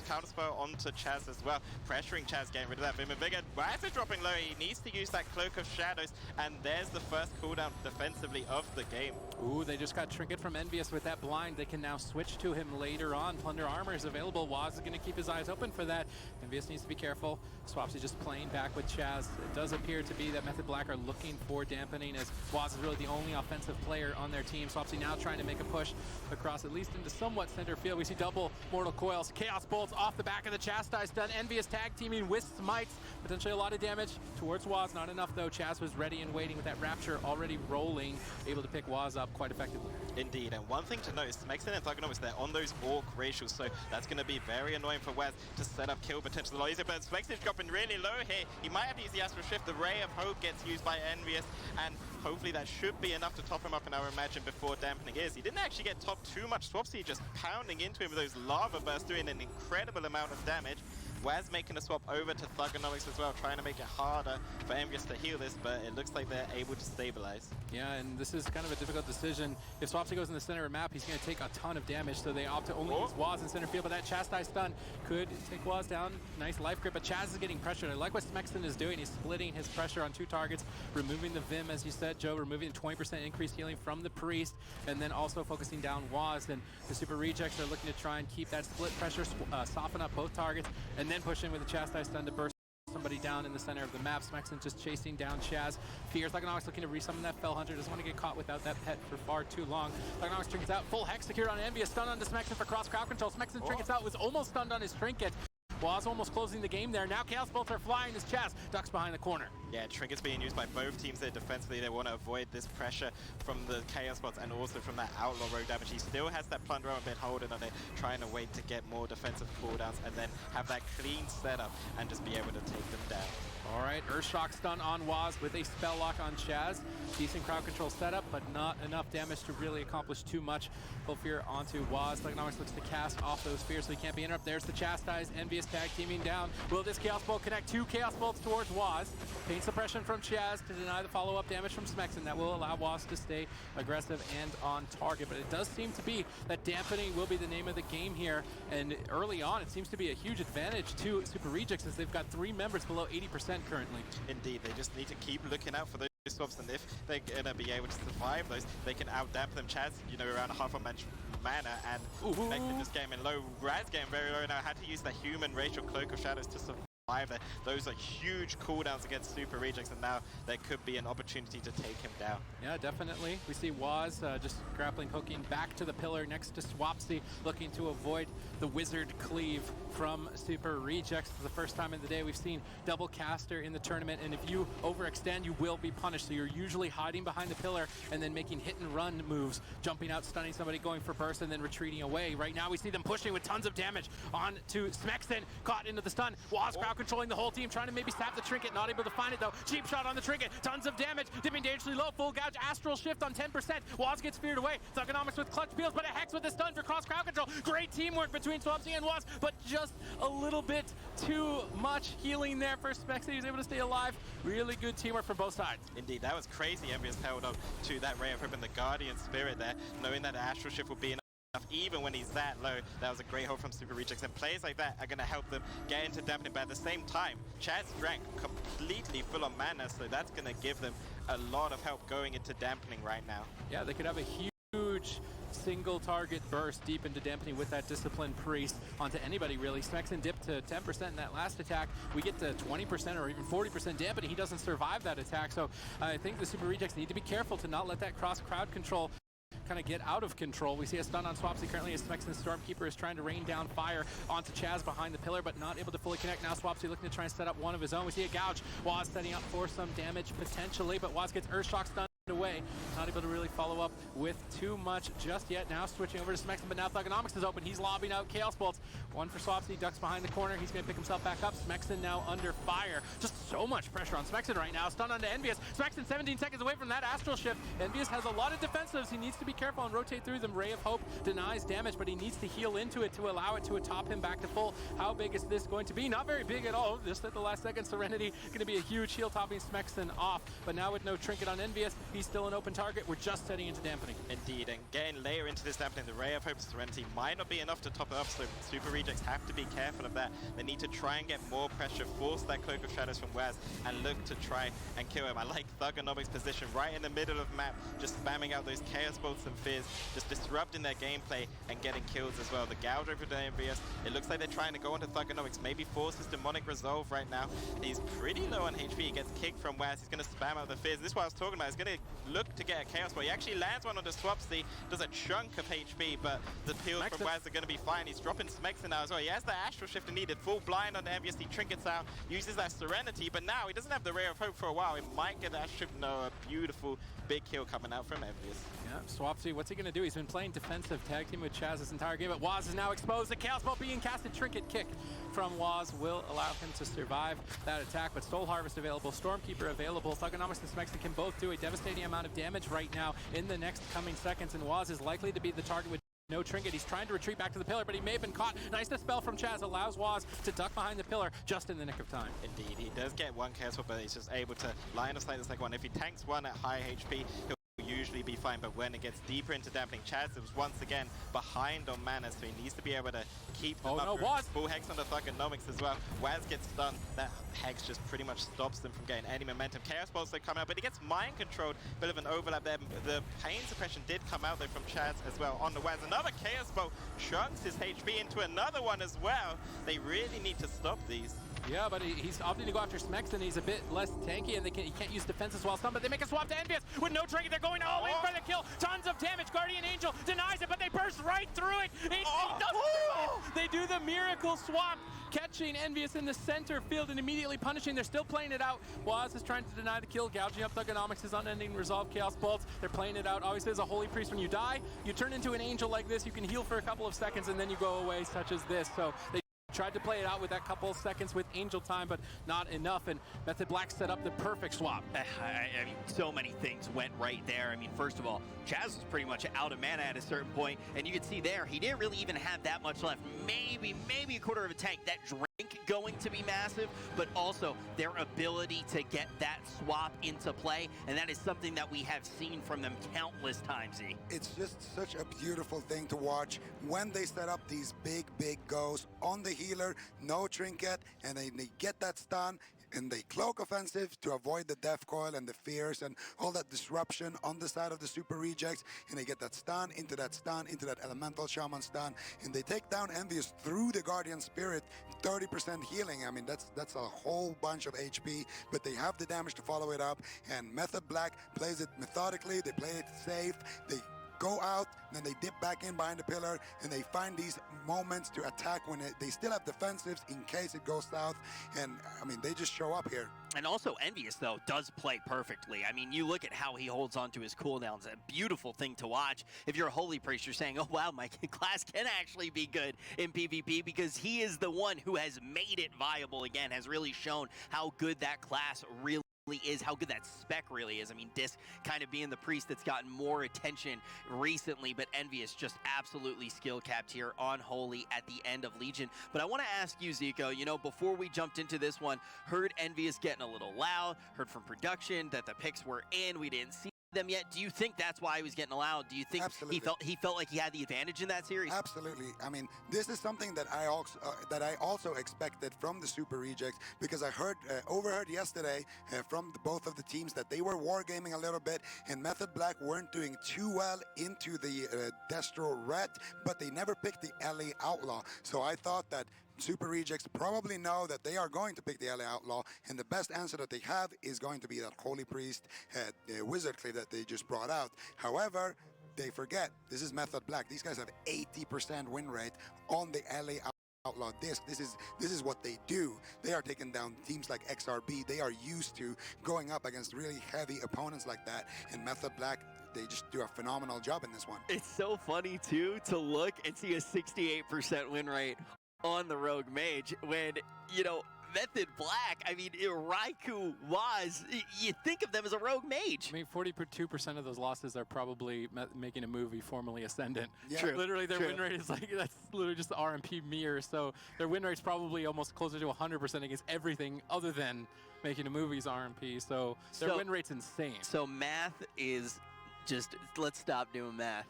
Counter spell onto Chaz as well. Pressuring Chaz, getting rid of that Vim and Vigor. Waz is dropping low. He needs to use that Cloak of Shadows, and there's the first cooldown defensively defensively of the game. Ooh, they just got Trinket from Envious with that blind. They can now switch to him later on. Plunder Armor is available. Waz is going to keep his eyes open for that. Envious needs to be careful. Swapsy just playing back with Chaz. It does appear to be that Method Black are looking for dampening, as Waz is really the only offensive player on their team. Swapsy now trying to make a push across at least into somewhat center field. We see double Mortal Coils. Chaos Bolts off the back of the Chastise stun. Envious tag teaming with Smites. Potentially a lot of damage towards Waz. Not enough though. Chaz was ready and waiting with that Rapture already rolling. Able to pick Waz up quite effectively. Indeed, and one thing to note is Smexton and Thugonomics, they're on those Orc racials, so that's going to be very annoying for Waz to set up kill potential a lot easier, but Smexton's dropping really low here. He might have to use the Astral Shift. The Ray of Hope gets used by Envious, and hopefully that should be enough to top him up, and I would imagine before dampening is. He didn't actually get topped too much. Swapsy just pounding into him with those lava bursts, doing an incredible amount of damage. Waz making a swap over to Thugonomics as well, trying to make it harder for Envious to heal this, but it looks like they're able to stabilize. Yeah, and this is kind of a difficult decision. If Swapsy goes in the center of the map, he's going to take a ton of damage, so they opt to only use Waz in center field, but that Chastise stun could take Waz down. Nice life grip, but Chaz is getting pressured. I like what Smexton is doing. He's splitting his pressure on 2 targets, removing the Vim, as you said, Joe, removing the 20% increased healing from the Priest, and then also focusing down Waz. And the Super Rejects are looking to try and keep that split pressure, soften up both targets, and then push in with the Chastise stun to burst somebody down in the center of the map. Smexton just chasing down Chaz. Fears Thugonomics looking to resummon that Fell Hunter. Doesn't want to get caught without that pet for far too long. Thugonomics trinkets out. Full Hex secured on Envious. Stun onto Smexton for cross crowd control. Smexton trinkets out. Was almost stunned on his trinket. Waz almost closing the game there. Now Chaos Bolts are flying as Chaz ducks behind the corner. Yeah, Trinket's being used by both teams there defensively. They want to avoid this pressure from the Chaos Bots and also from that Outlaw rogue damage. He still has that Plunder Armor bit holding on it, trying to wait to get more defensive cooldowns and then have that clean setup and just be able to take them down. All right, Earthshock stun on Waz with a spell lock on Chaz. Decent crowd control setup, but not enough damage to really accomplish too much. Full Fear onto Waz. Thugonomics looks to cast off those fears so he can't be interrupted. There's the Chastise. Envious tag teaming down. Will this Chaos Bolt connect? 2 Chaos Bolts towards Waz. Pain suppression from Chaz to deny the follow-up damage from Smexton. That will allow Waz to stay aggressive and on target. But it does seem to be that dampening will be the name of the game here. And early on, it seems to be a huge advantage to Super Rejects as they've got 3 members below 80% currently. Indeed, they just need to keep looking out for those swaps, and if they're going to be able to survive those, they can out-damp them. Chaz, you know, around a half a mana, and Smexton just getting in low. Raz getting very low now, had to use the human racial Cloak of Shadows to survive there. Those are huge cooldowns against Super Rejects, and now there could be an opportunity to take him down. Yeah, definitely. We see Waz just grappling, hooking back to the pillar next to Swapsy, looking to avoid the Wizard Cleave from Super Rejects. It's the first time in the day we've seen double caster in the tournament, and if you overextend, you will be punished. So you're usually hiding behind the pillar and then making hit and run moves, jumping out, stunning somebody, going for burst, and then retreating away. Right now we see them pushing with tons of damage on to Smexton, caught into the stun. Waz crowd controlling the whole team, trying to maybe sap the trinket, not able to find it though. Cheap shot on the trinket, tons of damage, dipping dangerously low, full gouge, Astral Shift on 10%. Waz gets feared away. Thugonomics with clutch peels, but a Hex with a stun for cross crowd control. Great teamwork between Swapsy and Waz, but just a little bit too much healing there for Smexton. He was able to stay alive. Really good teamwork from both sides. Indeed, that was crazy. Envious held up to that Ray of Hope and the Guardian Spirit there, knowing that the Astral Shift would be enough. Even when he's that low, that was a great hold from Super Rejects, and plays like that are going to help them get into dampening, but at the same time, Chaz drank completely full on mana, so that's going to give them a lot of help going into dampening right now. Yeah, they could have a huge single target burst deep into dampening with that Disciplined Priest onto anybody really. Smexton dipped to 10% in that last attack. We get to 20% or even 40% dampening. He doesn't survive that attack, so I think the Super Rejects need to be careful to not let that cross crowd control kind of get out of control. We see a stun on Swapsy currently as Smexton Stormkeeper is trying to rain down fire onto Chaz behind the pillar, but not able to fully connect. Now Swapsy looking to try and set up one of his own. We see a gouge. Waz setting up for some damage potentially, but Waz gets Earthshock stunned away. Not able to really follow up with too much just yet. Now switching over to Smexton, but now Thugonomics is open. He's lobbing out Chaos Bolts. One for Swapsy, ducks behind the corner. He's going to pick himself back up. Smexton now under fire. Just so much pressure on Smexton right now. Stun onto Envious. Smexton 17 seconds away from that Astral Shift. Envious has a lot of defensives. He needs to be careful and rotate through them. Ray of Hope denies damage, but he needs to heal into it to allow it to top him back to full. How big is this going to be? Not very big at all. Just at the last second, Serenity going to be a huge heal topping Smexton off. But now with no trinket on Envious, HP still an open target. We're just setting into dampening. Indeed, and getting later into this dampening, the Ray of Hope Serenity might not be enough to top it up, so Super Rejects have to be careful of that. They need to try and get more pressure, force that Cloak of Shadows from Waz, and look to try and kill him. I like Thugonomic's position right in the middle of the map, just spamming out those Chaos Bolts and Fears, just disrupting their gameplay and getting kills as well. The Gouge over the Envious, it looks like they're trying to go onto Thugonomics, maybe force his Demonic Resolve right now. He's pretty low on HP, he gets kicked from Waz, he's going to spam out the Fears. This is what I was talking about, he's going to look to get a Chaos Bolt. He actually lands one on the Swapsy, does a chunk of HP, but the peels from Waz are going to be fine. He's dropping Smexen now as well. He has the Astral Shift needed, full blind on the Envious, he trinkets out, uses that Serenity, but now he doesn't have the Ray of Hope for a while. He might get that Astral Shift. No, a beautiful big kill coming out from Envious. Yeah, Swapsy, what's he going to do? He's been playing defensive tag team with Chaz this entire game, but Waz is now exposed. The Chaos Bolt being casted. Trinket kick from Waz will allow him to survive that attack, but Soul Harvest available, Stormkeeper available. Thugonomics and Smexen can both do a devastating amount of damage right now in the next coming seconds, and Waz is likely to be the target with no trinket. He's trying to retreat back to the pillar, but he may have been caught. Nice dispel from Chaz allows Waz to duck behind the pillar just in the nick of time. Indeed, he does get one Chaos Bolt, but he's just able to line of sight the second one. If he tanks one at high HP, he'll usually be fine, but when it gets deeper into dampening, Chaz was once again behind on mana, so he needs to be able to keep them up. Waz! Full Hex on the Thugonomics as well. Waz gets stunned. That Hex just pretty much stops them from getting any momentum. Chaos Bolts are coming out, but he gets mind controlled. Bit of an overlap there. The pain suppression did come out though from Chaz as well on the Waz. Another Chaos Bolt chunks his HP into another one as well. They really need to stop these. Yeah, but he's opting to go after Smexen. He's a bit less tanky, and he can't use defenses while stunned, but they make a swap to Envious with no trinket. They're going all in for the kill. Tons of damage. Guardian Angel denies it, but they burst right through it. They do the miracle swap, catching Envious in the center field and immediately punishing. They're still playing it out. Waz is trying to deny the kill, gouging up Thugonomics, his unending resolve Chaos Bolts. They're playing it out. Obviously, as a Holy Priest, when you die, you turn into an angel like this. You can heal for a couple of seconds, and then you go away, such as this. So they tried to play it out with that couple of seconds with Angel time, but not enough, and Method Black set up the perfect swap. I mean, so many things went right there. I mean, first of all, Chaz was pretty much out of mana at a certain point, and you can see there, he didn't really even have that much left. Maybe a quarter of a tank. That drink going to be massive, but also their ability to get that swap into play, and that is something that we have seen from them countless times, Z. It's just such a beautiful thing to watch when they set up these big goes on the healer, no trinket, and they get that stun, and they cloak offensive to avoid the death coil and the fears and all that disruption on the side of the Super Rejects, and they get that stun into that elemental shaman stun, and they take down Envious through the Guardian Spirit, 30% healing. I mean, that's a whole bunch of HP, but they have the damage to follow it up, and Method Black plays it methodically, they play it safe, they go out, then they dip back in behind the pillar, and they find these moments to attack when they still have defensives in case it goes south, and I mean, they just show up here. And also Envious, though, does play perfectly. I mean, you look at how he holds on to his cooldowns, a beautiful thing to watch. If you're a Holy Priest, you're saying, oh wow, my class can actually be good in PvP, because he is the one who has made it viable again, has really shown how good that class really is, how good that spec really is. I mean, Disc kind of being the priest that's gotten more attention recently, but Envious just absolutely skill capped here on Holy at the end of Legion. But I want to ask you, Zico, you know, before we jumped into this one, heard Envious getting a little loud, heard from production that the picks were in, we didn't see them yet. Do you think that's why he was getting allowed? Do you think he felt like he had the advantage in that series? Absolutely. I mean, this is something that I also expected from the Super Rejects, because I overheard yesterday from both of the teams that they were wargaming a little bit, and Method Black weren't doing too well into the Destro Ret, but they never picked the LA Outlaw. So I thought that Super Rejects probably know that they are going to pick the LA Outlaw, and the best answer that they have is going to be that Holy Priest Wizard Cliff that they just brought out. However, they forget, this is Method Black. These guys have 80% win rate on the LA Outlaw disc. This is what they do. They are taking down teams like XRB. They are used to going up against really heavy opponents like that, and Method Black, they just do a phenomenal job in this one. It's so funny, too, to look and see a 68% win rate on the Rogue Mage when, you know, Method Black, I mean, Raikou, Waz, you think of them as a rogue mage. I mean, 42% of those losses are probably making a movie formerly Ascendant. Yeah. True. Literally, their True. win rate is like, that's literally just the RMP mirror. So their win rate's probably almost closer to 100% against everything other than making a movie's RMP. So their win rate's insane. So math is just, let's stop doing math.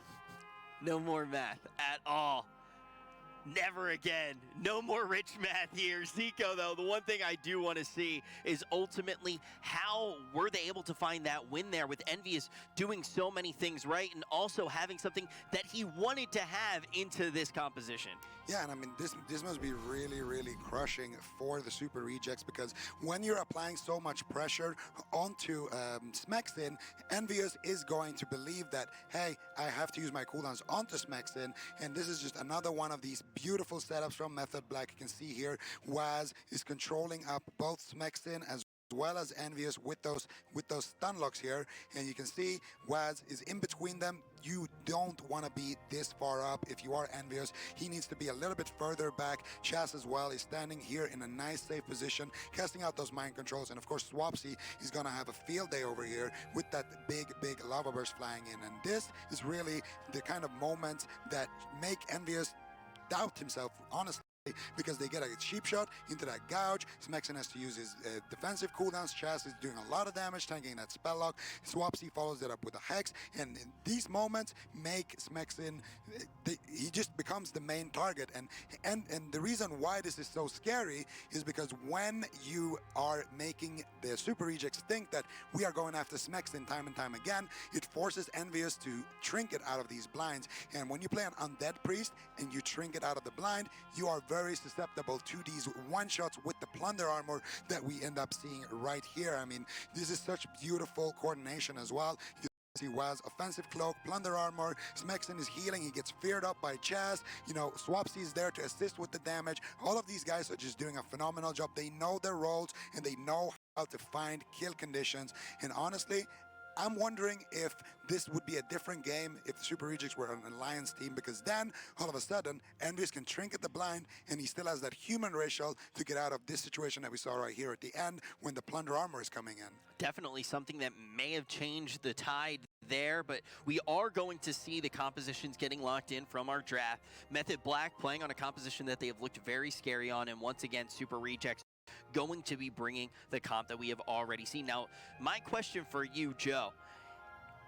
No more math at all. Never again. No more rich math here. Zico, though, the one thing I do want to see is ultimately how were they able to find that win there with Envious doing so many things right and also having something that he wanted to have into this composition. Yeah, and I mean, this must be really, really crushing for the Super Rejects, because when you're applying so much pressure onto Smexin, Envious is going to believe that, hey, I have to use my cooldowns onto Smexin, and this is just another one of these beautiful setups from Method Black. You can see here, Waz is controlling up both Smexin as well as Envious with those stun locks here, and you can see Waz is in between them. You don't want to be this far up if you are Envious. He needs to be a little bit further back. Chas as well is standing here in a nice safe position, casting out those mind controls, and of course Swapsy is going to have a field day over here with that big lava burst flying in, and this is really the kind of moments that make Envious doubt himself, honestly, because they get a cheap shot into that gouge. Smexin has to use his defensive cooldowns. Chas is doing a lot of damage, tanking that spell lock. Swapsy follows it up with a hex, and these moments make Smexin, he just becomes the main target. And the reason why this is so scary is because when you are making the Super Rejects think that we are going after Smexin time and time again, it forces Envious to trinket out of these blinds. And when you play an Undead Priest and you trinket out of the blind, you are very susceptible to these one-shots with the Plunder Armor that we end up seeing right here. I mean, this is such beautiful coordination as well. You see Waz, offensive cloak, Plunder Armor, Smexin is healing, he gets feared up by Chas, you know, Swapsy is there to assist with the damage. All of these guys are just doing a phenomenal job. They know their roles and they know how to find kill conditions, and honestly, I'm wondering if this would be a different game if the Super Rejects were an Alliance team, because then, all of a sudden, Envious can trinket the blind, and he still has that human racial to get out of this situation that we saw right here at the end when the Plunder Armor is coming in. Definitely something that may have changed the tide there, but we are going to see the compositions getting locked in from our draft. Method Black playing on a composition that they have looked very scary on, and once again, Super Rejects going to be bringing the comp that we have already seen. Now, my question for you, Joe,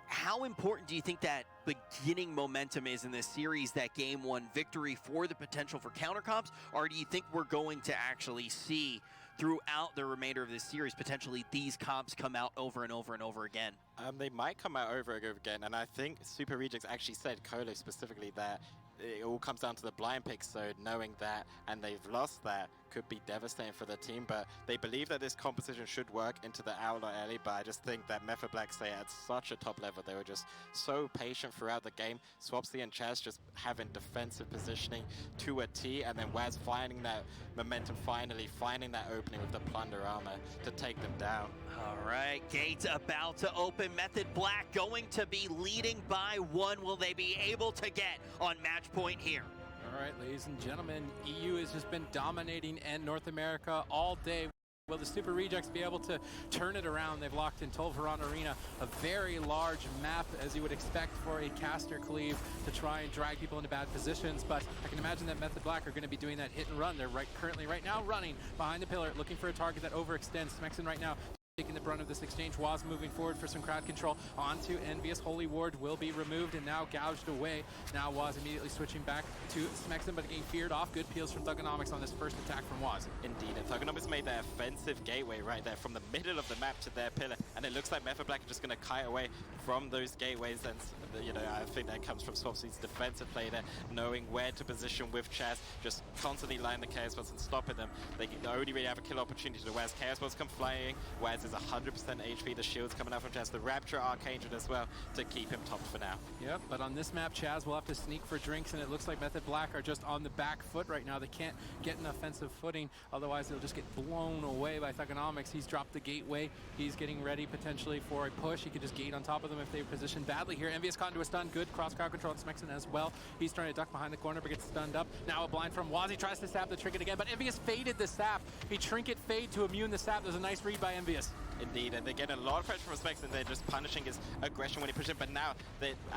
how important do you think that beginning momentum is in this series, that game one victory for the potential for counter comps, or do you think we're going to actually see throughout the remainder of this series potentially these comps come out over and over and over again? They might come out over and over again, and I think Super Rejects actually said, Kolo specifically, that it all comes down to the blind pick, so knowing that and they've lost that could be devastating for the team, but they believe that this composition should work into the Outlaw early. But I just think that Method Black say at such a top level, they were just so patient throughout the game. Swapsy and Chas just having defensive positioning to a T, and then Waz finding that momentum, finally finding that opening with the Plunder Armor to take them down. All right, gates about to open. Method Black going to be leading by one. Will they be able to get on match point here? All right, ladies and gentlemen, EU has just been dominating and North America all day. Will the Super Rejects be able to turn it around? They've locked in Tolvaron Arena, a very large map, as you would expect for a caster cleave to try and drag people into bad positions. But I can imagine that Method Black are going to be doing that hit and run. They're currently right now running behind the pillar, looking for a target that overextends. Smexin right now taking the brunt of this exchange. Waz moving forward for some crowd control onto Envious. Holy Ward will be removed and now gouged away. Now Waz immediately switching back to Smexin, but getting feared off. Good peels from Thugonomics on this first attack from Waz. Indeed, and Thugonomics made that offensive gateway right there from the middle of the map to their pillar, and it looks like Method Black are just going to kite away from those gateways, and you know, I think that comes from Swapsy's defensive play there, knowing where to position with Chas, just constantly lining the Chaos Bots and stopping them. They only really have a kill opportunity to Waz. Chaos Bots come flying, Waz is 100% HP. The shield's coming out from Chaz. The Rapture Archangel as well to keep him topped for now. Yep, but on this map, Chaz will have to sneak for drinks, and it looks like Method Black are just on the back foot right now. They can't get an offensive footing, otherwise they'll just get blown away by Thugonomics. He's dropped the gateway. He's getting ready potentially for a push. He could just gate on top of them if they position badly here. Envious caught into a stun. Good cross crowd control on Smexen as well. He's trying to duck behind the corner but gets stunned up. Now a blind from Waz. He tries to stab the trinket again, but Envious faded the sap. He trinket fade to immune the sap. There's a nice read by Envious. Indeed, and they get a lot of pressure from Smexen. They're just punishing his aggression when he pushes him, but now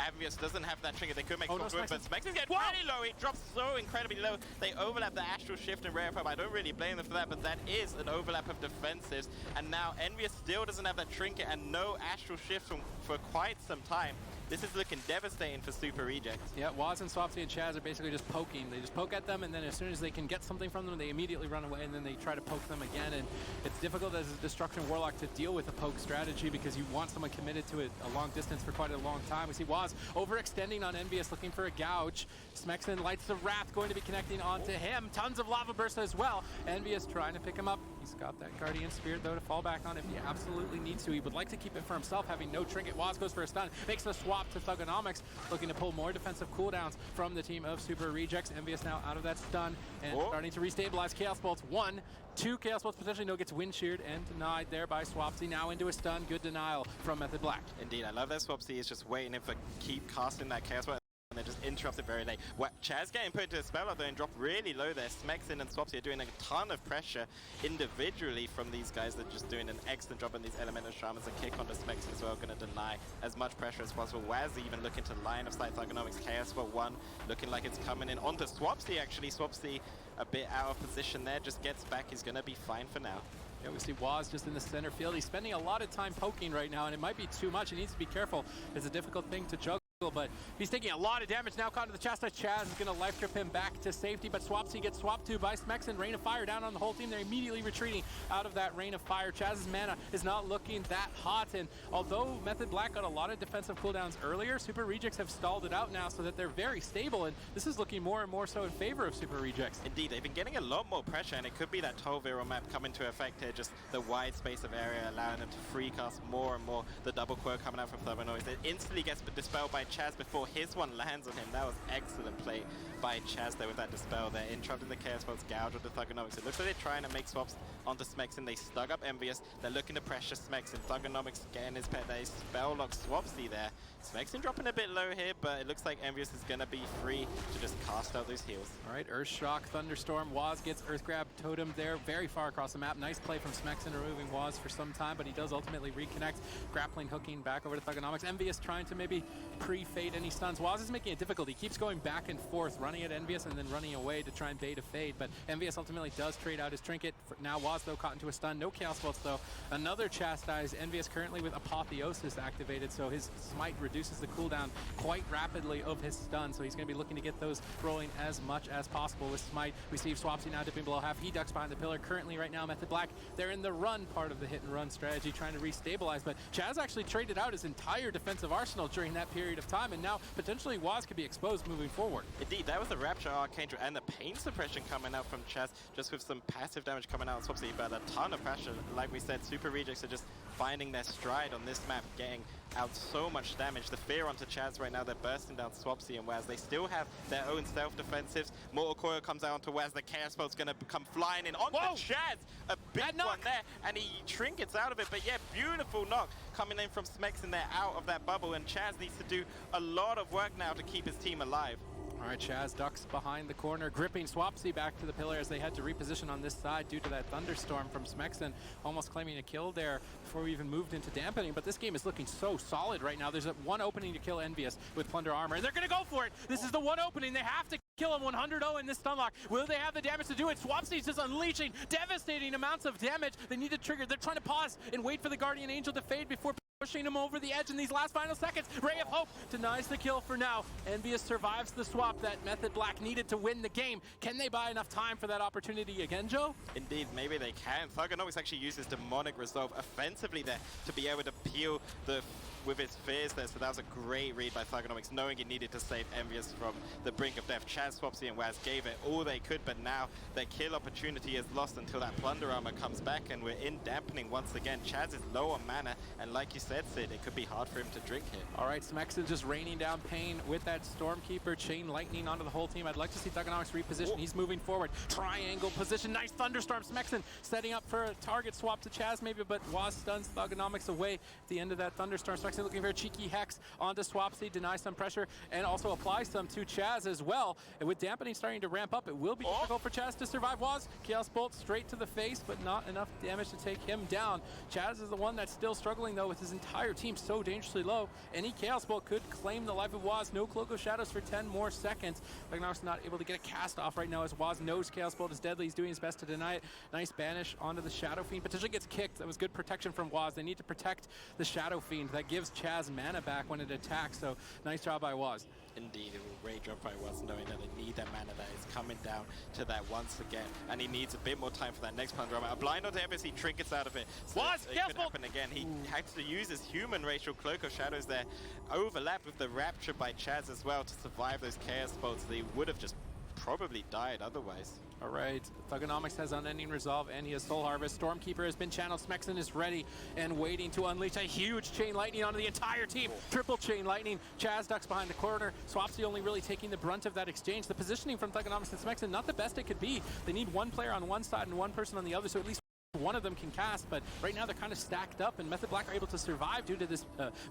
Envious doesn't have that trinket. They could make but Smexen gets really low. He drops so incredibly low. They overlap the Astral Shift and Rare Pop. I don't really blame them for that, but that is an overlap of defensives. And now Envious still doesn't have that trinket and no Astral Shift for quite some time. This is looking devastating for Super Rejects. Yeah, Waz and Swapsy and Chaz are basically just poking. They just poke at them, and then as soon as they can get something from them, they immediately run away, and then they try to poke them again. And it's difficult as a Destruction Warlock to deal with a poke strategy because you want someone committed to it a long distance for quite a long time. We see Waz overextending on Envious, looking for a gouge. Smexen lights the Wrath, going to be connecting onto him. Tons of Lava Burst as well. Envious trying to pick him up. He's got that Guardian Spirit, though, to fall back on if he absolutely needs to. He would like to keep it for himself, having no trinket. Waz goes for a stun, makes the swap to Thugonomics, looking to pull more defensive cooldowns from the team of Super Rejects. Envious now out of that stun and starting to restabilize. Chaos Bolts 1, 2 Chaos Bolts potentially. No, gets wind sheared and denied there by Swapsy. Now into a stun. Good denial from Method Black. Indeed, I love that Swapsy is just waiting for keep casting that Chaos Bolt. And they just interrupt it very late. Chaz getting put into a spell out there and dropped really low there. Smexen and Swapsy are doing a ton of pressure individually from these guys. They're just doing an excellent job on these Elemental Shamans. A kick onto Smexen as well, going to deny as much pressure as possible. Waz even looking to line of sight Thugonomics. Chaos for 1, looking like it's coming in onto Swapsy actually. Swapsy a bit out of position there, just gets back. He's going to be fine for now. Yeah, we see Waz just in the center field. He's spending a lot of time poking right now, and it might be too much. He needs to be careful. It's a difficult thing to juggle, but he's taking a lot of damage now. Caught into the chest. Chaz is going to life trip him back to safety, but Swapsy gets swapped to by Smexen. Rain of Fire down on the whole team. They're immediately retreating out of that Rain of Fire. Chaz's mana is not looking that hot, and although Method Black got a lot of defensive cooldowns earlier, Super Rejects have stalled it out now so that they're very stable, and this is looking more and more so in favor of Super Rejects. Indeed, they've been getting a lot more pressure, and it could be that 12-0 map coming to effect here, just the wide space of area allowing them to free cast more and more. The double quirk coming out from Thugonomics. It instantly gets dispelled by Chaz before his one lands on him. That was excellent play by Chaz there with that dispel there, interrupting the Chaos Bolts, gouge onto Thugonomics. It looks like they're trying to make swaps onto Smexen. They stug up Envious. They're looking to pressure Smexen. Thugonomics getting his pet. They spell lock Swapsy there. Smexen dropping a bit low here, but it looks like Envious is going to be free to just cast out those heals. All right, Earthshock, Thunderstorm. Waz gets Earth Grab Totem there, very far across the map. Nice play from Smexen, removing Waz for some time, but he does ultimately reconnect. Grappling, hooking back over to Thugonomics. Envious trying to maybe pre-fade any stuns. Waz is making it difficult. He keeps going back and forth, running at Envious and then running away to try and bait a fade, but Envious ultimately does trade out his trinket. Now Waz, though, caught into a stun. No Chaos Bolts, though. Another Chastise. Envious currently with Apotheosis activated, so his Smite reduces the cooldown quite rapidly of his stun, so he's going to be looking to get those rolling as much as possible with Smite. We see Swapsy now dipping below half. He ducks behind the pillar. Currently right now, Method Black, they're in the run part of the hit and run strategy, trying to restabilize, but Chaz actually traded out his entire defensive arsenal during that period of time, and now potentially Waz could be exposed moving forward. Indeed, that was the Rapture Archangel and the Pain Suppression coming out from Chaz, just with some passive damage coming out on Swapsy, but a ton of pressure. Like we said, Super Rejects are just finding their stride on this map, getting out so much damage. The fear onto Chaz right now, they're bursting down Swapsy and Waz. They still have their own self-defensives. Mortal Coil comes out onto Waz. The Chaos Bolt's going to come flying in onto Chaz. A big one there, and he trinkets out of it. But yeah, beautiful knock coming in from Smexen there out of that bubble, and Chaz needs to do a lot of work now to keep his team alive. All right, Chaz ducks behind the corner, gripping Swapsy back to the pillar as they had to reposition on this side due to that Thunderstorm from Smexen, almost claiming a kill there before we even moved into dampening. But this game is looking so solid right now. There's one opening to kill Envious with Plunder Armor, and they're going to go for it. This is the one opening. They have to kill him 100-0 in this stunlock. Will they have the damage to do it? Swapsy's just unleashing devastating amounts of damage. They need to trigger. They're trying to pause and wait for the Guardian Angel to fade before pushing him over the edge in these last final seconds. Ray of Hope denies the kill for now. Envious survives the swap that Method Black needed to win the game. Can they buy enough time for that opportunity again, Joe? Indeed, maybe they can. Thugonomics actually uses Demonic Resolve offensively there to be able to peel the with his fears there, so that was a great read by Thugonomics, knowing he needed to save Envious from the brink of death. Chaz, Swapsy, and Waz gave it all they could, but now their kill opportunity is lost until that Plunder Armor comes back, and we're in dampening once again. Chaz is low on mana, and like you said, Sid, it could be hard for him to drink here. All right, Smexon just raining down pain with that Stormkeeper, chain lightning onto the whole team. I'd like to see Thugonomics reposition. He's moving forward. Triangle position, nice Thunderstorm. Smexon setting up for a target swap to Chaz maybe, but Waz stuns Thugonomics away at the end of that Thunderstorm. Smexon looking for a cheeky Hex onto Swapsy, deny some pressure, and also apply some to Chaz as well. And with dampening starting to ramp up, it will be difficult for Chaz to survive. Waz, Chaos Bolt straight to the face, but not enough damage to take him down. Chaz is the one that's still struggling though with his entire team so dangerously low. Any Chaos Bolt could claim the life of Waz. No Cloak of Shadows for 10 more seconds. Thugonomics not able to get a cast off right now as Waz knows Chaos Bolt is deadly. He's doing his best to deny it. Nice banish onto the Shadow Fiend. Potentially gets kicked. That was good protection from Waz. They need to protect the Shadow Fiend. That gives Chaz mana back when it attacks, so nice job by Waz. Indeed, it will rage up by Waz, knowing that they need that mana that is coming down to that once again, and he needs a bit more time for that next Plunder Armor. A blind onto Envious, he trinkets out of it. So Waz, it could happen again. He had to use his human racial Cloak of Shadows there, overlap with the Rapture by Chaz as well to survive those Chaos Bolts. They would have just probably died otherwise. All right, Thugonomics has Unending Resolve and he has Soul Harvest. Stormkeeper has been channeled. Smexon is ready and waiting to unleash a huge Chain Lightning onto the entire team. Triple Chain Lightning. Chaz ducks behind the corner. Swapsy only really taking the brunt of that exchange. The positioning from Thugonomics and Smexon, not the best it could be. They need one player on one side and one person on the other, so at least one of them can cast, but right now they're kind of stacked up, and Method Black are able to survive due to this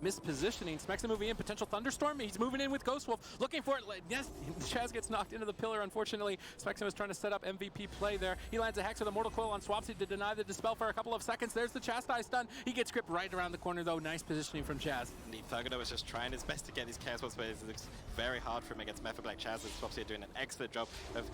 mispositioning. Smexon moving in, potential Thunderstorm. He's moving in with Ghost Wolf, looking for it. Yes, Chaz gets knocked into the pillar, unfortunately. Smexon was trying to set up MVP play there. He lands a Hex with a Mortal Coil on Swapsy to deny the Dispel for a couple of seconds. There's the Chastise stun. He gets gripped right around the corner, though. Nice positioning from Chaz. Indeed, Thugono was just trying his best to get these Chaos Bolts, but it looks very hard for him against Method Black. Chaz and Swapsy are doing an excellent job of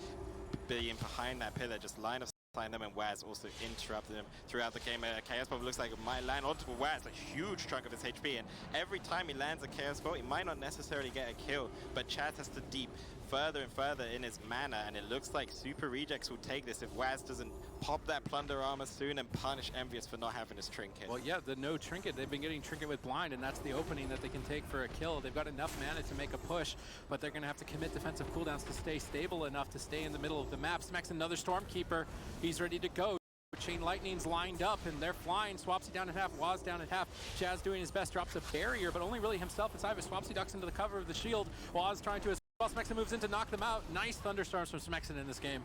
being behind that pillar, just line of them, and Waz also interrupted him throughout the game. Chaos Bolt looks like it might land onto Waz, a huge chunk of his HP, and every time he lands a Chaos Bolt, he might not necessarily get a kill, but Chaz has to deep further and further in his mana, and it looks like Super Rejects will take this if Waz doesn't pop that Plunder Armor soon and punish Envious for not having his Trinket. Well, yeah, the no Trinket. They've been getting Trinket with Blind, and that's the opening that they can take for a kill. They've got enough mana to make a push, but they're going to have to commit defensive cooldowns to stay stable enough to stay in the middle of the map. Smexon, another Stormkeeper. He's ready to go. Chain Lightning's lined up and they're flying. Swapsy down at half, Waz down at half. Chaz doing his best, drops a barrier, but only really himself inside of it. Swapsy ducks into the cover of the shield. Waz trying to as well. Smexon moves in to knock them out. Nice Thunderstorms from Smexon in this game.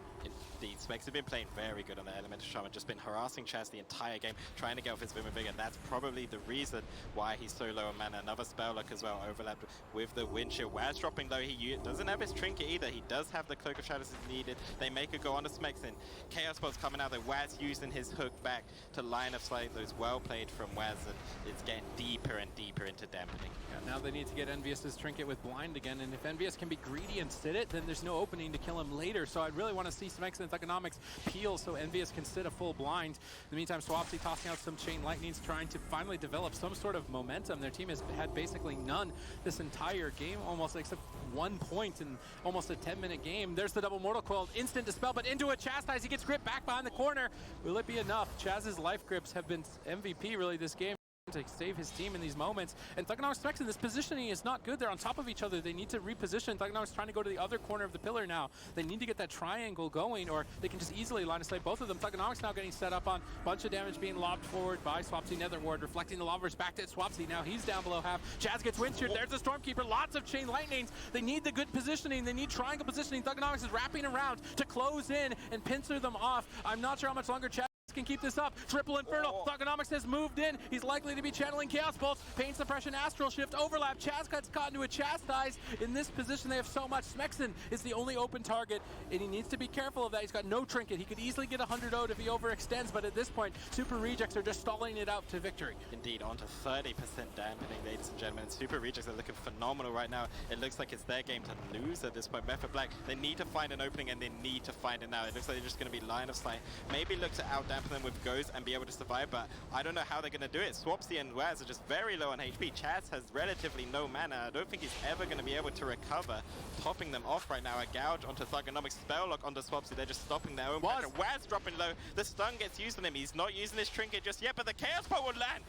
Indeed, Smexon have been playing very good on the Elemental Shaman, just been harassing Chaz the entire game, trying to get off his Vim and Vigor. That's probably the reason why he's so low on mana. Another spell luck as well, overlapped with the Windshield. Waz dropping low, he doesn't have his Trinket either. He does have the Cloak of Shadows as needed. They make a go on to Smexon. Chaos Bolt's coming out there. Waz using his hook back to line of sight those well played from Waz, and it's getting deeper and deeper into dampening. Yeah, now they need to get Envious's Trinket with Blind again, and if Envious can be greedy and sit it, then there's no opening to kill him later. So I'd really want to see Smexon and Thugonomics peel so Envious can sit a full blind. In the meantime, Swapsy tossing out some Chain Lightnings, trying to finally develop some sort of momentum. Their team has had basically none this entire game, almost except 1 point in almost a 10-minute game. There's the double Mortal Coil, instant Dispel, but into a Chastise. He gets gripped back behind the corner. Will it be enough? Chaz's life grips have been MVP really this game to save his team in these moments. And Thugonomics Smexon, this positioning is not good. They're on top of each other. They need to reposition. Thugonomics trying to go to the other corner of the pillar now. They need to get that triangle going, or they can just easily line of sight both of them. Thugonomics now getting set up on a bunch of damage being lobbed forward by Swapsy Nether Ward, reflecting the lobbers back to Swapsy. Now he's down below half. Chaz gets Windshield. There's the Stormkeeper. Lots of Chain Lightnings. They need the good positioning. They need triangle positioning. Thugonomics is wrapping around to close in and pincer them off. I'm not sure how much longer Chaz can keep this up. Triple Infernal. Thugonomics has moved in. He's likely to be channeling Chaos Bolts. Pain Suppression, Astral Shift, Overlap. Chaz gets caught into a Chastise. In this position, they have so much. Smexon is the only open target, and he needs to be careful of that. He's got no Trinket. He could easily get 100 ode if he overextends, but at this point, Super Rejects are just stalling it out to victory. Indeed, on to 30% dampening, ladies and gentlemen. Super Rejects are looking phenomenal right now. It looks like it's their game to lose at this point. Method Black, they need to find an opening, and they need to find it now. It looks like they're just going to be line of sight. Maybe look to out-dampen open them with Ghost and be able to survive, but I don't know how they're going to do it. Swapsy and Waz are just very low on HP. Chaz has relatively no mana. I don't think he's ever going to be able to recover. Topping them off right now. A gouge onto Thugonomics, spell lock onto Swapsy. They're just stopping their own pressure. Waz dropping low. The stun gets used on him. He's not using his trinket just yet, but the Chaos Bolt would land.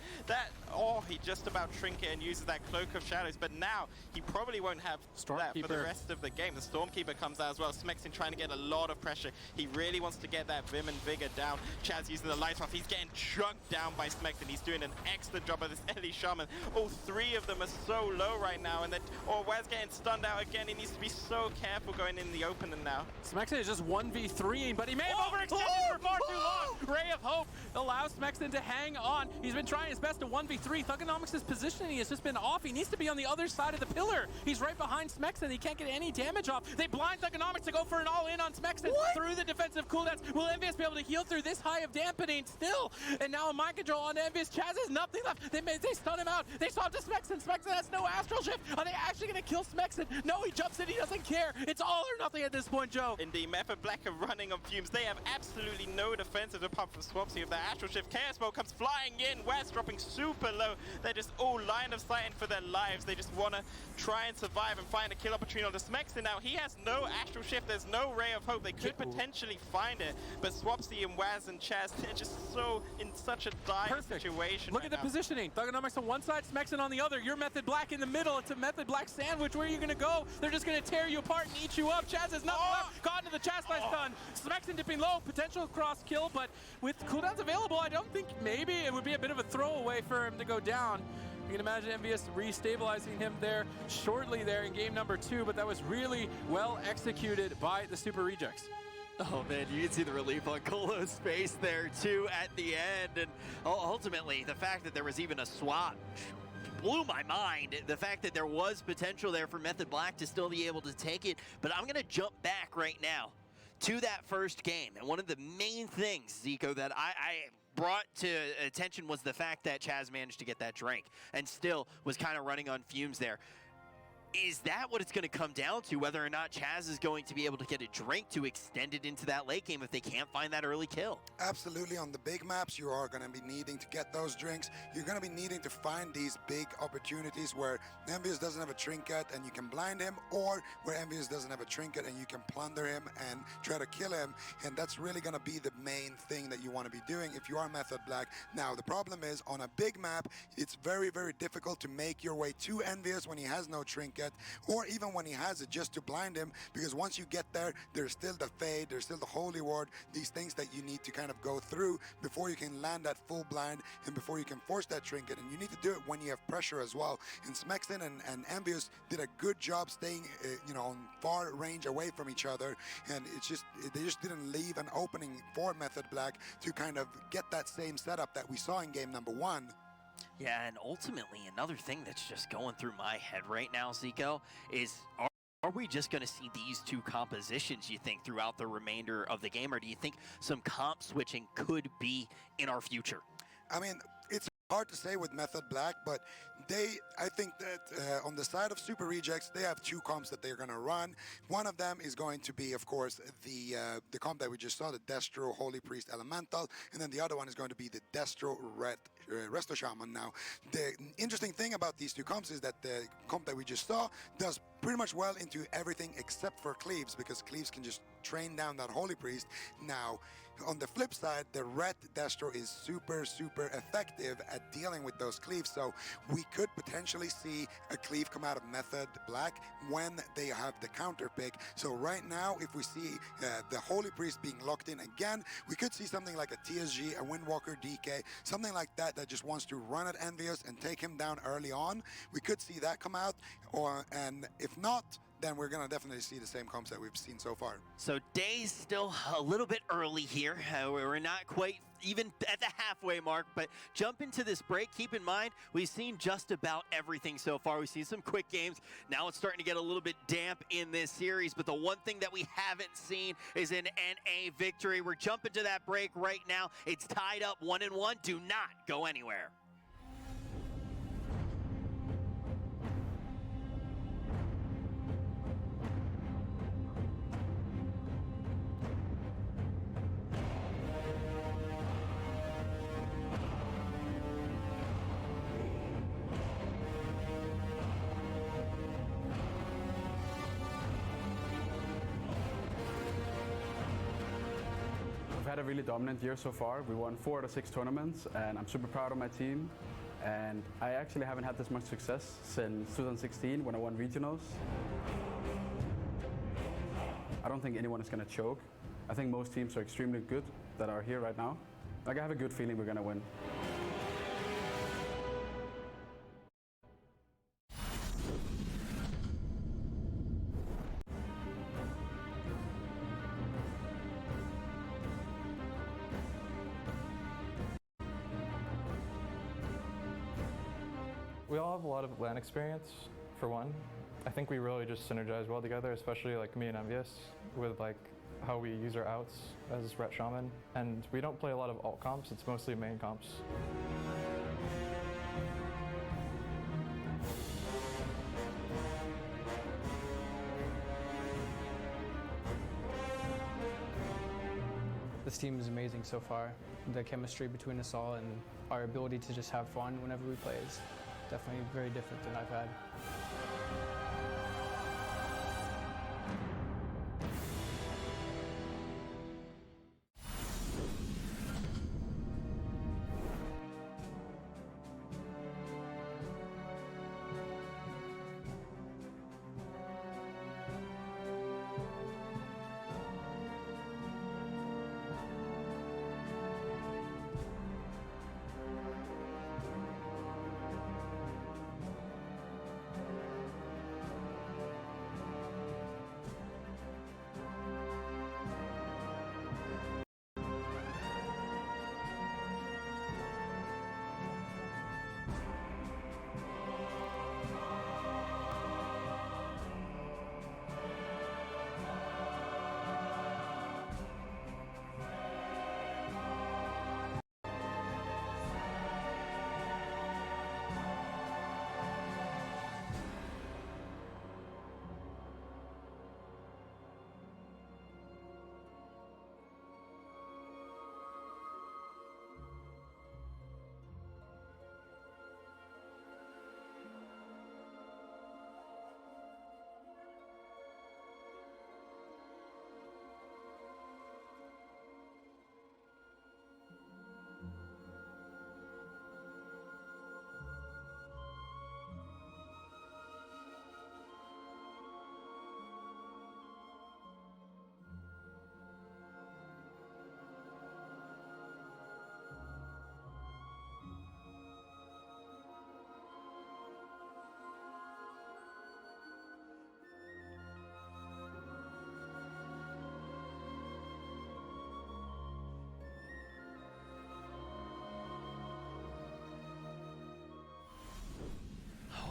He just about trinket and uses that Cloak of Shadows, but now he probably won't have that for the rest of the game. The Stormkeeper comes out as well. Smexin trying to get a lot of pressure. He really wants to get that Vim and Vigor down. Chaz using the Light Off. He's getting chunked down by Smexin. He's doing an excellent job of this Ellie Shaman. All three of them are so low right now, and Waz getting stunned out again. He needs to be so careful going in the opening now. Smexin is just 1v3ing, but he may have overextended for far too long. Ray of Hope allows Smexin to hang on. He's been trying his best to 1v3. Thugonomics' positioning has just been off. He needs to be on the other side of the pillar. He's right behind Smexin. He can't get any damage off. They blind Thugonomics to go for an all-in on Smexin through the defensive cooldowns. Will Envious be able to heal through this high of dampening still? And now a mind control on Envious. Chaz has nothing left. They stun him out. They swap to Smexin. Smexin has no Astral Shift. Are they actually going to kill Smexin? No, he jumps in. He doesn't care. It's all or nothing at this point, Joe. Indeed, Method Black are running on fumes. They have absolutely no defensive apart from Swapsy with their Astral Shift. Chaos Bolt comes flying in. West dropping super low. They're just all line of sight for their lives. They just want to try and survive and find a kill opportunity on the Smexin. Now, he has no Astral Shift. There's no Ray of Hope. They could potentially find it, but Swapsy and Waz and Chaz, they're just so in such a dire situation. Look at the positioning. Thugonomics on one side, Smexin on the other. You're Method Black in the middle. It's a Method Black sandwich. Where are you going to go? They're just going to tear you apart and eat you up. Chaz has nothing left. Caught into the chastise stun. Smexin dipping low. Potential cross kill, but with cooldowns available, I don't think maybe it would be a bit of a throwaway for him to go down. You can imagine Envious restabilizing him there shortly there in game number 2, but that was really well executed by the Super Rejects. Oh man, you can see the relief on Kolo's face there too at the end, and ultimately the fact that there was even a swap blew my mind. The fact that there was potential there for Method Black to still be able to take it, but I'm gonna jump back right now to that first game, and one of the main things, Zico, that I brought to attention was the fact that Chaz managed to get that drink and still was kind of running on fumes there. Is that what it's going to come down to, whether or not Chaz is going to be able to get a drink to extend it into that late game if they can't find that early kill? Absolutely. On the big maps, you are going to be needing to get those drinks. You're going to be needing to find these big opportunities where Envious doesn't have a trinket and you can blind him, or where Envious doesn't have a trinket and you can plunder him and try to kill him. And that's really going to be the main thing that you want to be doing if you are Method Black. Now, the problem is, on a big map, it's very, very difficult to make your way to Envious when he has no trinket, or even when he has it, just to blind him, because once you get there, there's still the Fade, there's still the Holy Ward, these things that you need to kind of go through before you can land that full blind and before you can force that trinket. And you need to do it when you have pressure as well. And Smexin and Envious did a good job staying on far range away from each other, and they just didn't leave an opening for Method Black to kind of get that same setup that we saw in game number 1. Yeah, and ultimately, another thing that's just going through my head right now, Zico, is are we just going to see these two compositions, you think, throughout the remainder of the game, or do you think some comp switching could be in our future? I mean, it's hard to say with Method Black, but I think that on the side of Super Rejects, they have 2 comps that they're going to run. One of them is going to be, of course, the comp that we just saw, the Destro Holy Priest Elemental, and then the other one is going to be the Destro Resto Shaman. Now, the interesting thing about these 2 comps is that the comp that we just saw does pretty much well into everything except for Cleaves, because Cleaves can just train down that Holy Priest. Now, on the flip side, the red Destro is super, super effective at dealing with those cleaves, so we could potentially see a cleave come out of Method Black when they have the counter pick. So right now, if we see the Holy Priest being locked in again, we could see something like a TSG, a Windwalker DK, something like that just wants to run at Envious and take him down early on. We could see that come out, and if not, then we're going to definitely see the same comps that we've seen so far. So days still a little bit early here. We're not quite even at the halfway mark, but jump into this break. Keep in mind, we've seen just about everything so far. We've seen some quick games. Now it's starting to get a little bit damp in this series, but the one thing that we haven't seen is an NA victory. We're jumping to that break right now. It's tied up 1-1. Do not go anywhere. had a really dominant year so far. We won 4 out of 6 tournaments, and I'm super proud of my team. And I actually haven't had this much success since 2016 when I won regionals. I don't think anyone is going to choke. I think most teams are extremely good that are here right now. Like, I have a good feeling we're going to win. We all have a lot of LAN experience, for one. I think we really just synergize well together, especially like me and Envious, with like how we use our outs as Ret Shaman. And we don't play a lot of alt comps, it's mostly main comps. This team is amazing so far. The chemistry between us all and our ability to just have fun whenever we play is definitely very different than I've had.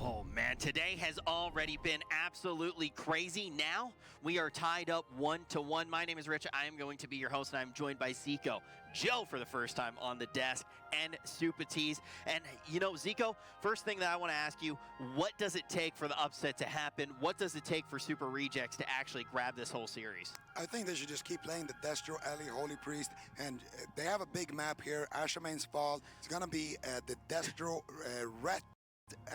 Oh man, today has already been absolutely crazy. Now we are tied up 1-1. My name is Rich. I am going to be your host, and I'm joined by Zico, Joe for the first time on the desk, and Supatees. And you know, Zico, first thing that I want to ask you, what does it take for the upset to happen? What does it take for Super Rejects to actually grab this whole series? I think they should just keep playing the Destro, Ellie, Holy Priest, and they have a big map here. Ashamain's Fall. It's going to be the Destro, Ret,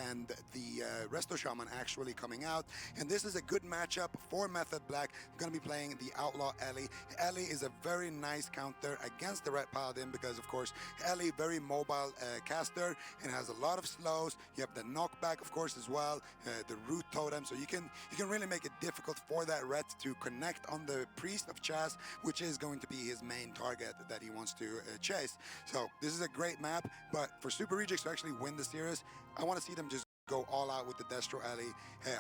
and the Resto Shaman actually coming out, and this is a good matchup for Method Black. Going to be playing the Outlaw Ellie. Ellie is a very nice counter against the Red Paladin because, of course, Ellie very mobile caster and has a lot of slows. You have the knockback, of course, as well, the root totem, so you can really make it difficult for that Ret to connect on the Priest of Chas, which is going to be his main target that he wants to chase. So this is a great map, but for Super Rejects to actually win the series, I want to see them just go all out with the Destro Alley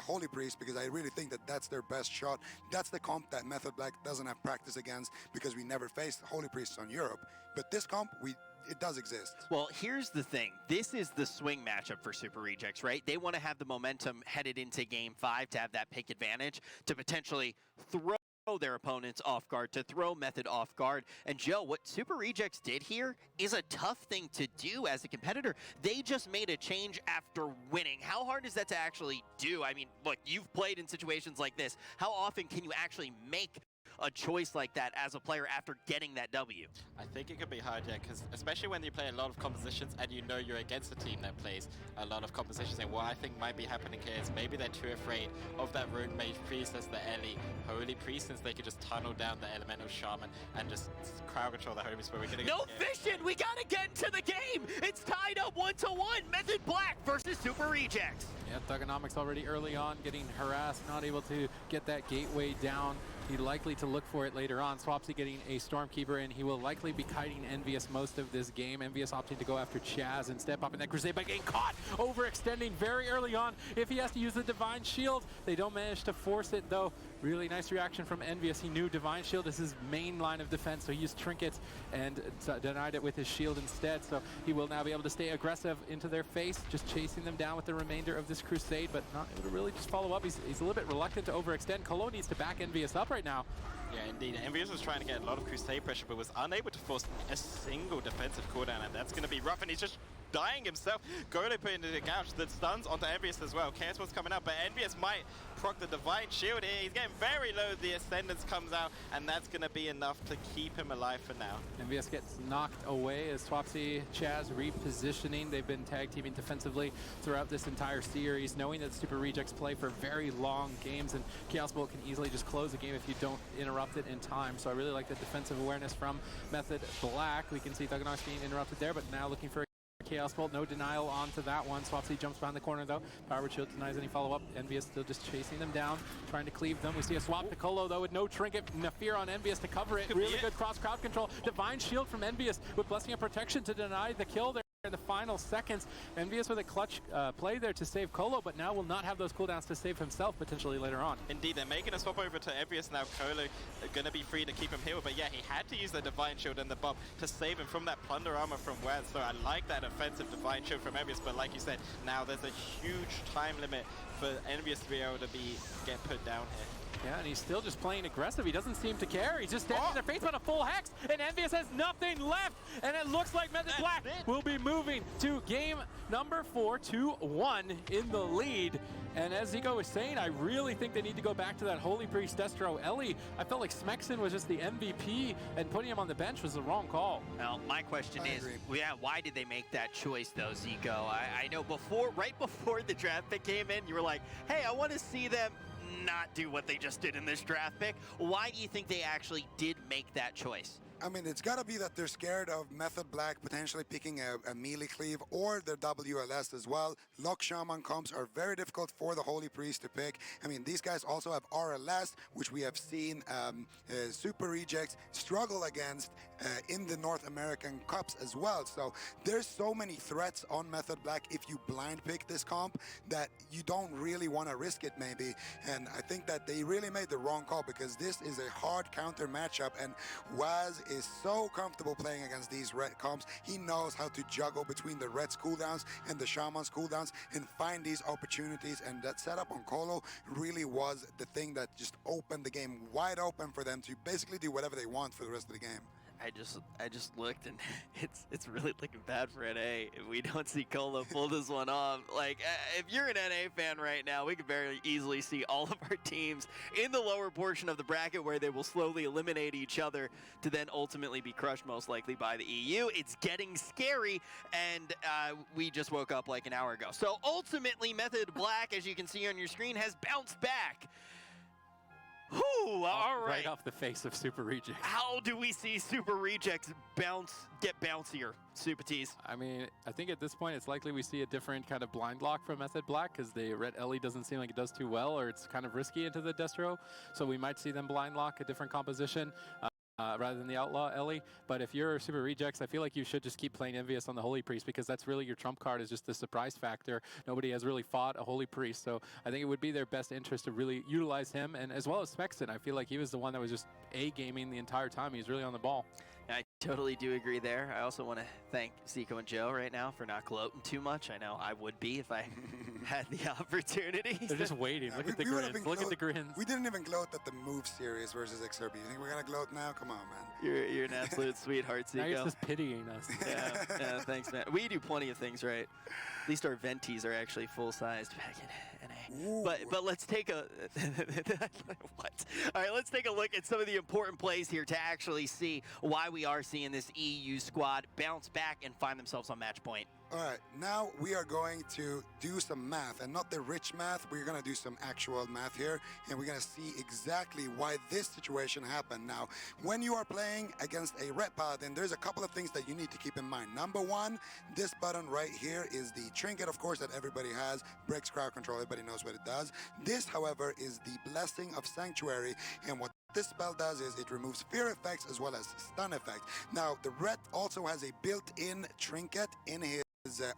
Holy Priest, because I really think that that's their best shot. That's the comp that Method Black doesn't have practice against because we never faced Holy Priests on Europe. But this comp, it does exist. Well, here's the thing. This is the swing matchup for Super Rejects, right? They want to have the momentum headed into Game 5 to have that pick advantage to potentially throw their opponents off guard, to throw Method off guard. And Joe, what Super Rejects did here is a tough thing to do as a competitor. They just made a change after winning. How hard is that to actually do? I mean, look, you've played in situations like this. How often can you actually make a choice like that as a player after getting that W? I think it could be hard, yeah, because especially when you play a lot of compositions and you know you're against a team that plays a lot of compositions, and what I think might be happening here is maybe they're too afraid of that Rune Mage Priest as the Ellie Holy Priest, since they could just tunnel down the Elemental Shaman and just crowd control the Holy Priest. We're gonna no vision! We gotta get into the game! It's tied up 1-1! Method Black versus Super Rejects! Yeah, Thugonomics already early on getting harassed, not able to get that gateway down. He's likely to look for it later on. Swapsy getting a Stormkeeper, and he will likely be kiting Envious most of this game. Envious opting to go after Chaz and step up in that Crusade by getting caught, overextending very early on. If he has to use the Divine Shield, they don't manage to force it though. Really nice reaction from Envious. He knew Divine Shield is his main line of defense, so he used Trinkets and denied it with his shield instead. So he will now be able to stay aggressive into their face, just chasing them down with the remainder of this Crusade, but not able to really just follow up. He's a little bit reluctant to overextend. Colo needs to back Envious up right now. Yeah, indeed. Envious was trying to get a lot of Crusade pressure, but was unable to force a single defensive cooldown, and that's going to be rough, and he's just dying himself. Golo put into the gouge that stuns onto Envious as well. Chaos Ward's coming out, but Envious might proc the Divine Shield here. He's getting very low. The Ascendance comes out, and that's going to be enough to keep him alive for now. Envious gets knocked away as Swapsy, Chaz repositioning. They've been tag teaming defensively throughout this entire series, knowing that Super Rejects play for very long games, and Chaos Bolt can easily just close a game if you don't interrupt it in time. So I really like the defensive awareness from Method Black. We can see Thugonomics being interrupted there, but now looking for Chaos Bolt, no denial onto that one. Swapsy jumps behind the corner though. Power Shield denies any follow-up. Envious still just chasing them down, trying to cleave them. We see a swap to Colo though with no Trinket. Nafir on Envious to cover it. Really good cross crowd control. Divine Shield from Envious with Blessing of Protection to deny the kill there in the final seconds. Envious with a clutch play there to save Colo, but now will not have those cooldowns to save himself potentially later on. Indeed, they're making a swap over to Envious now. Colo going to be free to keep him healed, but yeah, he had to use the Divine Shield and the bomb to save him from that Plunder Armor from Wes. So I like that offensive Divine Shield from Envious, but like you said, now there's a huge time limit for Envious to be able to get put down here. Yeah, and he's still just playing aggressive. He doesn't seem to care. He's just standing in their face on a full Hex, and Envious has nothing left. And it looks like Method Black will be moving to game number 4, 2-1 in the lead. And as Zico was saying, I really think they need to go back to that Holy Priest Destro Ellie. I felt like Smexon was just the MVP, and putting him on the bench was the wrong call. Well, my question is, why did they make that choice though, Zico? I know right before the draft pick came in, you were like, hey, I want to see them not do what they just did in this draft pick. Why do you think they actually did make that choice? I mean, it's got to be that they're scared of Method Black potentially picking a melee cleave or their WLS as well. Lock Shaman comps are very difficult for the Holy Priest to pick. I mean, these guys also have RLS, which we have seen Super Rejects struggle against in the North American Cups as well. So there's so many threats on Method Black if you blind pick this comp that you don't really want to risk it maybe. And I think that they really made the wrong call, because this is a hard counter matchup, and Waz is so comfortable playing against these red comps. He knows how to juggle between the Red's cooldowns and the Shaman's cooldowns and find these opportunities, and that setup on Colo really was the thing that just opened the game wide open for them to basically do whatever they want for the rest of the game. I just looked, and it's really looking bad for NA if we don't see Colo pull this one off. Like, if you're an NA fan right now, we could very easily see all of our teams in the lower portion of the bracket where they will slowly eliminate each other to then ultimately be crushed most likely by the EU. It's getting scary, and we just woke up like an hour ago. So ultimately, Method Black, as you can see on your screen, has bounced back. Whew, all right. Right off the face of Super Rejects. How do we see Super Rejects get bouncier, Super T's? I mean, I think at this point it's likely we see a different kind of blind lock from Method Black, because the Red Ellie doesn't seem like it does too well, or it's kind of risky into the Destro. So we might see them blind lock a different composition. Rather than the Outlaw Ellie. But if you're Super Rejects, I feel like you should just keep playing Envious on the Holy Priest, because that's really your trump card, is just the surprise factor. Nobody has really fought a Holy Priest, so I think it would be their best interest to really utilize him, and as well as Smexon. I feel like he was the one that was just A-gaming the entire time. He was really on the ball. I totally do agree there. I also want to thank Zico and Joe right now for not gloating too much. I know I would be if I had the opportunity. They're just waiting. Look at the grins. Look at the grins. We didn't even gloat at the move series versus Xrb. You think we're going to gloat now? Come on, man. You're an absolute sweetheart, Zico. Now you're just pitying us. Yeah, thanks, man. We do plenty of things right. At least our venties are actually full-sized back in NA. But let's take a what? All right, let's take a look at some of the important plays here to actually see why we are seeing this EU squad bounce back and find themselves on match point. All right, now we are going to do some math, and not the rich math. We're going to do some actual math here, and we're going to see exactly why this situation happened. Now, when you are playing against a red paladin, there's a couple of things that you need to keep in mind. Number one, this button right here is the trinket, of course, that everybody has. Breaks crowd control, everybody knows what it does. This, however, is the Blessing of Sanctuary, and what this spell does is it removes fear effects as well as stun effects. Now, the red also has a built-in trinket in his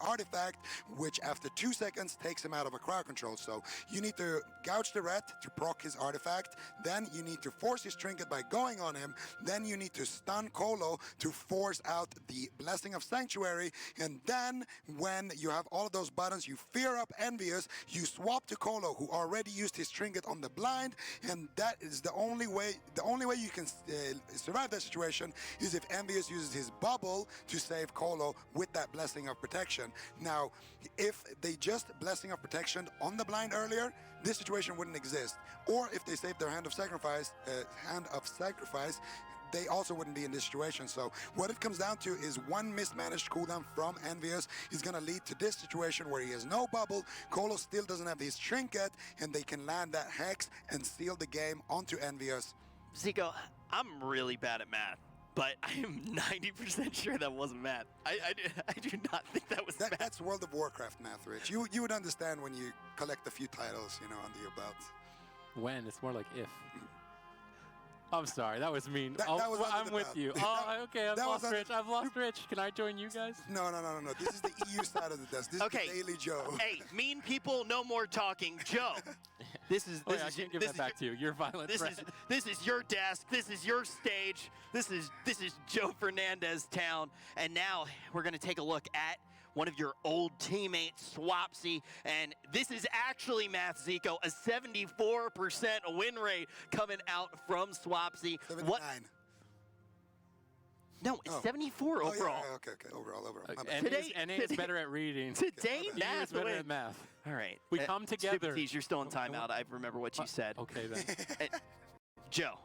artifact, which after 2 seconds takes him out of a crowd control. So you need to gouge the red to proc his artifact, then you need to force his trinket by going on him, then you need to stun Kolo to force out the Blessing of Sanctuary, and then when you have all of those buttons, you fear up Envious, you swap to Kolo, who already used his trinket on the blind, and that is the only way you can survive that situation is if Envious uses his bubble to save Kolo with that Blessing of Protection. Now, if they just Blessing of Protection on the blind earlier, this situation wouldn't exist. Or if they saved their Hand of Sacrifice, they also wouldn't be in this situation. So what it comes down to is one mismanaged cooldown from Envious is going to lead to this situation where he has no bubble, Kolo still doesn't have his trinket, and they can land that Hex and seal the game onto Envious. Zico, I'm really bad at math, but I am 90% sure that wasn't math. I do not think that was math. That's World of Warcraft math, Rich. You would understand when you collect a few titles, you know, under your belt. When? It's more like if. I'm sorry, that was mean. That was I'm with you. Oh, okay, I've lost Rich. I've lost Rich. Can I join you guys? No. This is the EU side of the desk. This is the Daily Joe. Hey, mean people, no more talking. Joe, this is I can't give that back to you. You're violent. This is your desk. This is your stage. This is Joe Fernandez town. And now we're gonna take a look at one of your old teammates, Swapsy, and this is actually math, Zico, a 74% win rate coming out from Swapsy. 79. No, it's 74 overall. Yeah, okay, overall. NA is better at reading. Today, NA is better at math. All right. We come together. Stupid Tease, you're still in timeout. I remember what you said. Okay, then. Joe,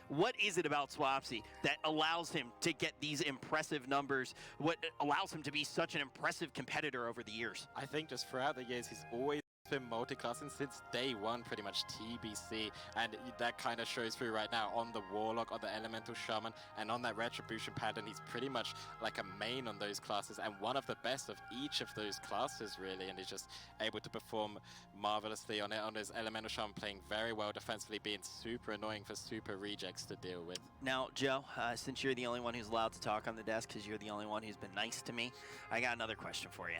what is it about Swapsy that allows him to get these impressive numbers? What allows him to be such an impressive competitor over the years? I think just throughout the years, he's always been multi-classing since day one, pretty much TBC, and that kind of shows through right now on the Warlock, on the Elemental Shaman, and on that Retribution pattern. He's pretty much like a main on those classes, and one of the best of each of those classes, really, and he's just able to perform marvelously on it. On his Elemental Shaman, playing very well defensively, being super annoying for super rejects to deal with. Now, Joe, since you're the only one who's allowed to talk on the desk, because you're the only one who's been nice to me, I got another question for you.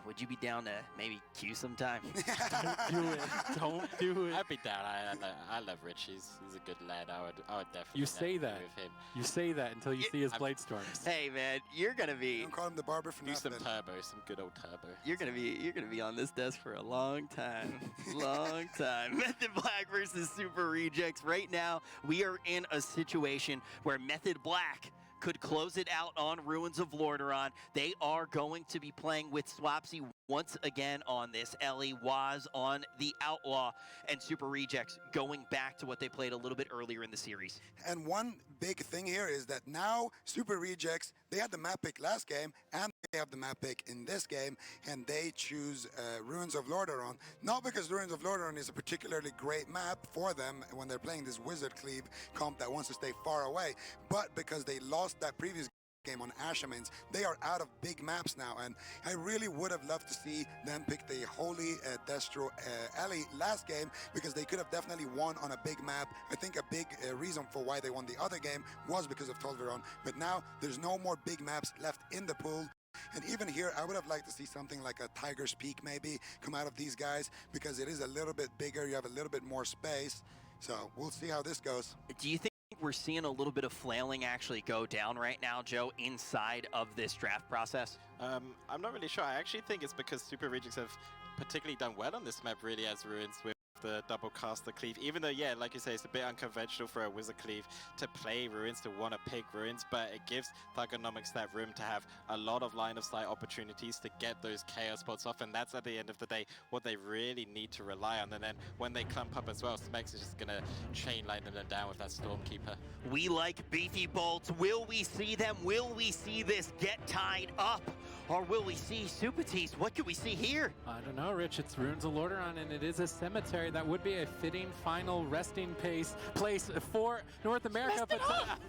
Would you be down to maybe queue sometime? Don't do it. Don't do it. I'd be down. I love Rich. He's a good lad. I would definitely. You say that. With him. You say that until you see his blade storms. Hey man, you're gonna be. Don't call him the barber for nothing. nothing. Some good old turbo. You're gonna be on this desk for a long time, long time. Method Black versus Super Rejects. Right now, we are in a situation where Method Black could close it out on Ruins of Lordaeron. They are going to be playing with Swapsy once again on this. Ellie was on the Outlaw, and Super Rejects going back to what they played a little bit earlier in the series. And one big thing here is that now Super Rejects, they had the map pick last game, and they have the map pick in this game, and they choose Ruins of Lordaeron. Not because Ruins of Lordaeron is a particularly great map for them when they're playing this Wizard Cleave comp that wants to stay far away, but because they lost that previous game on Ashamans. They are out of big maps now, and I really would have loved to see them pick the Holy Destro Ellie last game, because they could have definitely won on a big map. I think a big reason for why they won the other game was because of Tolveron, but now there's no more big maps left in the pool. And even here, I would have liked to see something like a Tiger's Peak maybe come out of these guys, because it is a little bit bigger, you have a little bit more space. So we'll see how this goes. Do you think we're seeing a little bit of flailing actually go down right now, Joe, inside of this draft process? I'm not really sure. I actually think it's because Super Rejects have particularly done well on this map, really, as Ruins, with the double cast the cleave. Even though, yeah, like you say, it's a bit unconventional for a wizard cleave to play ruins, to want to pick ruins, but it gives Thugonomics that room to have a lot of line of sight opportunities to get those chaos spots off, and that's at the end of the day what they really need to rely on. And then when they clump up as well, Smex is just gonna chain lightning them down with that Stormkeeper. We like beefy bolts. Will we see them? Will we see this get tied up? Or will we see Supatis? What can we see here? I don't know, Rich. It's Runes of Lordaeron, and it is a cemetery. That would be a fitting final resting place for North America. But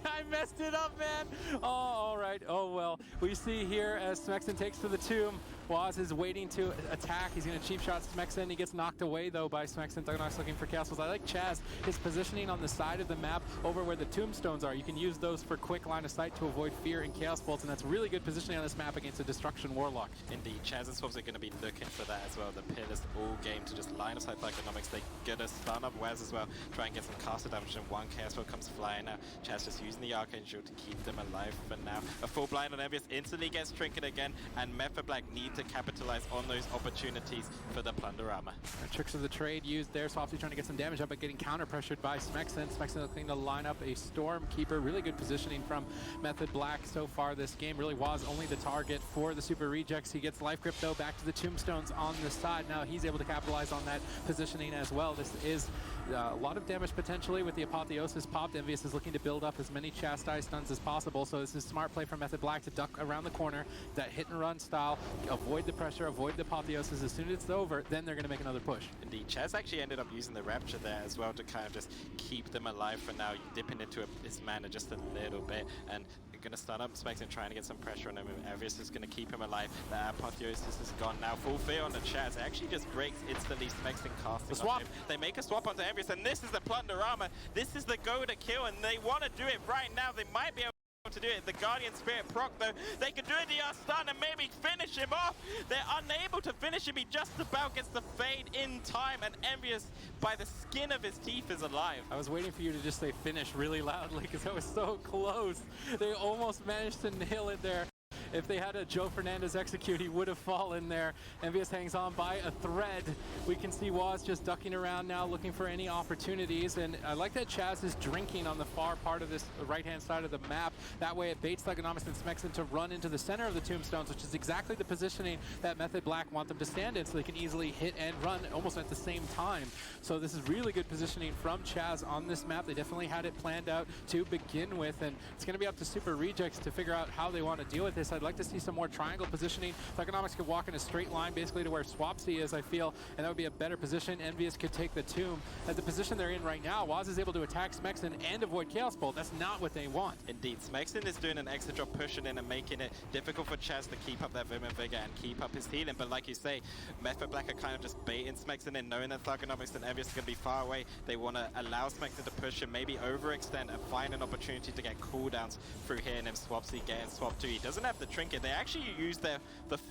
I messed it up, man. Oh, all right. Oh, well. We see here as Smexen takes to the tomb. Waz is waiting to attack. He's going to cheap shot Smexen. He gets knocked away, though, by Smexen. Thugonomics looking for castles. I like Chaz. His positioning on the side of the map over where the tombstones are. You can use those for quick line of sight to avoid fear and chaos bolts, and that's really good positioning on this map against a Destruction Warlock. Indeed, Chaz and Swaps are going to be looking for that as well. The Pillars all game to just line of sight Thugonomics. They get a stun up Waz as well. Try and get some caster damage, and one chaos bolt comes flying out. Chaz just using the Archangel to keep them alive for now. A full blind on Envious instantly gets Trinket again, and Mepha Black need to capitalize on those opportunities for the Plunder Armor. Tricks of the trade used there. Swapsy trying to get some damage up, but getting counter pressured by Smexen. Smexen looking to line up a Stormkeeper. Really good positioning from Method Black so far this game. Really was only the target for the Super Rejects. He gets Life Grip though, back to the Tombstones on the side. Now he's able to capitalize on that positioning as well. This is a lot of damage potentially with the Apotheosis popped. Envious is looking to build up as many Chastise stuns as possible, so this is smart play from Method Black to duck around the corner, that hit and run style, avoid the pressure, avoid the Apotheosis. As soon as it's over, then they're going to make another push. Indeed, Chaz actually ended up using the Rapture there as well to kind of just keep them alive for now, dipping into his mana just a little bit, and going to stun up Smexen, trying to get some pressure on him. Envious is going to keep him alive. The Apotheosis is gone now. Full fear on the Chaz. It actually just breaks instantly Smexen casting the swap. on him. They make a swap onto Envious, and this is the Plunder Armor. This is the go to kill, and they want to do it right now. They might be able to do it. The Guardian Spirit proc though, they can do a DR stun and maybe finish him off. They're unable to finish him. He just about gets the fade in time, and Envious by the skin of his teeth is alive. I was waiting for you to just say finish really loudly because that was so close. They almost managed to nail it there. If they had a Joe Fernandez execute, he would have fallen there. Envious hangs on by a thread. We can see Waz just ducking around now, looking for any opportunities. And I like that Chaz is drinking on the far part of this right-hand side of the map. That way it baits Thugonomics and Smexen to run into the center of the tombstones, which is exactly the positioning that Method Black want them to stand in, so they can easily hit and run almost at the same time. So this is really good positioning from Chaz on this map. They definitely had it planned out to begin with, and it's going to be up to Super Rejects to figure out how they want to deal with this. I'd like to see some more triangle positioning. Thugonomics could walk in a straight line basically to where Swapsy is, I feel, and that would be a better position. Envious could take the tomb. At the position they're in right now, Waz is able to attack Smexen and avoid Chaos Bolt. That's not what they want. Indeed, Smexen is doing an extra job pushing in and making it difficult for Chaz to keep up that Vim and Vigor and keep up his healing. But like you say, Method Black are kind of just baiting Smexen in, knowing that Thugonomics and Envious are going to be far away. They want to allow Smexen to push and maybe overextend and find an opportunity to get cooldowns through here, and then Swapsy getting swapped too. He doesn't have the trinket. They actually use the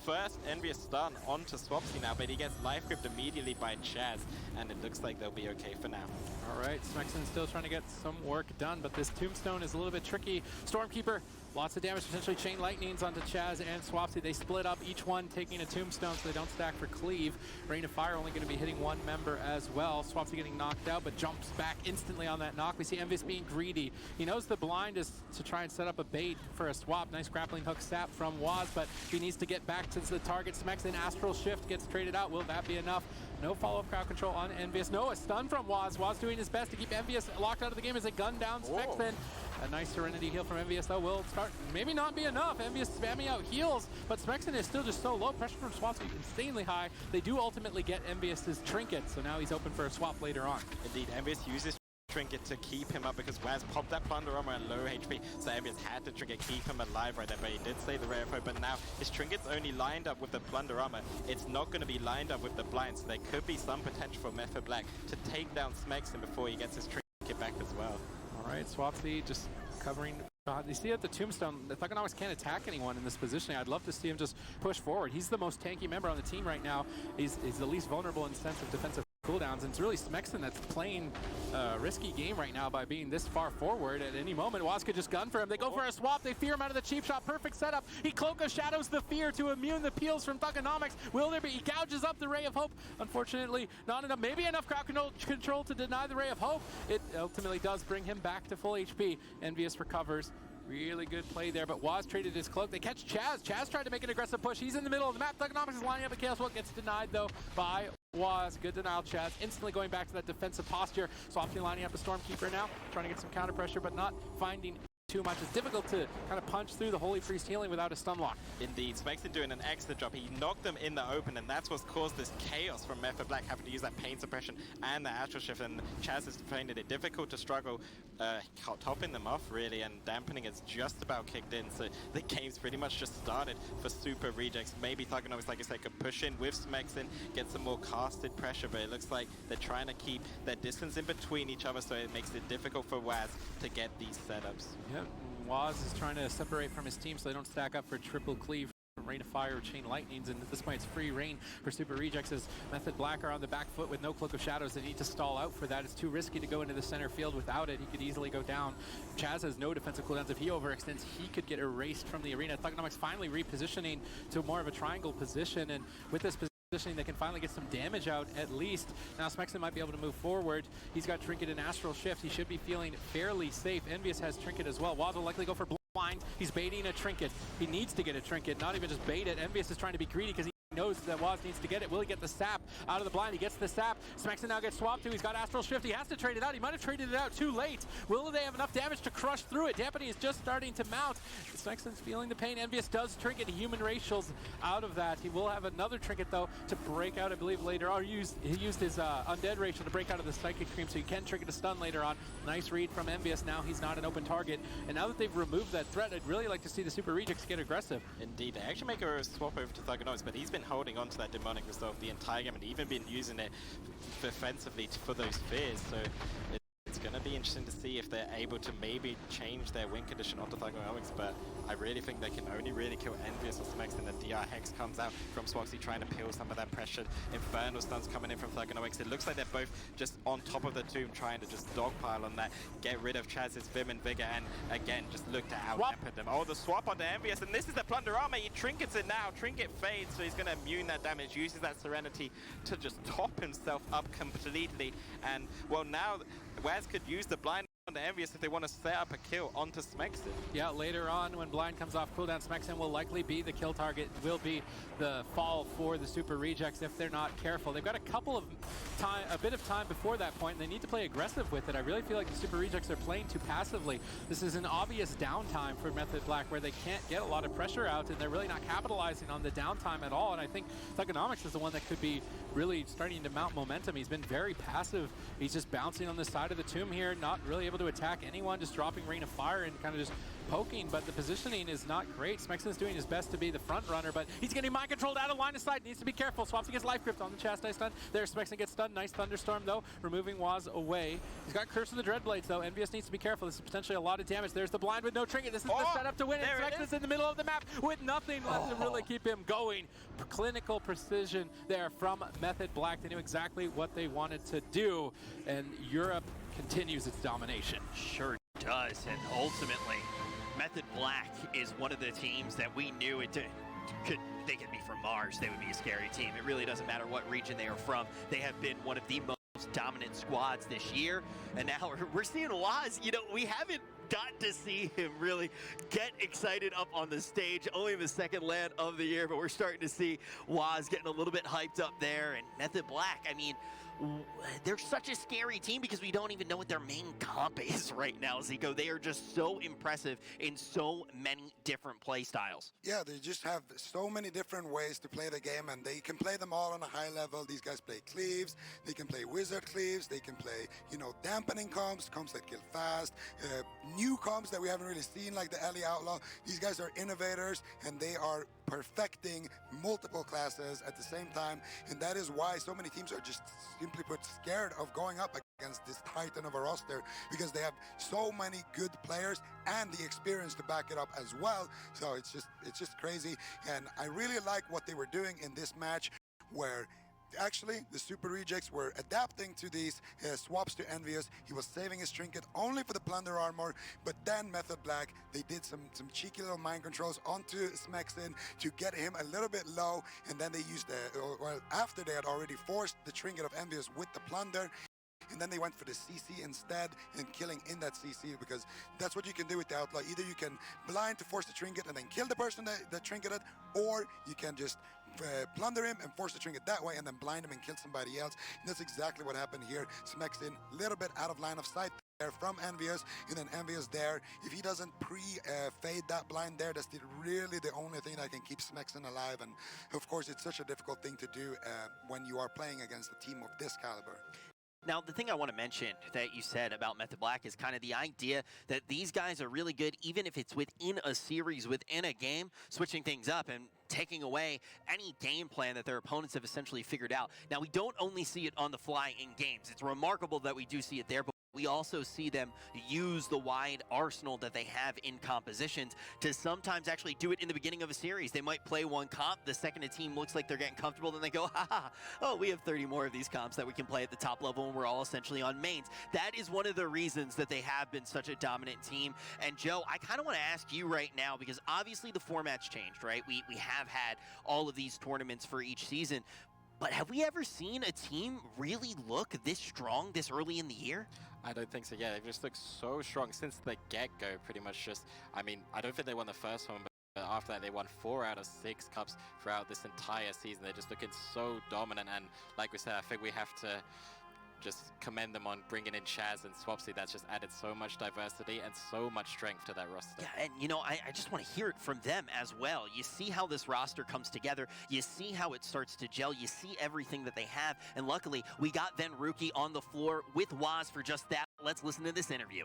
first Envious stun onto Swapsy now, but he gets life gripped immediately by Chaz, and it looks like they'll be okay for now. All right, Smexen still trying to get some work done, but this tombstone is a little bit tricky. Stormkeeper, lots of damage, potentially chain lightnings onto Chaz and Swapsy. They split up, each one taking a tombstone so they don't stack for cleave. Rain of Fire only going to be hitting one member as well. Swapsy getting knocked out, but jumps back instantly on that knock. We see Envious being greedy. He knows the blind is to try and set up a bait for a swap. Nice grappling hook sap from Waz, but he needs to get back to the target. Smexen Astral Shift gets traded out. Will that be enough? No follow-up crowd control on Envious. No, a stun from Waz. Waz doing his best to keep Envious locked out of the game as they gun down Smexen. A nice Serenity heal from Envious though will start, maybe not be enough. Envious spamming out heals, but Smexen is still just so low. Pressure from Swapsy insanely high. They do ultimately get Envious's trinket, so now he's open for a swap later on. Indeed, Envious uses trinket to keep him up because Waz popped that Plunder Armor at low HP, so Envious had to trinket keep him alive right there, but he did save the rare foe. But now his trinket's only lined up with the Plunder Armor. It's not going to be lined up with the blind, so there could be some potential for Method Black to take down Smexen before he gets his trinket back as well. All right, Swapsy just covering. You see at the tombstone, the Thugonomics can't attack anyone in this positioning. I'd love to see him just push forward. He's the most tanky member on the team right now. He's the least vulnerable in the sense of defensive cooldowns, and it's really Smexon that's playing a risky game right now by being this far forward. At any moment, Waz could just gun for him. They go for a swap. They fear him out of the cheap shot. Perfect setup. He Cloak of Shadows the fear to immune the peels from Thugonomics. Will there be? He gouges up the Ray of Hope. Unfortunately, not enough. Maybe enough crowd control to deny the Ray of Hope. It ultimately does bring him back to full HP. Envious recovers. Really good play there, but Waz traded his cloak. They catch Chaz. Chaz tried to make an aggressive push. He's in the middle of the map. Thugonomics is lining up, and Chaos Will gets denied, though, by Waz. Good denial, Chaz. Instantly going back to that defensive posture. Swapsy lining up a Stormkeeper now, trying to get some counter pressure, but not finding too much. It's difficult to kind of punch through the Holy Priest healing without a stun lock. Indeed, Smexon doing an excellent job. He knocked them in the open, and that's what's caused this chaos from Method Black having to use that pain suppression and the Astral Shift, and Chaz has finding it difficult to struggle topping them off, really, and dampening is just about kicked in, so the game's pretty much just started for Super Rejects. Maybe Thugonomics, like I said, could push in with Smexon, get some more casted pressure, but it looks like they're trying to keep their distance in between each other, so it makes it difficult for Waz to get these setups. Yep, Waz is trying to separate from his team so they don't stack up for triple cleave. Rain of Fire or Chain Lightnings, and at this point it's free reign for Super Rejects as Method Black are on the back foot with no Cloak of Shadows. They need to stall out for that. It's too risky to go into the center field without it. He could easily go down. Chaz has no defensive cooldowns. If he overextends, he could get erased from the arena. Thugonomics finally repositioning to more of a triangle position, and with this positioning, they can finally get some damage out at least. Now Smexon might be able to move forward. He's got Trinket and Astral Shift. He should be feeling fairly safe. Envious has Trinket as well. Waz will likely go for blind. He's baiting a Trinket. He needs to get a Trinket, not even just bait it. Envious is trying to be greedy because he knows that Waz needs to get it. Will he get the sap out of the blind? He gets the sap. Smexon now gets swapped to. He's got Astral Shift. He has to trade it out. He might have traded it out too late. Will they have enough damage to crush through it? Dampening is just starting to mount. Smexon's feeling the pain. Envious does Trinket. Human racials out of that. He will have another Trinket, though, to break out, I believe, later. Or he used his Undead racial to break out of the Psychic Cream, so he can Trinket a stun later on. Nice read from Envious. Now he's not an open target. And now that they've removed that threat, I'd really like to see the Super Rejects get aggressive. Indeed. They actually make a swap over to Thugonomics, but he's been holding on to that Demonic Resolve the entire game and even been using it defensively for those fears. So it's going to be interesting to see if they're able to maybe change their win condition onto Thugonomics, but I really think they can only really kill Envious or Smexon. The DR Hex comes out from Swagsy trying to peel some of that pressure. Infernal stuns coming in from Thugonomics. It looks like they're both just on top of the tomb trying to just dogpile on that, get rid of Chaz's Vim and Vigor, and again, just look to out-weapon them. Oh, the swap onto Envious, and this is the Plunder Armor. He trinkets it now. Trinket fades, so he's going to immune that damage, uses that Serenity to just top himself up completely. And, well, now Waz could use the blind onto Envious if they want to set up a kill onto Smexon. Yeah, later on when blind comes off cooldown, Smexon will likely be the kill target, will be the fall for the Super Rejects if they're not careful. They've got a bit of time before that point, and they need to play aggressive with it. I really feel like the Super Rejects are playing too passively. This is an obvious downtime for Method Black where they can't get a lot of pressure out, and they're really not capitalizing on the downtime at all. And I think Thugonomics is the one that could be really starting to mount momentum. He's been very passive. He's just bouncing on the side of the tomb here, not really able to attack anyone, just dropping Rain of Fire and kind of just poking, but the positioning is not great. Smexon's doing his best to be the front runner, but he's getting mind controlled out of line of sight. Needs to be careful. Swaps against Life Gripped on the Chastise stun. There, Smexon gets stunned. Nice Thunderstorm, though, removing Waz away. He's got Curse of the Dreadblades, though. Envious needs to be careful. This is potentially a lot of damage. There's the blind with no Trinket. This is the setup to win it. Smexon's in the middle of the map with nothing left to really keep him going. Clinical precision there from Method Black. They knew exactly what they wanted to do, and Europe continues its domination. Sure does, and ultimately, Method Black is one of the teams that we knew they could be from Mars. They would be a scary team. It really doesn't matter what region they are from. They have been one of the most dominant squads this year, and now we're seeing Waz. You know, we haven't got to see him really get excited up on the stage, only in the second LAN of the year, but we're starting to see Waz getting a little bit hyped up there, and Method Black, I mean, they're such a scary team because we don't even know what their main comp is right now, Zico. They are just so impressive in so many different play styles. Yeah, they just have so many different ways to play the game, and they can play them all on a high level. These guys play cleaves, they can play wizard cleaves, they can play, you know, dampening comps that kill fast, new comps that we haven't really seen, like the Ellie Outlaw. These guys are innovators, and they are perfecting multiple classes at the same time, and that is why so many teams are just simply put scared of going up against this titan of a roster, because they have so many good players and the experience to back it up as well. So it's just crazy, and I really like what they were doing in this match, where Actually, the Super Rejects were adapting to these swaps to Envious. He was saving his trinket only for the Plunder armor, but then Method Black, they did some cheeky little mind controls onto Smexin to get him a little bit low, and then they used well, after they had already forced the trinket of Envious with the Plunder, and then they went for the CC instead and killing in that CC, because that's what you can do with the Outlaw. Either you can blind to force the trinket and then kill the person that trinketed, or you can just plunder him and force the trinket that way and then blind him and kill somebody else. And that's exactly what happened here. Smexin a little bit out of line of sight there from Envious, and then Envious there. If he doesn't fade that blind there, that's really the only thing that can keep Smexin alive. And of course, it's such a difficult thing to do when you are playing against a team of this caliber. Now, the thing I want to mention that you said about Method Black is kind of the idea that these guys are really good, even if it's within a series, within a game, switching things up and taking away any game plan that their opponents have essentially figured out. Now, we don't only see it on the fly in games. It's remarkable that we do see it there, but we also see them use the wide arsenal that they have in compositions to sometimes actually do it in the beginning of a series. They might play one comp, the second a team looks like they're getting comfortable, then they go, haha, oh, we have 30 more of these comps that we can play at the top level, and we're all essentially on mains. That is one of the reasons that they have been such a dominant team. And Joe, I kind of want to ask you right now, because obviously the format's changed, right? We have had all of these tournaments for each season, but have we ever seen a team really look this strong this early in the year? I don't think so. Yeah, they've just looked so strong since the get-go, pretty much just, I mean, I don't think they won the first one, but after that they won 4 out of 6 cups throughout this entire season. They're just looking so dominant, and like we said, I think we have to just commend them on bringing in Chaz and Swapsy. That's just added so much diversity and so much strength to that roster. Yeah, and you know, I just want to hear it from them as well. You see how this roster comes together. You see how it starts to gel. You see everything that they have. And luckily, we got Ven Rookie on the floor with Waz for just that. Let's listen to this interview.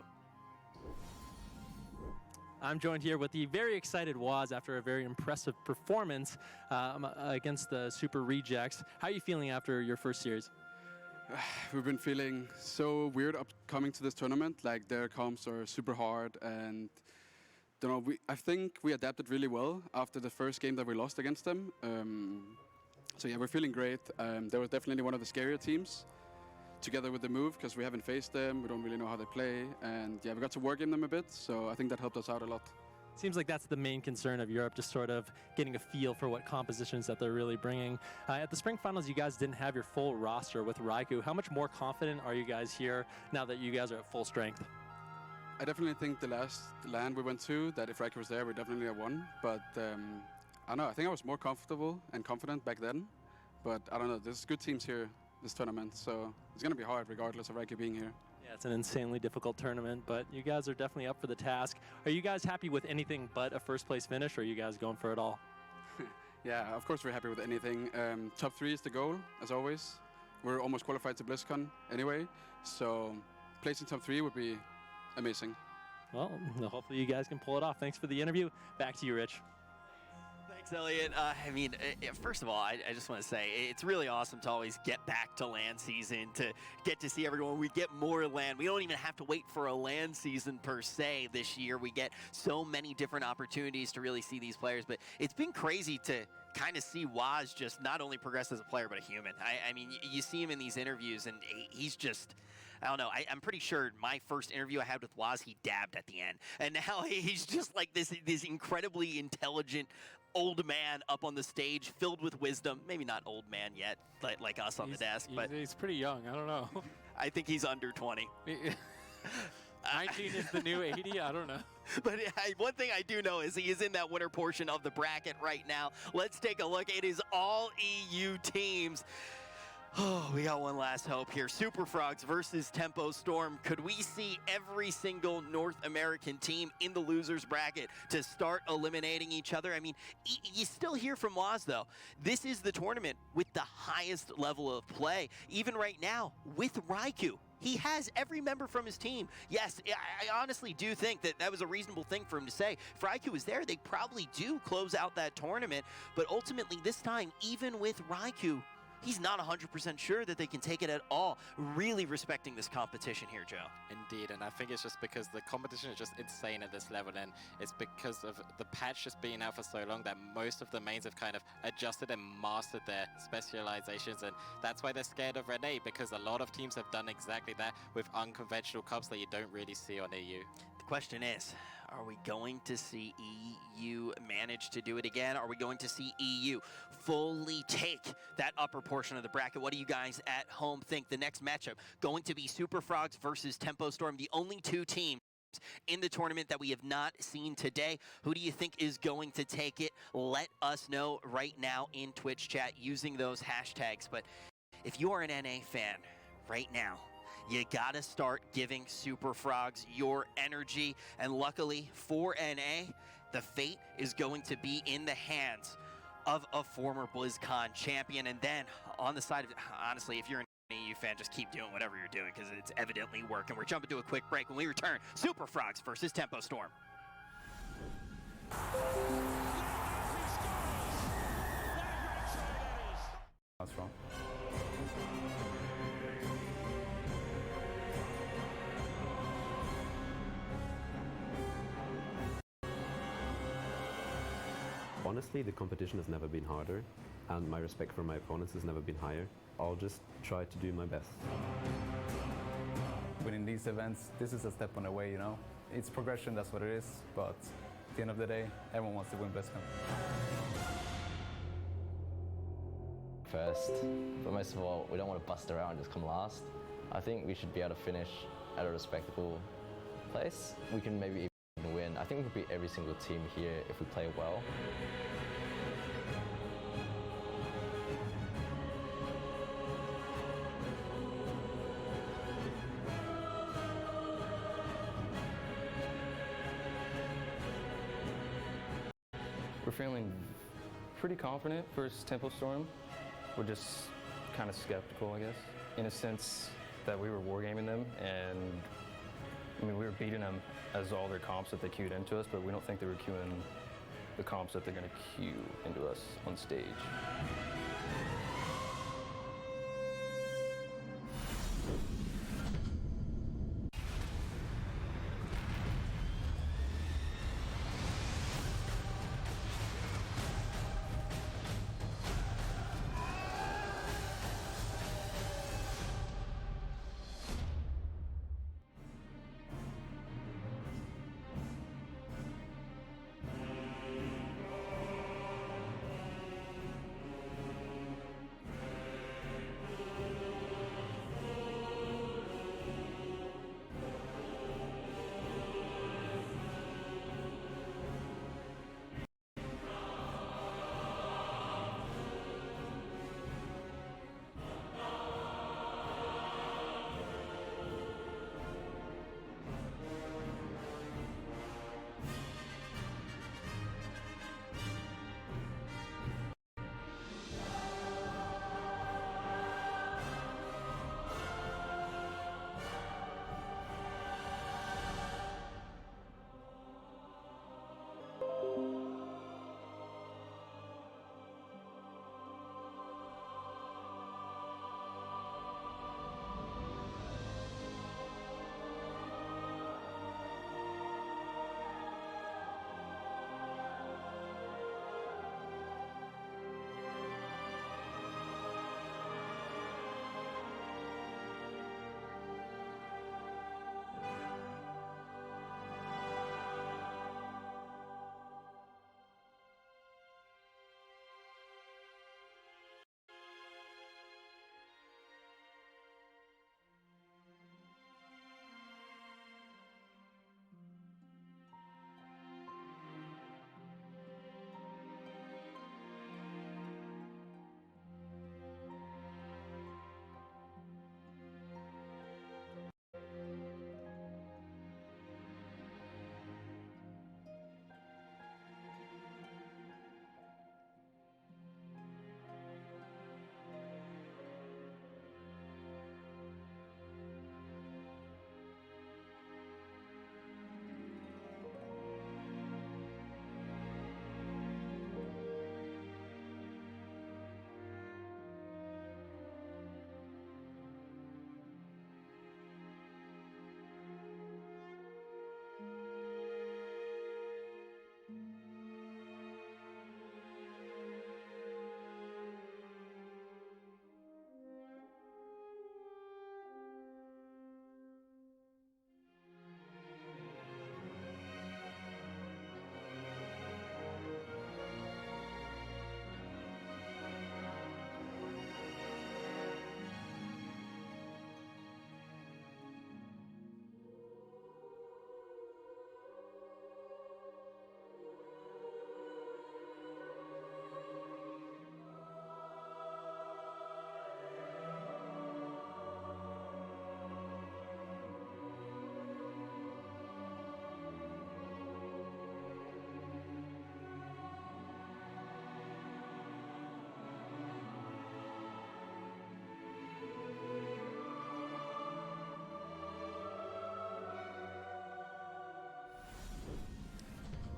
I'm joined here with the very excited Waz after a very impressive performance against the Super Rejects. How are you feeling after your first series? We've been feeling so weird coming to this tournament. Like, their comps are super hard, and don't know. I think we adapted really well after the first game that we lost against them. So yeah, we're feeling great. They were definitely one of the scarier teams, together with the move, because we haven't faced them. We don't really know how they play, and yeah, we got to work in them a bit. So I think that helped us out a lot. Seems like that's the main concern of Europe, just sort of getting a feel for what compositions that they're really bringing. At the Spring Finals, you guys didn't have your full roster with Raikou. How much more confident are you guys here now that you guys are at full strength? I definitely think the last LAN we went to, that if Raikou was there, we definitely have won. But I don't know, I think I was more comfortable and confident back then. But I don't know, there's good teams here this tournament, so it's going to be hard regardless of Raikou being here. Yeah, it's an insanely difficult tournament, but you guys are definitely up for the task. Are you guys happy with anything but a first place finish, or are you guys going for it all? Yeah, of course we're happy with anything. Top 3 is the goal, as always. We're almost qualified to BlizzCon anyway, so placing top 3 would be amazing. Well, hopefully you guys can pull it off. Thanks for the interview. Back to you, Rich. Thanks, Elliot. I mean, first of all, I just want to say it's really awesome to always get back to LAN season, to get to see everyone. We get more LAN. We don't even have to wait for a LAN season per se this year. We get so many different opportunities to really see these players, but it's been crazy to kind of see Waz just not only progress as a player, but a human. I mean, you see him in these interviews, and he's just, I don't know, I'm pretty sure my first interview I had with Waz, he dabbed at the end. And now he's just like this incredibly intelligent old man up on the stage, filled with wisdom. Maybe not old man yet, like us on the desk, but he's pretty young. I don't know. I think he's under 20. 19 is the new 80. I don't know. But one thing I do know is he is in that winner portion of the bracket right now. Let's take a look. It is all EU teams. Oh, we got one last hope here. Super Frogs versus Tempo Storm. Could we see every single North American team in the losers bracket to start eliminating each other? I mean, you still hear from Waz, though. This is the tournament with the highest level of play. Even right now, with Raikou, he has every member from his team. Yes, I honestly do think that that was a reasonable thing for him to say. If Raikou was there, they probably do close out that tournament. But ultimately, this time, even with Raikou, he's not 100% sure that they can take it at all. Really respecting this competition here, Joe. Indeed, and I think it's just because the competition is just insane at this level, and it's because of the patch just being out for so long that most of the mains have kind of adjusted and mastered their specializations, and that's why they're scared of Rene, because a lot of teams have done exactly that with unconventional comps that you don't really see on EU. The question is, are we going to see EU manage to do it again? Are we going to see EU fully take that upper portion of the bracket? What do you guys at home think? The next matchup going to be Super Frogs versus Tempo Storm, the only two teams in the tournament that we have not seen today. Who do you think is going to take it? Let us know right now in Twitch chat using those hashtags. But if you are an NA fan right now, you gotta start giving Super Frogs your energy. And luckily for NA, the fate is going to be in the hands of a former BlizzCon champion. And then on the side of it, honestly, if you're an EU fan, just keep doing whatever you're doing because it's evidently working. We're jumping to a quick break. When we return, Super Frogs versus Tempo Storm. That's wrong. Honestly, the competition has never been harder, and my respect for my opponents has never been higher. I'll just try to do my best. Winning these events, this is a step on the way, you know? It's progression, that's what it is, but at the end of the day, everyone wants to win BlizzCon. First, but most of all, we don't want to bust around and just come last. I think we should be able to finish at a respectable place. We can maybe even win. I think we could beat every single team here if we play well. We're feeling pretty confident versus Tempo Storm. We're just kind of skeptical, I guess, in a sense that we were wargaming them, and I mean, we were beating them as all their comps that they queued into us, but we don't think they were queuing the comps that they're going to queue into us on stage.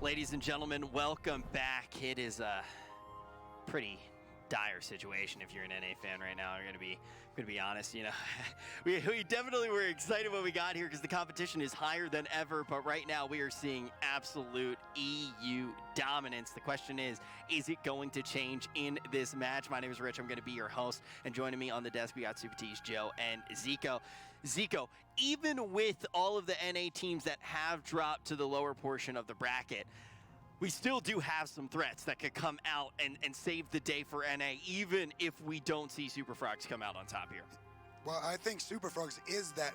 Ladies and gentlemen, welcome back. It is a pretty dire situation if you're an NA fan right now. I'm gonna be honest. You know, we definitely were excited when we got here because the competition is higher than ever. But right now we are seeing absolute EU dominance. The question is it going to change in this match? My name is Rich. I'm going to be your host, and joining me on the desk we got Super T's Joe and Zico. Zico, even with all of the NA teams that have dropped to the lower portion of the bracket, we still do have some threats that could come out and save the day for NA, even if we don't see Super Frogs come out on top here. Well, I think Super Frogs is that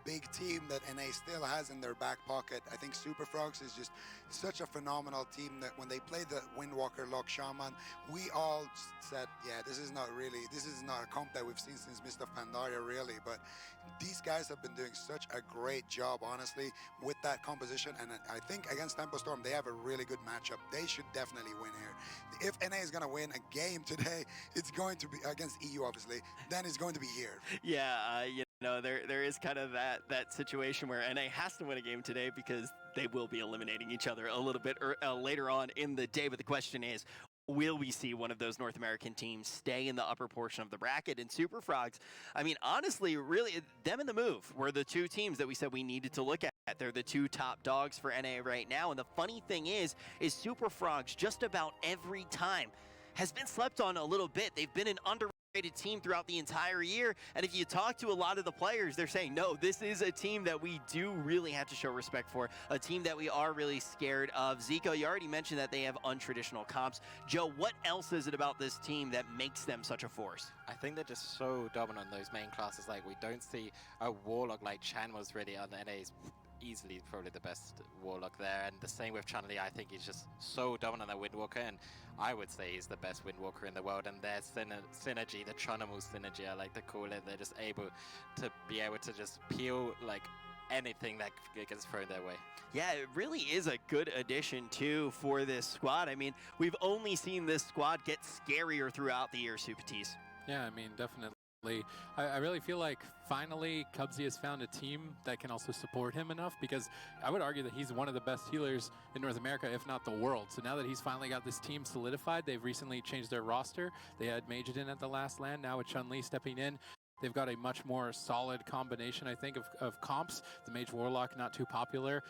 big team that NA still has in their back pocket. I think Super Frogs is just such a phenomenal team that when they played the Windwalker Lock Shaman, we all said, yeah, this is not a comp that we've seen since Mist of Pandaria, really. But these guys have been doing such a great job, honestly, with that composition. And I think against Tempo Storm, they have a really good matchup. They should definitely win here. If NA is going to win a game today, it's going to be against EU, obviously. Then it's going to be here. Yeah, you know, there is kind of that situation where NA has to win a game today because they will be eliminating each other a little bit later on in the day. But the question is, will we see one of those North American teams stay in the upper portion of the bracket? And Super Frogs, I mean, honestly, really, them and the Move were the two teams that we said we needed to look at. They're the two top dogs for NA right now. And the funny thing is Super Frogs just about every time has been slept on a little bit. They've been an underrated team throughout the entire year, and if you talk to a lot of the players, they're saying, no, this is a team that we do really have to show respect for, a team that we are really scared of. Zico, you already mentioned that they have untraditional comps. Joe, what else is it about this team that makes them such a force? I think they're just so dominant on those main classes. Like, we don't see a Warlock like Chan was really on NA's easily probably the best Warlock there, and the same with Chun-Li. I think he's just so dominant at Windwalker, and I would say he's the best Windwalker in the world, and their synergy, the Chronomal synergy, I like to call it, they're just able to just peel like anything that gets thrown their way. Yeah, it really is a good addition too for this squad. I mean, we've only seen this squad get scarier throughout the year, Super T's. Yeah, I mean, definitely. I really feel like finally Cubsy has found a team that can also support him enough, because I would argue that he's one of the best healers in North America, if not the world. So now that he's finally got this team solidified, they've recently changed their roster. They had Majidin at the last LAN, now with Chun-Li stepping in. They've got a much more solid combination, I think, of comps. The Mage Warlock, not too popular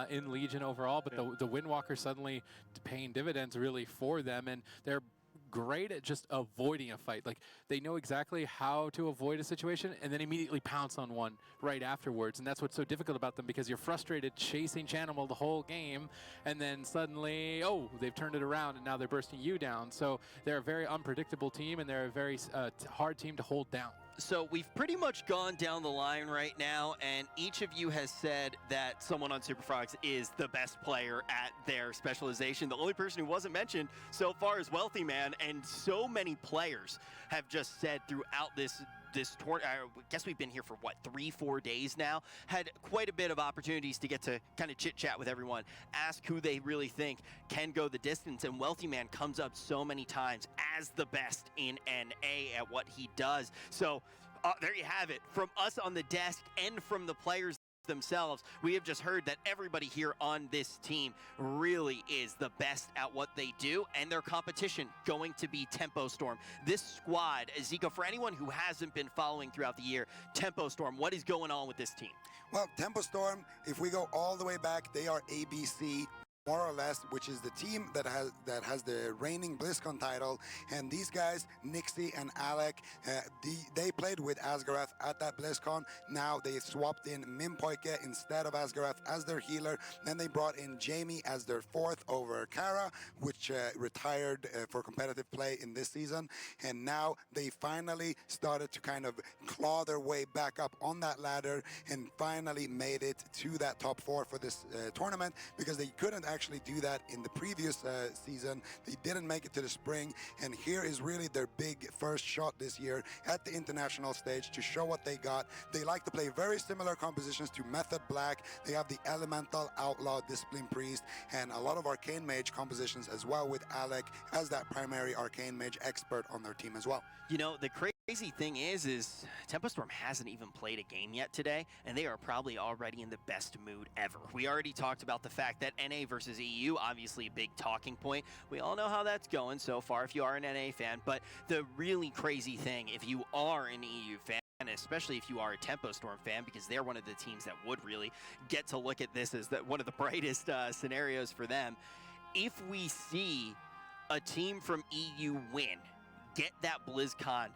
in Legion overall, but the Windwalker suddenly paying dividends really for them, and they're great at just avoiding a fight. Like, they know exactly how to avoid a situation and then immediately pounce on one right afterwards. And that's what's so difficult about them, because you're frustrated chasing Chanimal the whole game, and then suddenly, oh, they've turned it around and now they're bursting you down. So they're a very unpredictable team, and they're a very hard team to hold down. So we've pretty much gone down the line right now, and each of you has said that someone on Super Frogs is the best player at their specialization. The only person who wasn't mentioned so far is Wealthy Man, and so many players have just said throughout this tournament, I guess we've been here for what, 3-4 days now, had quite a bit of opportunities to get to kind of chit chat with everyone, ask who they really think can go the distance, and Wealthy Man comes up so many times as the best in NA at what he does. So there you have it, from us on the desk and from the players themselves. We have just heard that everybody here on this team really is the best at what they do, and their competition going to be Tempo Storm. This squad, Zico, for anyone who hasn't been following throughout the year, Tempo Storm, what is going on with this team? Well, Tempo Storm, if we go all the way back, they are ABC, more or less, which is the team that has the reigning BlizzCon title. And these guys, Nixie and Alec, they played with Asgarath at that BlizzCon. Now they swapped in Mimpoike instead of Asgarath as their healer. Then they brought in Jamie as their fourth over Kara, which retired for competitive play in this season. And now they finally started to kind of claw their way back up on that ladder and finally made it to that top 4 for this tournament, because they couldn't actually do that in the previous season. They didn't make it to the spring, and here is really their big first shot this year at the international stage to show what they got. They like to play very similar compositions to Method Black. They have the Elemental, Outlaw, Discipline Priest, and a lot of Arcane Mage compositions as well, with Alec as that primary Arcane Mage expert on their team as well. You know, the crazy crazy thing is Tempo Storm hasn't even played a game yet today, and they are probably already in the best mood ever. We already talked about the fact that NA versus EU, obviously a big talking point. We all know how that's going so far if you are an NA fan, but the really crazy thing, if you are an EU fan, and especially if you are a Tempo Storm fan, because they're one of the teams that would really get to look at this as one of the brightest scenarios for them. If we see a team from EU win, get that BlizzCon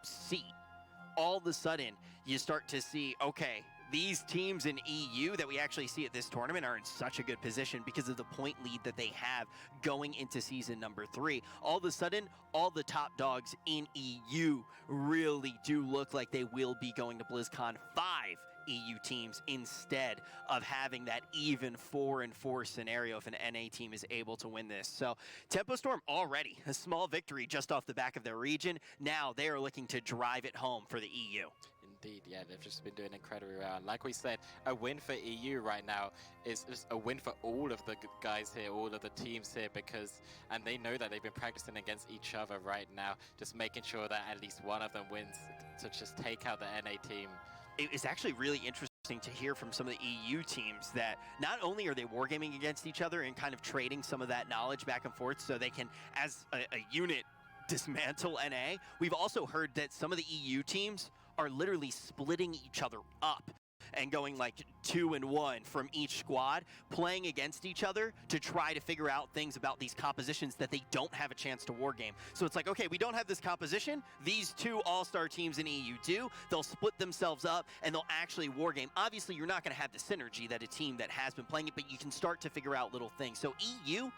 seat, all of a sudden you start to see, okay, these teams in EU that we actually see at this tournament are in such a good position because of the point lead that they have going into season number 3. All of a sudden, all the top dogs in EU really do look like they will be going to BlizzCon 5 EU teams instead of having that even 4-4 scenario if an NA team is able to win this. So Tempo Storm already a small victory just off the back of their region. Now they are looking to drive it home for the EU. Indeed, yeah, they've just been doing incredibly well. Like we said, a win for EU right now is just a win for all of the guys here, all of the teams here, and they know that they've been practicing against each other right now, just making sure that at least one of them wins to just take out the NA team. It's actually really interesting to hear from some of the EU teams that not only are they wargaming against each other and kind of trading some of that knowledge back and forth so they can, as a unit, dismantle NA, we've also heard that some of the EU teams are literally splitting each other up and going like 2-1 from each squad, playing against each other to try to figure out things about these compositions that they don't have a chance to wargame. So it's like, okay, we don't have this composition. These two all-star teams in EU do. They'll split themselves up and they'll actually wargame. Obviously, you're not going to have the synergy that a team that has been playing it, but you can start to figure out little things. So EU,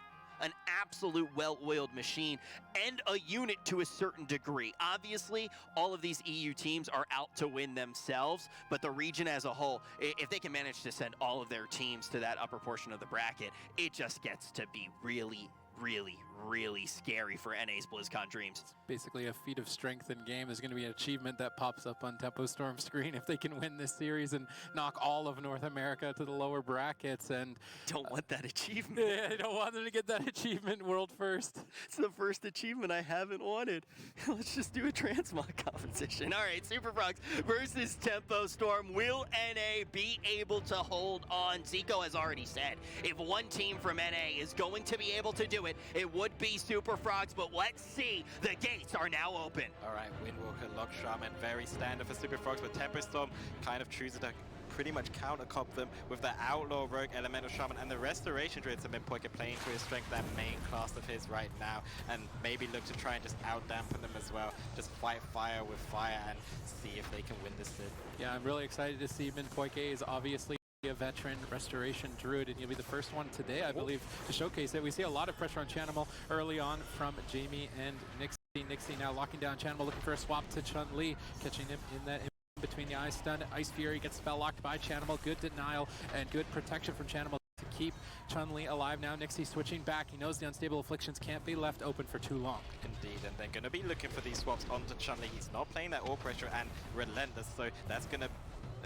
an absolute well-oiled machine and a unit to a certain degree. Obviously, all of these EU teams are out to win themselves, but the region as a whole, if they can manage to send all of their teams to that upper portion of the bracket, it just gets to be really, really, really scary for NA's BlizzCon dreams. Basically a feat of strength in game is going to be an achievement that pops up on Tempo Storm's screen if they can win this series and knock all of North America to the lower brackets. And don't want that achievement. Yeah, I don't want them to get that achievement world first. It's the first achievement I haven't wanted. Let's just do a transmog competition. All right, Super Frogs versus Tempo Storm. Will NA be able to hold on? Zico has already said, if one team from NA is going to be able to do it, it would be Super Frogs, but let's see. The gates are now open. All right, Windwalker, Lock Shaman, very standard for Super Frogs, but Tempo Storm kind of chooses to pretty much counter-cop them with the Outlaw, Rogue, Elemental Shaman, and the Restoration Druids have been playing to his strength, that main class of his right now, and maybe look to try and just out-dampen them as well. Just fight fire with fire and see if they can win this Sid. Yeah, I'm really excited to see Min Poike is obviously a veteran Restoration Druid, and you'll be the first one today, I believe, to showcase it. We see a lot of pressure on Chanimal early on from Jamie and Nixie. Nixie now locking down Chanimal, looking for a swap to Chun-Li, catching him in that between the eyes stun. Ice Fury gets spell locked by Chanimal. Good denial and good protection from Chanimal to keep Chun-Li alive. Now Nixie switching back. He knows the Unstable Afflictions can't be left open for too long. Indeed, and they're going to be looking for these swaps onto Chun-Li. He's not playing that All Pressure and Relentless, so that's going to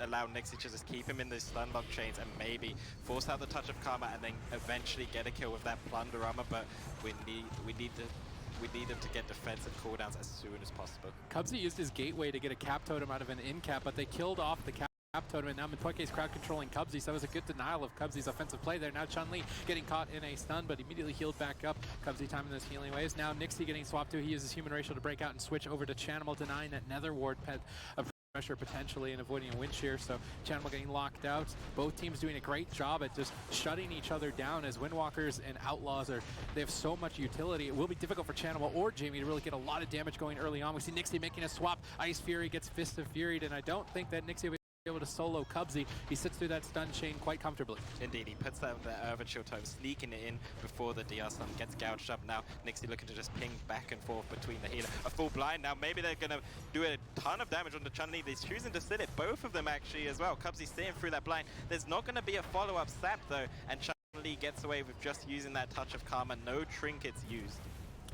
allow Nixie to just keep him in these stun lock chains and maybe force out the Touch of Karma and then eventually get a kill with that Plunder Armor, but we need them to get defensive cooldowns as soon as possible. Cubsy used his gateway to get a cap totem out of an in cap, but they killed off the cap totem, and now Minpoike is crowd controlling Cubsy, so that was a good denial of Cubsy's offensive play there. Now Chun-Li getting caught in a stun, but immediately healed back up. Cubsy timing those healing waves. Now Nixie getting swapped to. He uses Human Racial to break out and switch over to Chanimal, denying that Nether Ward pet of pressure potentially and avoiding a wind shear, so Chanimal getting locked out. Both teams doing a great job at just shutting each other down as Windwalkers and Outlaws they have so much utility. It will be difficult for Chanimal or Jamie to really get a lot of damage going early on. We see Nixie making a swap. Ice Fury gets Fist of Fury, and I don't think that Nixie will be able to solo Cubsy. He sits through that stun chain quite comfortably. Indeed, he puts that Overchill Tome, sneaking it in before the DR stun gets gouged up. Now Nixie looking to just ping back and forth between the healer. A full blind. Now maybe they're going to do a ton of damage on the Chun-Li. They're choosing to sit it, both of them actually as well. Cubsy staying through that blind. There's not going to be a follow-up sap though, and Chun-Li gets away with just using that Touch of Karma. No trinkets used.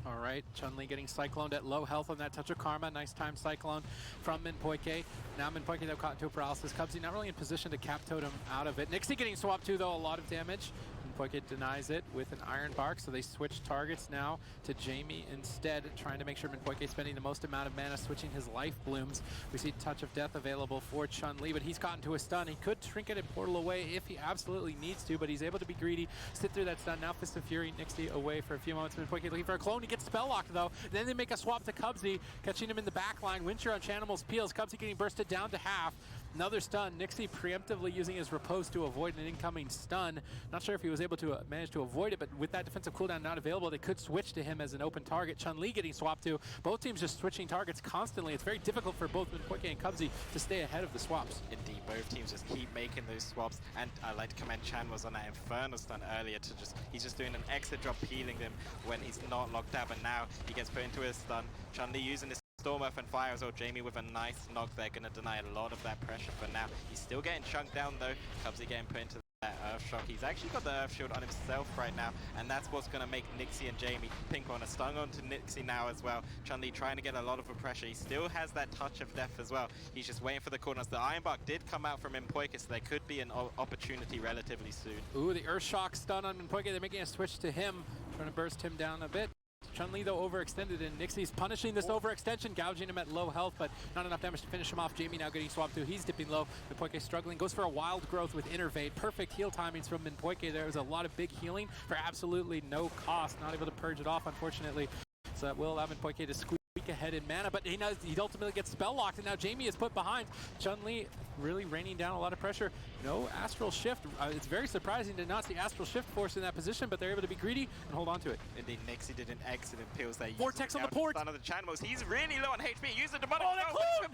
All right, Chun-Li getting cycloned at low health on that Touch of Karma. Nice time cyclone from Minpoike. Now Minpoike though caught into a paralysis. Cubsy not really in position to cap totem out of it. Nixie getting swapped too though, a lot of damage. Minpoike denies it with an Iron Bark, so they switch targets now to Jamie instead, trying to make sure Minpoike spending the most amount of mana switching his life blooms. We see Touch of Death available for Chun-Li, but he's gotten to a stun. He could Trinket and Portal away if he absolutely needs to, but he's able to be greedy, sit through that stun. Now Fist of Fury, Nixie away for a few moments. Minpoike looking for a clone. He gets spell locked though. Then they make a swap to Cubsy, catching him in the back line. Winter on Chanimal's peels. Cubsy getting bursted down to half. Another stun. Nixie preemptively using his Repose to avoid an incoming stun. Not sure if he was able to manage to avoid it, but with that defensive cooldown not available, they could switch to him as an open target. Chun-Li getting swapped to. Both teams just switching targets constantly. It's very difficult for both Minpoike and Cubsy to stay ahead of the swaps. Indeed, both teams just keep making those swaps, and I like to commend Chan was on that Inferno stun earlier to he's just doing an extra job peeling them when he's not locked out, but now he gets put into a stun. Chun-Li using this Storm Earth and Fire as well. Jamie with a nice knock there, going to deny a lot of that pressure for now. He's still getting chunked down though. Cubsy getting put into that Earth Shock. He's actually got the Earth Shield on himself right now, and that's what's going to make Nixie and Jamie pink on a stun onto Nixie now as well. Chun-Li trying to get a lot of the pressure. He still has that Touch of Death as well. He's just waiting for the corners. The Iron Bark did come out from Minpoike, so there could be an opportunity relatively soon. Ooh, the Earth Shock stun on Minpoike. They're making a switch to him, trying to burst him down a bit. Chun-Li though overextended, and Nixie's punishing this overextension, gouging him at low health, but not enough damage to finish him off. Jamie now getting swapped to. He's dipping low. Minpoike struggling, goes for a Wild Growth with Innervate. Perfect heal timings from Minpoike. There was a lot of big healing for absolutely no cost. Not able to purge it off, unfortunately. So that will allow Minpoike to squeak ahead in mana, but he ultimately gets spell locked, and now Jamie is put behind. Chun-Li really raining down a lot of pressure. No Astral Shift. It's very surprising to not see Astral Shift force in that position, but they're able to be greedy and hold on to it. Indeed, Nixie did an excellent peels there. Vortex on the port. Stun of the Chanimals. He's really low on HP. Use the demonic. Oh,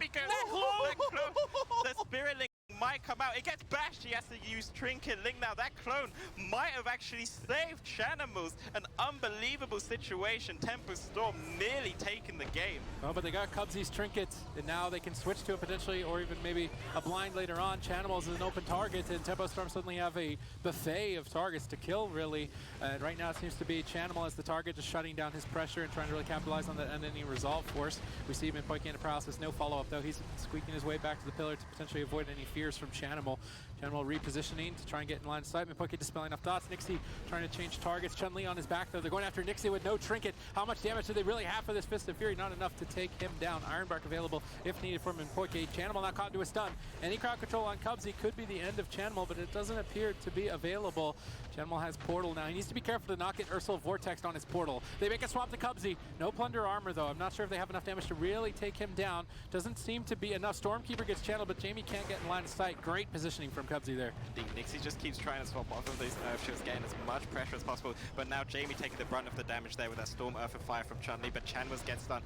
the Spirit Link might come out. It gets bashed. He has to use Trinket Link now. That clone might have actually saved Chanimals. An unbelievable situation. Tempo Storm nearly taking the game. Oh, but they got Cubsy's Trinket, and now they can switch to it potentially, or even maybe a blind later on. Chanimals is an open target, and Tempo Storm suddenly have a buffet of targets to kill, really. Right now it seems to be Chanimal as the target, just shutting down his pressure and trying to really capitalize on that ending resolve force. We see Minpoike into paralysis, no follow-up though. He's squeaking his way back to the pillar to potentially avoid any fears from Chanimal. Chanimal repositioning to try and get in line of sight. Minpoike dispelling enough dots. Nixie trying to change targets. Chun-Li on his back though. They're going after Nixie with no Trinket. How much damage do they really have for this Fist of Fury? Not enough to take him down. Iron Bark available if needed for Minpoike. Chanimal now caught into a stun. Any crowd control on Cubsy could be the end of Chanimal, but it doesn't appear to be available. Chanimal has Portal now. He needs to be careful to not get Ursula Vortex on his Portal. They make a swap to Cubsy. No Plunder Armor though. I'm not sure if they have enough damage to really take him down. Doesn't seem to be enough. Stormkeeper gets channeled, but Jamie can't get in line of sight. Great positioning from Cubsy there. Indeed, Nixie just keeps trying to swap off of those Earth Shields, getting as much pressure as possible, but now Jamie taking the brunt of the damage there with that Storm Earth and Fire from Chun-Li, but Chanwas gets stunned.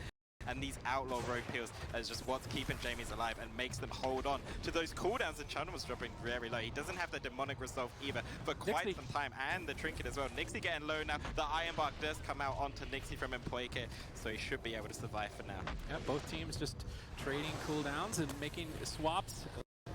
And these Outlaw Rogue Peels is just what's keeping Jamie's alive and makes them hold on to those cooldowns, and Chun was dropping very low. He doesn't have the Demonic Resolve either for quite some time, and the Trinket as well. Nixie getting low now. The Iron Bark does come out onto Nixie from Minpoike, so he should be able to survive for now. Yeah, both teams just trading cooldowns and making swaps.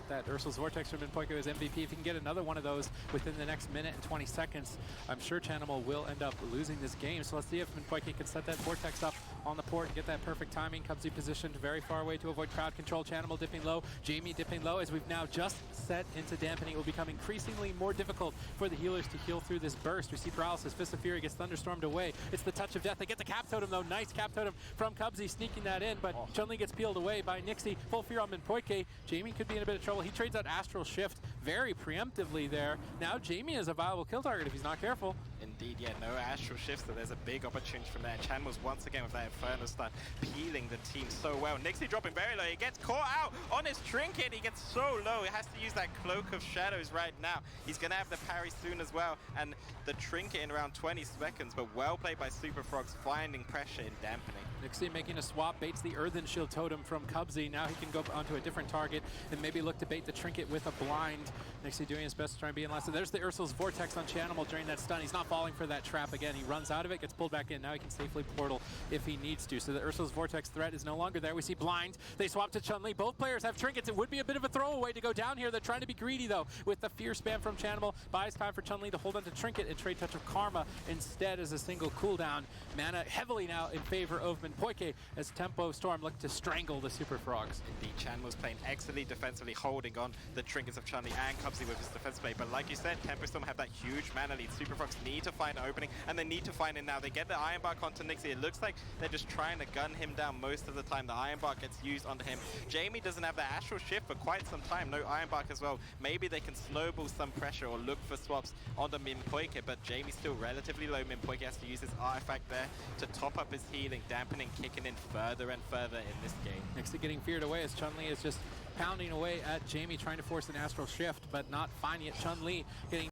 That Ursula's Vortex from Minpoike is MVP. If he can get another one of those within the next minute and 20 seconds, I'm sure Chanimal will end up losing this game. So let's see if Minpoike can set that Vortex up on the port and get that perfect timing. Cubsy positioned very far away to avoid crowd control. Chanimal dipping low, Jamie dipping low. As we've now just set into dampening, it will become increasingly more difficult for the healers to heal through this burst. We see paralysis. Fist of Fury gets thunderstormed away. It's the Touch of Death. They get the Cap Totem though. Nice Cap Totem from Cubsy, sneaking that in, but Chun-Li gets peeled away by Nixie. Full fear on Minpoike. Jamie could be in a bit of trouble. He trades out Astral Shift very preemptively there. Now Jamie is a viable kill target if he's not careful. Indeed, yeah, no Astral Shifts, so there's a big opportunity from there. Chan was once again with that Inferno stun, peeling the team so well. Nixie dropping very low. He gets caught out on his Trinket. He gets so low. He has to use that Cloak of Shadows right now. He's going to have the parry soon as well, and the Trinket in around 20 seconds, but well played by Super Frogs, finding pressure in dampening. Nixie making a swap, baits the Earthen Shield Totem from Cubsy. Now he can go onto a different target and maybe look to bait the Trinket with a blind. Nixie doing his best to try and be in line. So there's the Ursula's Vortex on Chanimal during that stun. He's not falling falling for that trap again. He runs out of it, gets pulled back in. Now he can safely portal if he needs to. So the Ursul's Vortex threat is no longer there. We see Blind. They swap to Chun-Li. Both players have trinkets. It would be a bit of a throwaway to go down here. They're trying to be greedy, though, with the fear spam from Chanimal. Buys time for Chun-Li to hold on to Trinket and trade Touch of Karma instead as a single cooldown. Mana heavily now in favor of Minpoike as Tempo Storm look to strangle the Super Frogs. Indeed, Chan was playing excellently defensively, holding on the trinkets of Chun-Li and Cubsy with his defense play. But like you said, Tempo Storm have that huge mana lead. Super Frogs need to find an opening, and they need to find it now. They get the Iron Bark onto Nixie. It looks like they're just trying to gun him down most of the time. The Iron Bark gets used onto him. Jamie doesn't have the Astral Shift for quite some time. No Iron Bark as well. Maybe they can snowball some pressure or look for swaps onto Minpoike, but Jamie's still relatively low. Minpoike has to use his artifact there to top up his healing, dampening, kicking in further and further in this game. Nixie getting feared away as Chun-Li is just pounding away at Jamie, trying to force an Astral Shift, but not finding it. Chun-Li getting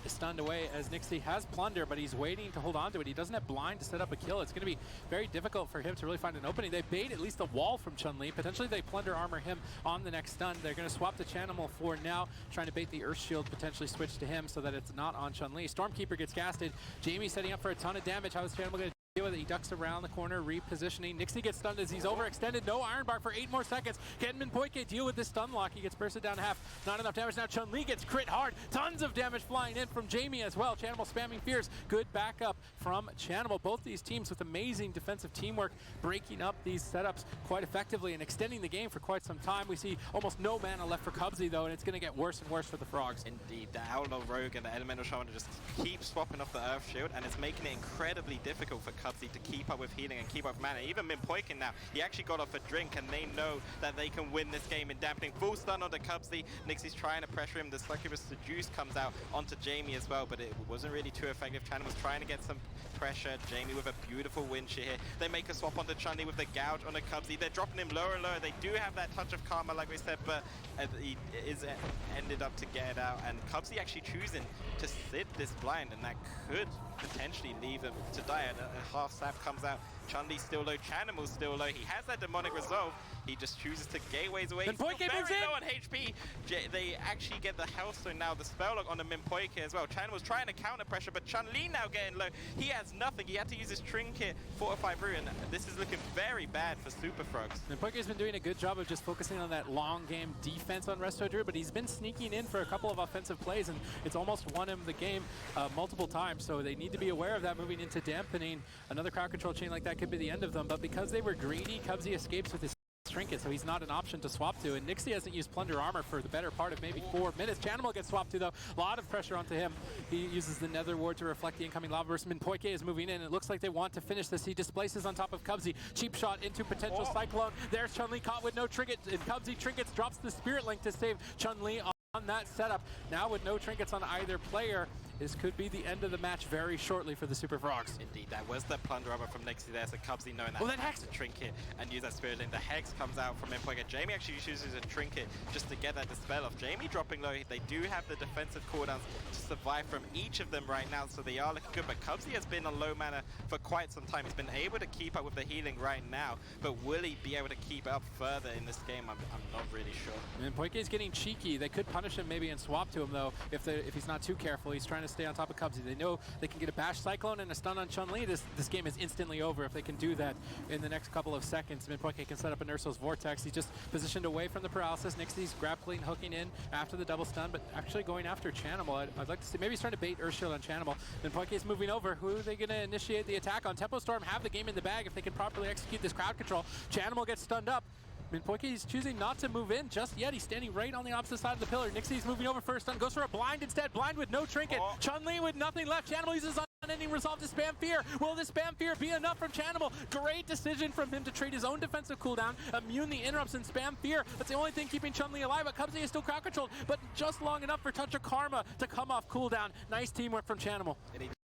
stunned away as Nixie has Plunder, but he's waiting to hold on to it. He doesn't have Blind to set up a kill. It's going to be very difficult for him to really find an opening. They bait at least a wall from Chun-Li. Potentially they Plunder armor him on the next stun. They're going to swap to Chanimal for now, trying to bait the Earth Shield, potentially switch to him so that it's not on Chun-Li. Stormkeeper gets casted. Jamie setting up for a ton of damage. How is Chanimal going to deal with it? He ducks around the corner, repositioning. Nixie gets stunned as he's overextended. No Iron Bark for 8 more seconds. Can Minpoike deal with this stun lock? He gets bursted down half. Not enough damage. Now Chun-Li gets crit hard. Tons of damage flying in from Jamie as well. Chanimal spamming fears. Good backup from Chanimal. Both these teams with amazing defensive teamwork, breaking up these setups quite effectively and extending the game for quite some time. We see almost no mana left for Cubsy though, and it's going to get worse and worse for the Frogs. Indeed, the Outlaw Rogue and the Elemental Shaman just keep swapping off the Earth Shield, and it's making it incredibly difficult for Cubsy to keep up with healing and keep up mana. Even Minpoike now, he actually got off a drink, and they know that they can win this game in dampening. Full stun onto Cubsy. Nixie's trying to pressure him. The Succubus Seduce comes out onto Jamie as well, but it wasn't really too effective. Chanimal was trying to get some pressure. Jamie with a beautiful win shear here. They make a swap onto Chun-Li with the gouge on the Cubsy. They're dropping him lower and lower. They do have that Touch of Karma, like we said, but he ended up to get it out, and Cubsy actually choosing to sit this blind, and that could potentially leave him to die. A half sap comes out. Chun-Li's still low, Chanimal's still low. He has that demonic resolve. He just chooses to gateways away. He's still very low on HP. They actually get the Hellstone now, the spell lock on the Minpoike as well. Chanimal's trying to counter pressure, but Chun-Li now getting low. He has nothing. He had to use his trinket, fortify brew, and this is looking very bad for Super Frogs. Minpoike's been doing a good job of just focusing on that long game defense on Resto Druid, but he's been sneaking in for a couple of offensive plays, and it's almost won him the game multiple times, so they need to be aware of that moving into dampening. Another crowd control chain like that could be the end of them, but because they were greedy, Cubsy escapes with his trinket, so he's not an option to swap to, and Nixie hasn't used Plunder Armor for the better part of maybe 4 minutes. Chanimal gets swapped to though. A lot of pressure onto him. He uses the Nether Ward to reflect the incoming Lava Burst. Minpoike is moving in. It looks like they want to finish this. He displaces on top of Cubsy. Cheap shot into potential Cyclone. There's Chun-Li caught with no trinket, and Cubsy trinkets, drops the Spirit Link to save Chun-Li on that setup. Now with no trinkets on either player, this could be the end of the match very shortly for the Super Frogs. Indeed, that was the Plunder Armor from Nixie there, so Cubsy knowing that well, Hex to trinket and use that Spirit Link. The Hex comes out from Minpoike. Jamie actually uses a trinket just to get that dispel off. Jamie dropping low. They do have the defensive cooldowns to survive from each of them right now, so they are looking good. But Cubsy has been on low mana for quite some time. He's been able to keep up with the healing right now, but will he be able to keep up further in this game? I'm not really sure. Minpoike is getting cheeky. They could punish him maybe and swap to him though if he's not too careful. He's trying to stay on top of Cubsy. They know they can get a Bash Cyclone and a stun on Chun-Li. This game is instantly over if they can do that in the next couple of seconds. Minpoike can set up an Ursul's Vortex. He's just positioned away from the paralysis. Nixie's grappling, hooking in after the double stun, but actually going after Chanimal. I'd like to see, maybe he's trying to bait Earthshield on Chanimal. Minpoike is moving over. Who are they going to initiate the attack on? Tempo Storm have the game in the bag if they can properly execute this crowd control. Chanimal gets stunned up. Minpoike is choosing not to move in just yet. He's standing right on the opposite side of the pillar. Nixie's moving over first stun, goes for a blind instead. Blind with no trinket. Chun-Li with nothing left. Chanimal uses unending resolve to spam fear. Will this spam fear be enough from Chanimal? Great decision from him to trade his own defensive cooldown, immune the interrupts and spam fear. That's the only thing keeping Chun-Li alive, but Cubsy is still crowd controlled, but just long enough for Touch of Karma to come off cooldown. Nice teamwork from Chanimal.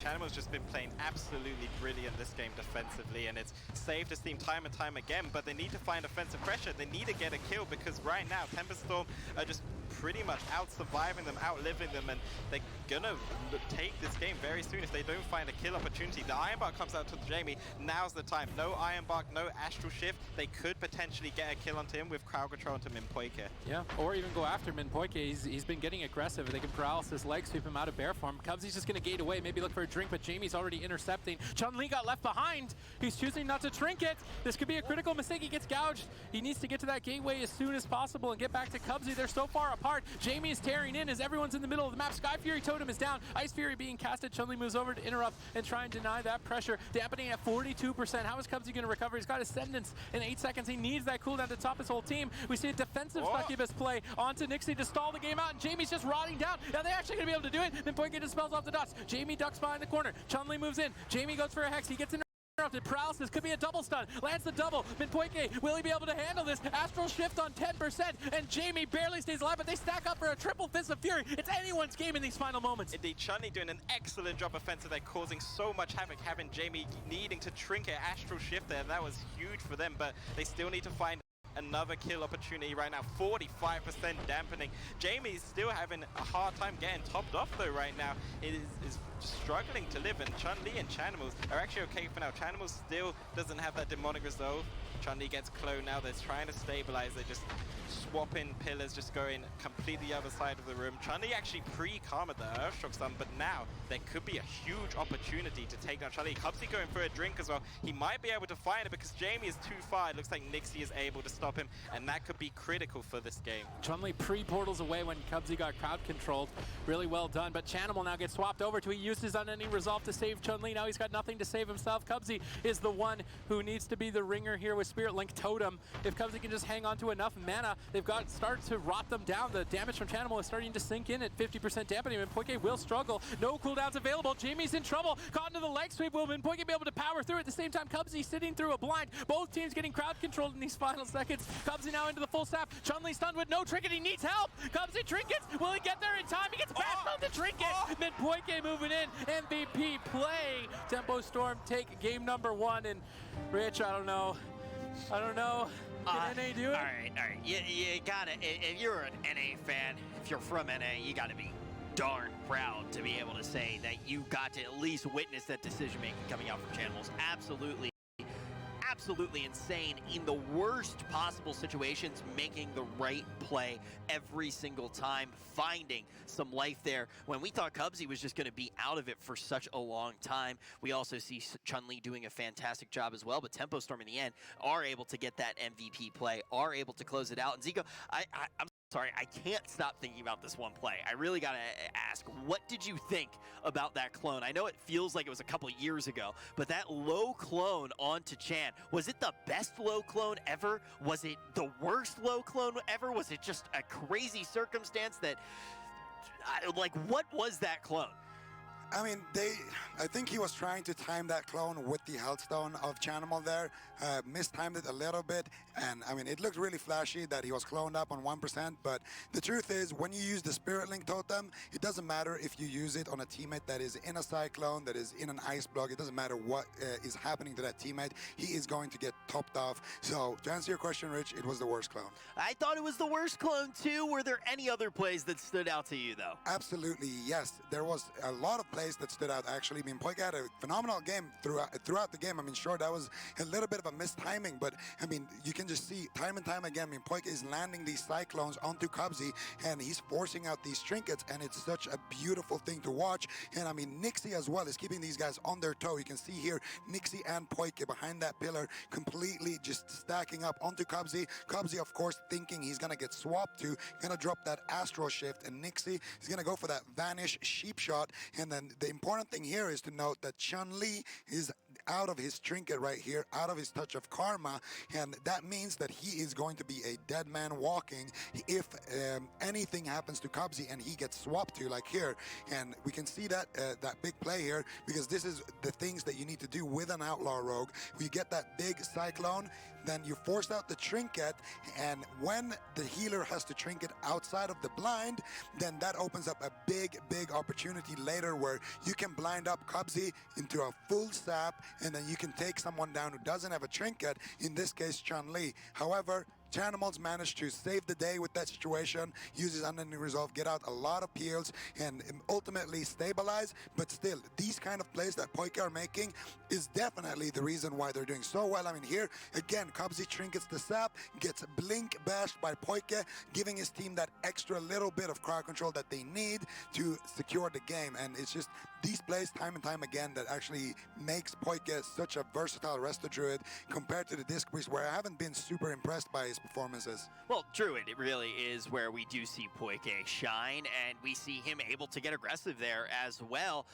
Chanimal's just been playing absolutely brilliant this game defensively, and it's saved his team time and time again, but they need to find offensive pressure. They need to get a kill, because right now Tempest Storm are just pretty much out-surviving them, outliving them, and they gonna take this game very soon if they don't find a kill opportunity. The Iron Bark comes out to Jamie. Now's the time. No Iron Bark, no Astral Shift. They could potentially get a kill onto him with crowd control onto Minpoike. Yeah, or even go after Minpoike. He's been getting aggressive. They can paralysis leg sweep him out of bear form. Cubsy's just going to gate away, maybe look for a drink, but Jamie's already intercepting. Chun-Li got left behind. He's choosing not to trinket. This could be a critical mistake. He gets gouged. He needs to get to that gateway as soon as possible and get back to Cubsy. They're so far apart. Jamie is tearing in as everyone's in the middle of the map. Sky Fury Totem is down. Ice Fury being casted. Chun-Li moves over to interrupt and try and deny that pressure. Dampening at 42%. How is Cubsy going to recover? He's got Ascendance in 8 seconds. He needs that cooldown to top his whole team. We see a defensive Succubus play onto Nixie to stall the game out, and Jamie's just rotting down. Now they're actually going to be able to do it. Then Minpoike dispels off the dots. Jamie ducks behind the corner. Chun-Li moves in. Jamie goes for a Hex. He gets interrupted. Paralysis could be a double stun. Lands the double. Minpoike, will he be able to handle this? Astral Shift on 10%, and Jamie barely stays alive, but they stack up for a triple Fist of Fury. It's anyone's game in these final moments. Indeed, Chun-Li doing an excellent job offensive there, causing so much havoc, having Jamie needing to trinket Astral Shift there. That was huge for them, but they still need to find another kill opportunity right now. 45% dampening. Jamie's still having a hard time getting topped off though right now. It is struggling to live, and Chun-Li and Chanimals are actually okay for now. Chanimals still doesn't have that demonic resolve. Chun-Li gets cloned now. They're trying to stabilize. They're just swapping pillars, just going completely the other side of the room. Chun-Li actually pre-karma the Earthshock stun, but now there could be a huge opportunity to take down Chun-Li. Cubsy going for a drink as well. He might be able to find it because Jamie is too far. It looks like Nixie is able to stop him, and that could be critical for this game. Chun-Li pre-portals away when Cubsy got crowd controlled. Really well done, but Chanimal now gets swapped over to, he used his unending resolve to save Chun-Li. Now he's got nothing to save himself. Cubsy is the one who needs to be the ringer here with Spirit Link Totem. If Cubsy can just hang on to enough mana, they've got start to rot them down. The damage from Chanimal is starting to sink in at 50% dampening. Minpoike will struggle. No cooldowns available. Jamie's in trouble. Caught into the leg sweep. Will Minpoike be able to power through? At the same time, Cubsy sitting through a blind. Both teams getting crowd controlled in these final seconds. Cubsy now into the full staff. Chun-Li stunned with no trinket. He needs help. Cubsy trinkets. Will he get there in time? He gets passed on the trinket. Minpoike moving in. MVP play. Tempo Storm take game number 1. And Rich, I don't know. Can NA do it? All right. You gotta, if you're an NA fan, if you're from NA, you gotta be darn proud to be able to say that you got to at least witness that decision making coming out from Channels. Absolutely insane in the worst possible situations, making the right play every single time, finding some life there. When we thought Cubsy was just going to be out of it for such a long time, we also see Chun-Li doing a fantastic job as well, but Tempo Storm in the end are able to get that MVP play, are able to close it out. And Zico, I'm sorry, I can't stop thinking about this one play. I really gotta ask, what did you think about that clone? I know it feels like it was a couple years ago, but that low clone onto Chan, was it the best low clone ever? Was it the worst low clone ever? Was it just a crazy circumstance that, like, what was that clone? I mean, I think he was trying to time that clone with the Healthstone of Chanimal there, mistimed it a little bit, and I mean, it looked really flashy that he was cloned up on 1%, but the truth is, when you use the Spirit Link Totem, it doesn't matter if you use it on a teammate that is in a Cyclone, that is in an Ice Block, it doesn't matter what is happening to that teammate, he is going to get topped off. So, to answer your question, Rich, it was the worst clone. I thought it was the worst clone too. Were there any other plays that stood out to you, though? Absolutely, yes. There was a lot of plays that stood out, actually. I mean, Minpoike had a phenomenal game throughout the game. I mean, sure, that was a little bit of a mistiming, but I mean, you can just see time and time again, Minpoike is landing these Cyclones onto Cubsy, and he's forcing out these trinkets, and it's such a beautiful thing to watch. And I mean, Nixie as well is keeping these guys on their toe. You can see here, Nixie and Poike behind that pillar, completely just stacking up onto Cubsy. Cubsy, of course, thinking he's gonna get swapped to, gonna drop that Astral Shift, and Nixie is gonna go for that Vanish Sheep Shot. And then the important thing here is to note that Chun-Li is out of his trinket right here, out of his touch of karma, and that means that he is going to be a dead man walking if anything happens to Cubsy and he gets swapped to, like here. And we can see that that big play here, because this is the things that you need to do with an Outlaw Rogue. You get that big Cyclone, then you force out the trinket, and when the healer has to trinket outside of the blind, then that opens up a big opportunity later where you can blind up Cubsy into a full sap, and then you can take someone down who doesn't have a trinket, in this case Chun-Li. However, Chanimals managed to save the day with that situation, use his unending resolve, get out a lot of peels, and ultimately stabilize. But still, these kind of plays that Poike are making is definitely the reason why they're doing so well. I mean, here, again, Kabzi trinkets the sap, gets blink bashed by Poike, giving his team that extra little bit of crowd control that they need to secure the game. And it's just these plays time and time again that actually makes Poike such a versatile Resto Druid compared to the Disc Priest, where I haven't been super impressed by his performances. Well, Druid, it really is where we do see Poike shine, and we see him able to get aggressive there as well.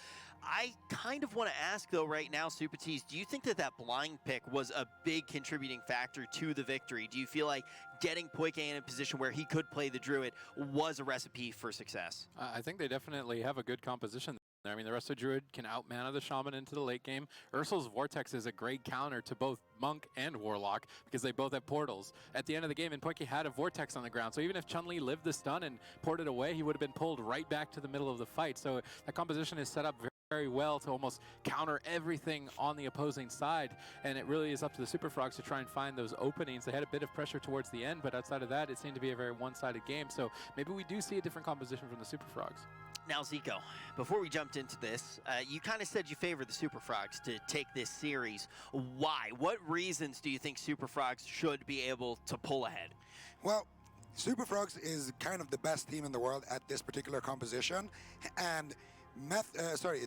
I kind of want to ask, though, right now, Supatees, do you think that that blind pick was a big contributing factor to the victory? Do you feel like getting Poike in a position where he could play the Druid was a recipe for success? I think they definitely have a good composition. I mean, the Resto Druid can out-mana the Shaman into the late game. Ursul's Vortex is a great counter to both Monk and Warlock because they both have portals. At the end of the game, Poike had a Vortex on the ground, so even if Chun-Li lived the stun and ported away, he would have been pulled right back to the middle of the fight. So that composition is set up very well to almost counter everything on the opposing side, and it really is up to the Super Frogs to try and find those openings. They had a bit of pressure towards the end, but outside of that, it seemed to be a very one-sided game. So maybe we do see a different composition from the Super Frogs. Now, Zico, before we jumped into this, you kind of said you favor the Super Frogs to take this series. Why? What reasons do you think Super Frogs should be able to pull ahead? Well, Super Frogs is kind of the best team in the world at this particular composition, and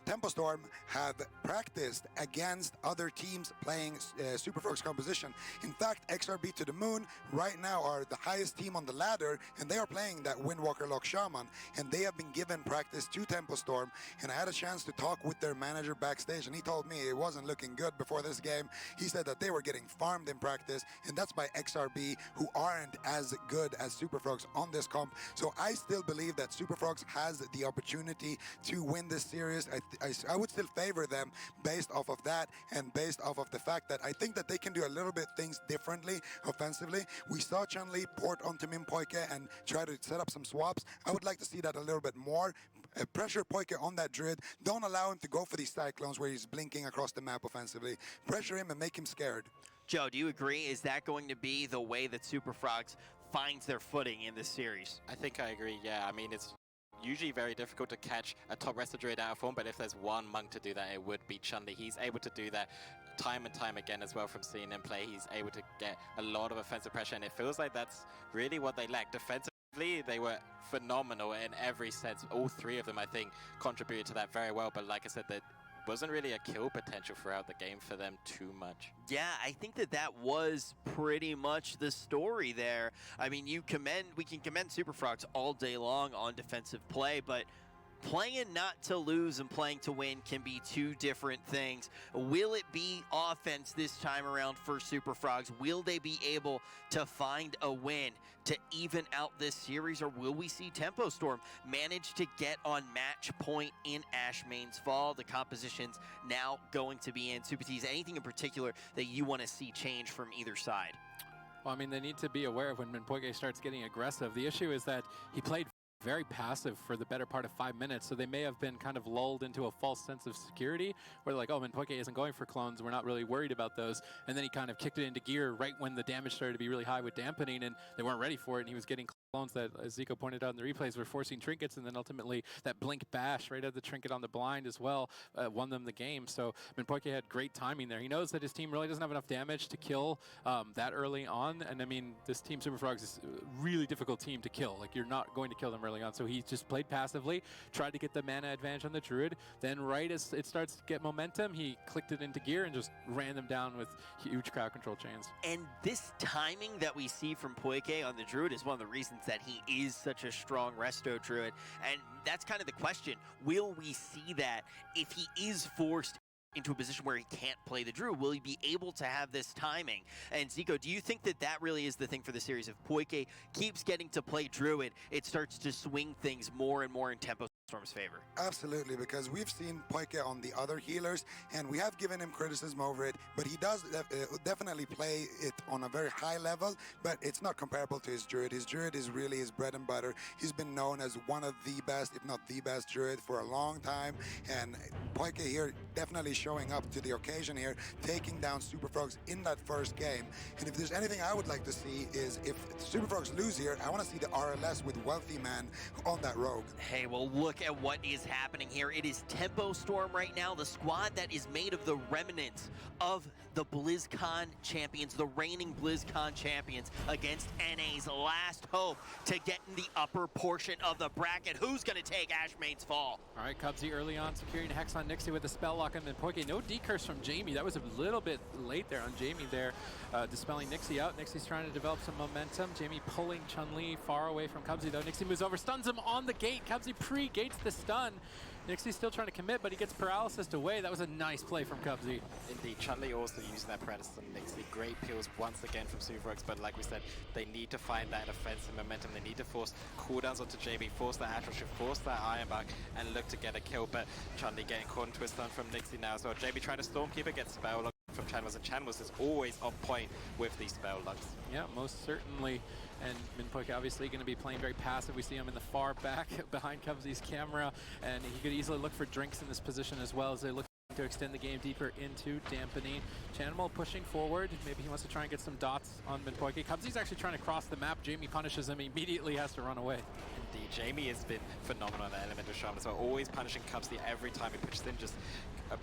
Tempo Storm have practiced against other teams playing Super Frogs composition. In fact, XRB to the Moon right now are the highest team on the ladder, and they are playing that Windwalker Lock Shaman, and they have been given practice to Tempo Storm. And I had a chance to talk with their manager backstage, and he told me it wasn't looking good before this game. He said that they were getting farmed in practice, and that's by XRB, who aren't as good as Super Frogs on this comp. So I still believe that Super Frogs has the opportunity to win this series. I would still favor them based off of that and based off of the fact that I think that they can do a little bit things differently offensively. We saw Chun-Li port onto Min Poike and try to set up some swaps. I would like to see that a little bit more. Pressure Poike on that Druid. Don't allow him to go for these cyclones where he's blinking across the map offensively. Pressure him and make him scared. Joe, do you agree? Is that going to be the way that Super Frogs finds their footing in this series? I think I agree, yeah. I mean, it's usually very difficult to catch a top Resto Druid out of form, but if there's one Monk to do that, it would be Chun-Li. He's able to do that time and time again as well from seeing him play. He's able to get a lot of offensive pressure, and it feels like that's really what they lack. Defensively, they were phenomenal in every sense. All three of them, I think, contributed to that very well, but like I said, that wasn't really a kill potential throughout the game for them too much. Yeah, I think that that was pretty much the story there. I mean, we can commend Super Frogs all day long on defensive play, but playing not to lose and playing to win can be two different things. Will it be offense this time around for Super Frogs? Will they be able to find a win to even out this series, or will we see Tempo Storm manage to get on match point in Ashmane's Fall? The composition's now going to be in. Supatees, anything in particular that you want to see change from either side? Well, I mean, they need to be aware of when Poike starts getting aggressive. The issue is that he played very passive for the better part of 5 minutes, so they may have been kind of lulled into a false sense of security where they're like, oh, Poike isn't going for clones, we're not really worried about those. And then he kind of kicked it into gear right when the damage started to be really high with dampening, and they weren't ready for it, and he was getting clones that, as Zico pointed out in the replays, were forcing trinkets, and then ultimately that blink bash right at the trinket on the blind as well won them the game. So Poike had great timing there. He knows that his team really doesn't have enough damage to kill that early on, and I mean, this team Super Frogs is a really difficult team to kill. Like, you're not going to kill them early on, so he just played passively, tried to get the mana advantage on the Druid, then right as it starts to get momentum, he clicked it into gear and just ran them down with huge crowd control chains. And this timing that we see from Poike on the Druid is one of the reasons that he is such a strong Resto Druid, and that's kind of the question. Will we see that if he is forced into a position where he can't play the Druid? Will he be able to have this timing? And Zico, do you think that that really is the thing for the series? If Poike keeps getting to play Druid, it starts to swing things more and more in Tempo Storm's favor. Absolutely, because we've seen Poike on the other healers, and we have given him criticism over it, but he does definitely play it on a very high level, but it's not comparable to his Druid. His Druid is really his bread and butter. He's been known as one of the best, if not the best Druid for a long time, and Poike here definitely showing up to the occasion here, taking down Super Frogs in that first game. And if there's anything I would like to see is if Super Frogs lose here, I want to see the RLS with Wealthy Man on that rogue. Hey, well, look at what is happening here. It is Tempo Storm right now, the squad that is made of the remnants of the BlizzCon champions, the reigning BlizzCon champions, against NA's last hope to get in the upper portion of the bracket. Who's going to take Ashmane's fall? All right, Cubsy early on securing Hex on Nixie with the spell lock and then Poike. No decurse from Jamie. That was a little bit late there on Jamie there, dispelling Nixie out. Nixie's trying to develop some momentum. Jamie pulling Chun-Li far away from Cubsy though. Nixie moves over, stuns him on the gate. Cubsy pre-gates the stun. Nixie's still trying to commit, but he gets paralysis away. That was a nice play from Cubsy. Indeed, Chun-Li also using that paralysis on Nixie. Great peels once again from Super Frogs, but like we said, they need to find that offensive momentum. They need to force cooldowns onto Jamie, force that Astral Shift, force that Ironbark, and look to get a kill. But Chun-Li getting caught into a stun from Nixie now as well. Jamie trying to Stormkeeper, gets spell lock from Chanwos, and Chanwos is always on point with these spell locks. Yeah, most certainly. And Minpoke obviously going to be playing very passive. We see him in the far back behind Cubsy's camera, and he could easily look for drinks in this position as well as they look to extend the game deeper into dampening. Chanimal pushing forward. Maybe he wants to try and get some dots on Minpoke. Cubsy's actually trying to cross the map. Jamie punishes him. He immediately has to run away. Indeed, Jamie has been phenomenal on that Elemental Shaman as well. Always punishing Cubsy every time he pushes in, just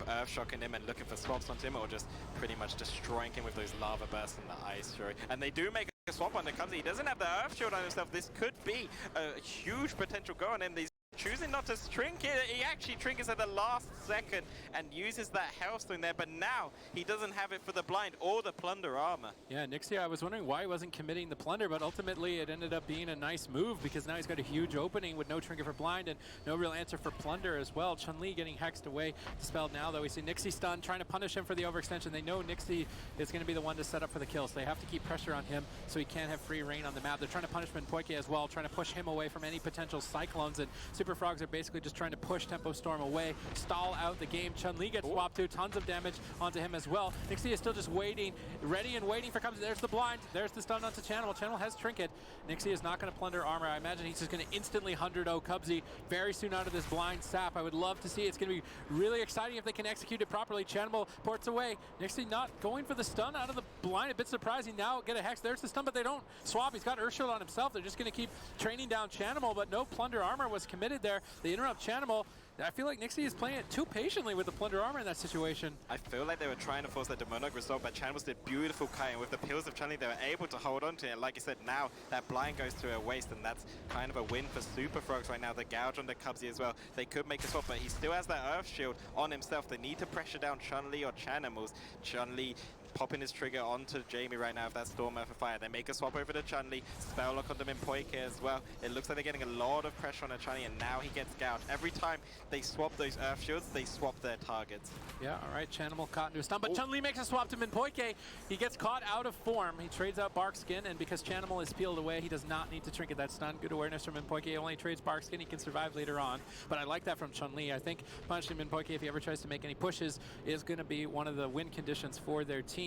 earth shocking him and looking for swaps onto him, or just pretty much destroying him with those lava bursts and the ice fury. And they do make a swap on the Cubsy. He doesn't have the earth shield on himself. This could be a huge potential go on him. These choosing not to trinket. He actually trinkets at the last second and uses that Hellstone there, but now he doesn't have it for the blind or the plunder armor. Yeah, Nixie, I was wondering why he wasn't committing the plunder, but ultimately it ended up being a nice move because now he's got a huge opening with no trinket for blind and no real answer for plunder as well. Chun-Li getting hexed away, dispelled now though. We see Nixie stunned, trying to punish him for the overextension. They know Nixie is going to be the one to set up for the kill, so they have to keep pressure on him so he can't have free reign on the map. They're trying to punish Minpoke as well, trying to push him away from any potential cyclones, and Super Frogs are basically just trying to push Tempo Storm away, stall out the game. Chun-Li gets swapped to, tons of damage onto him as well. Nixie is still just waiting, ready and waiting for Cubsy. There's the blind, there's the stun onto Channel. Channel has trinket. Nixie is not going to plunder armor. I imagine he's just going to instantly 100-0 Cubsy very soon out of this blind sap. I would love to see it. It's going to be really exciting if they can execute it properly. Channel ports away. Nixie not going for the stun out of the blind. A bit surprising now. Get a hex. There's the stun, but they don't swap. He's got Earthshield on himself. They're just going to keep training down Channel, but no plunder armor was committed there. They interrupt Channel. I feel like Nixie is playing it too patiently with the plunder armor in that situation. I feel like they were trying to force that Demonic Resolve, but Chanwos did beautiful kiting. With the pills of Chun-Li, they were able to hold on to it. Like you said, now that blind goes to a waste, and that's kind of a win for Super Frogs right now. The gouge on the Cubsy as well. They could make a swap, but he still has that Earth Shield on himself. They need to pressure down Chun-Li or Chanimals. Chun-Li popping his trigger onto Jamie right now with that Storm Earth of Fire. They make a swap over to Chun-Li, spell lock on them in Poike as well. It looks like they're getting a lot of pressure on Chun-Li, and now he gets gouged. Every time they swap those Earth Shields, they swap their targets. Yeah, all right, Chanimal caught into a stun, but Chun-Li makes a swap to Minpoike. He gets caught out of form. He trades out Bark Skin, and because Chanimal is peeled away, he does not need to trinket that stun. Good awareness from Minpoike. He only trades Bark Skin. He can survive later on, but I like that from Chun-Li. I think punishing Minpoike, if he ever tries to make any pushes, is going to be one of the win conditions for their team.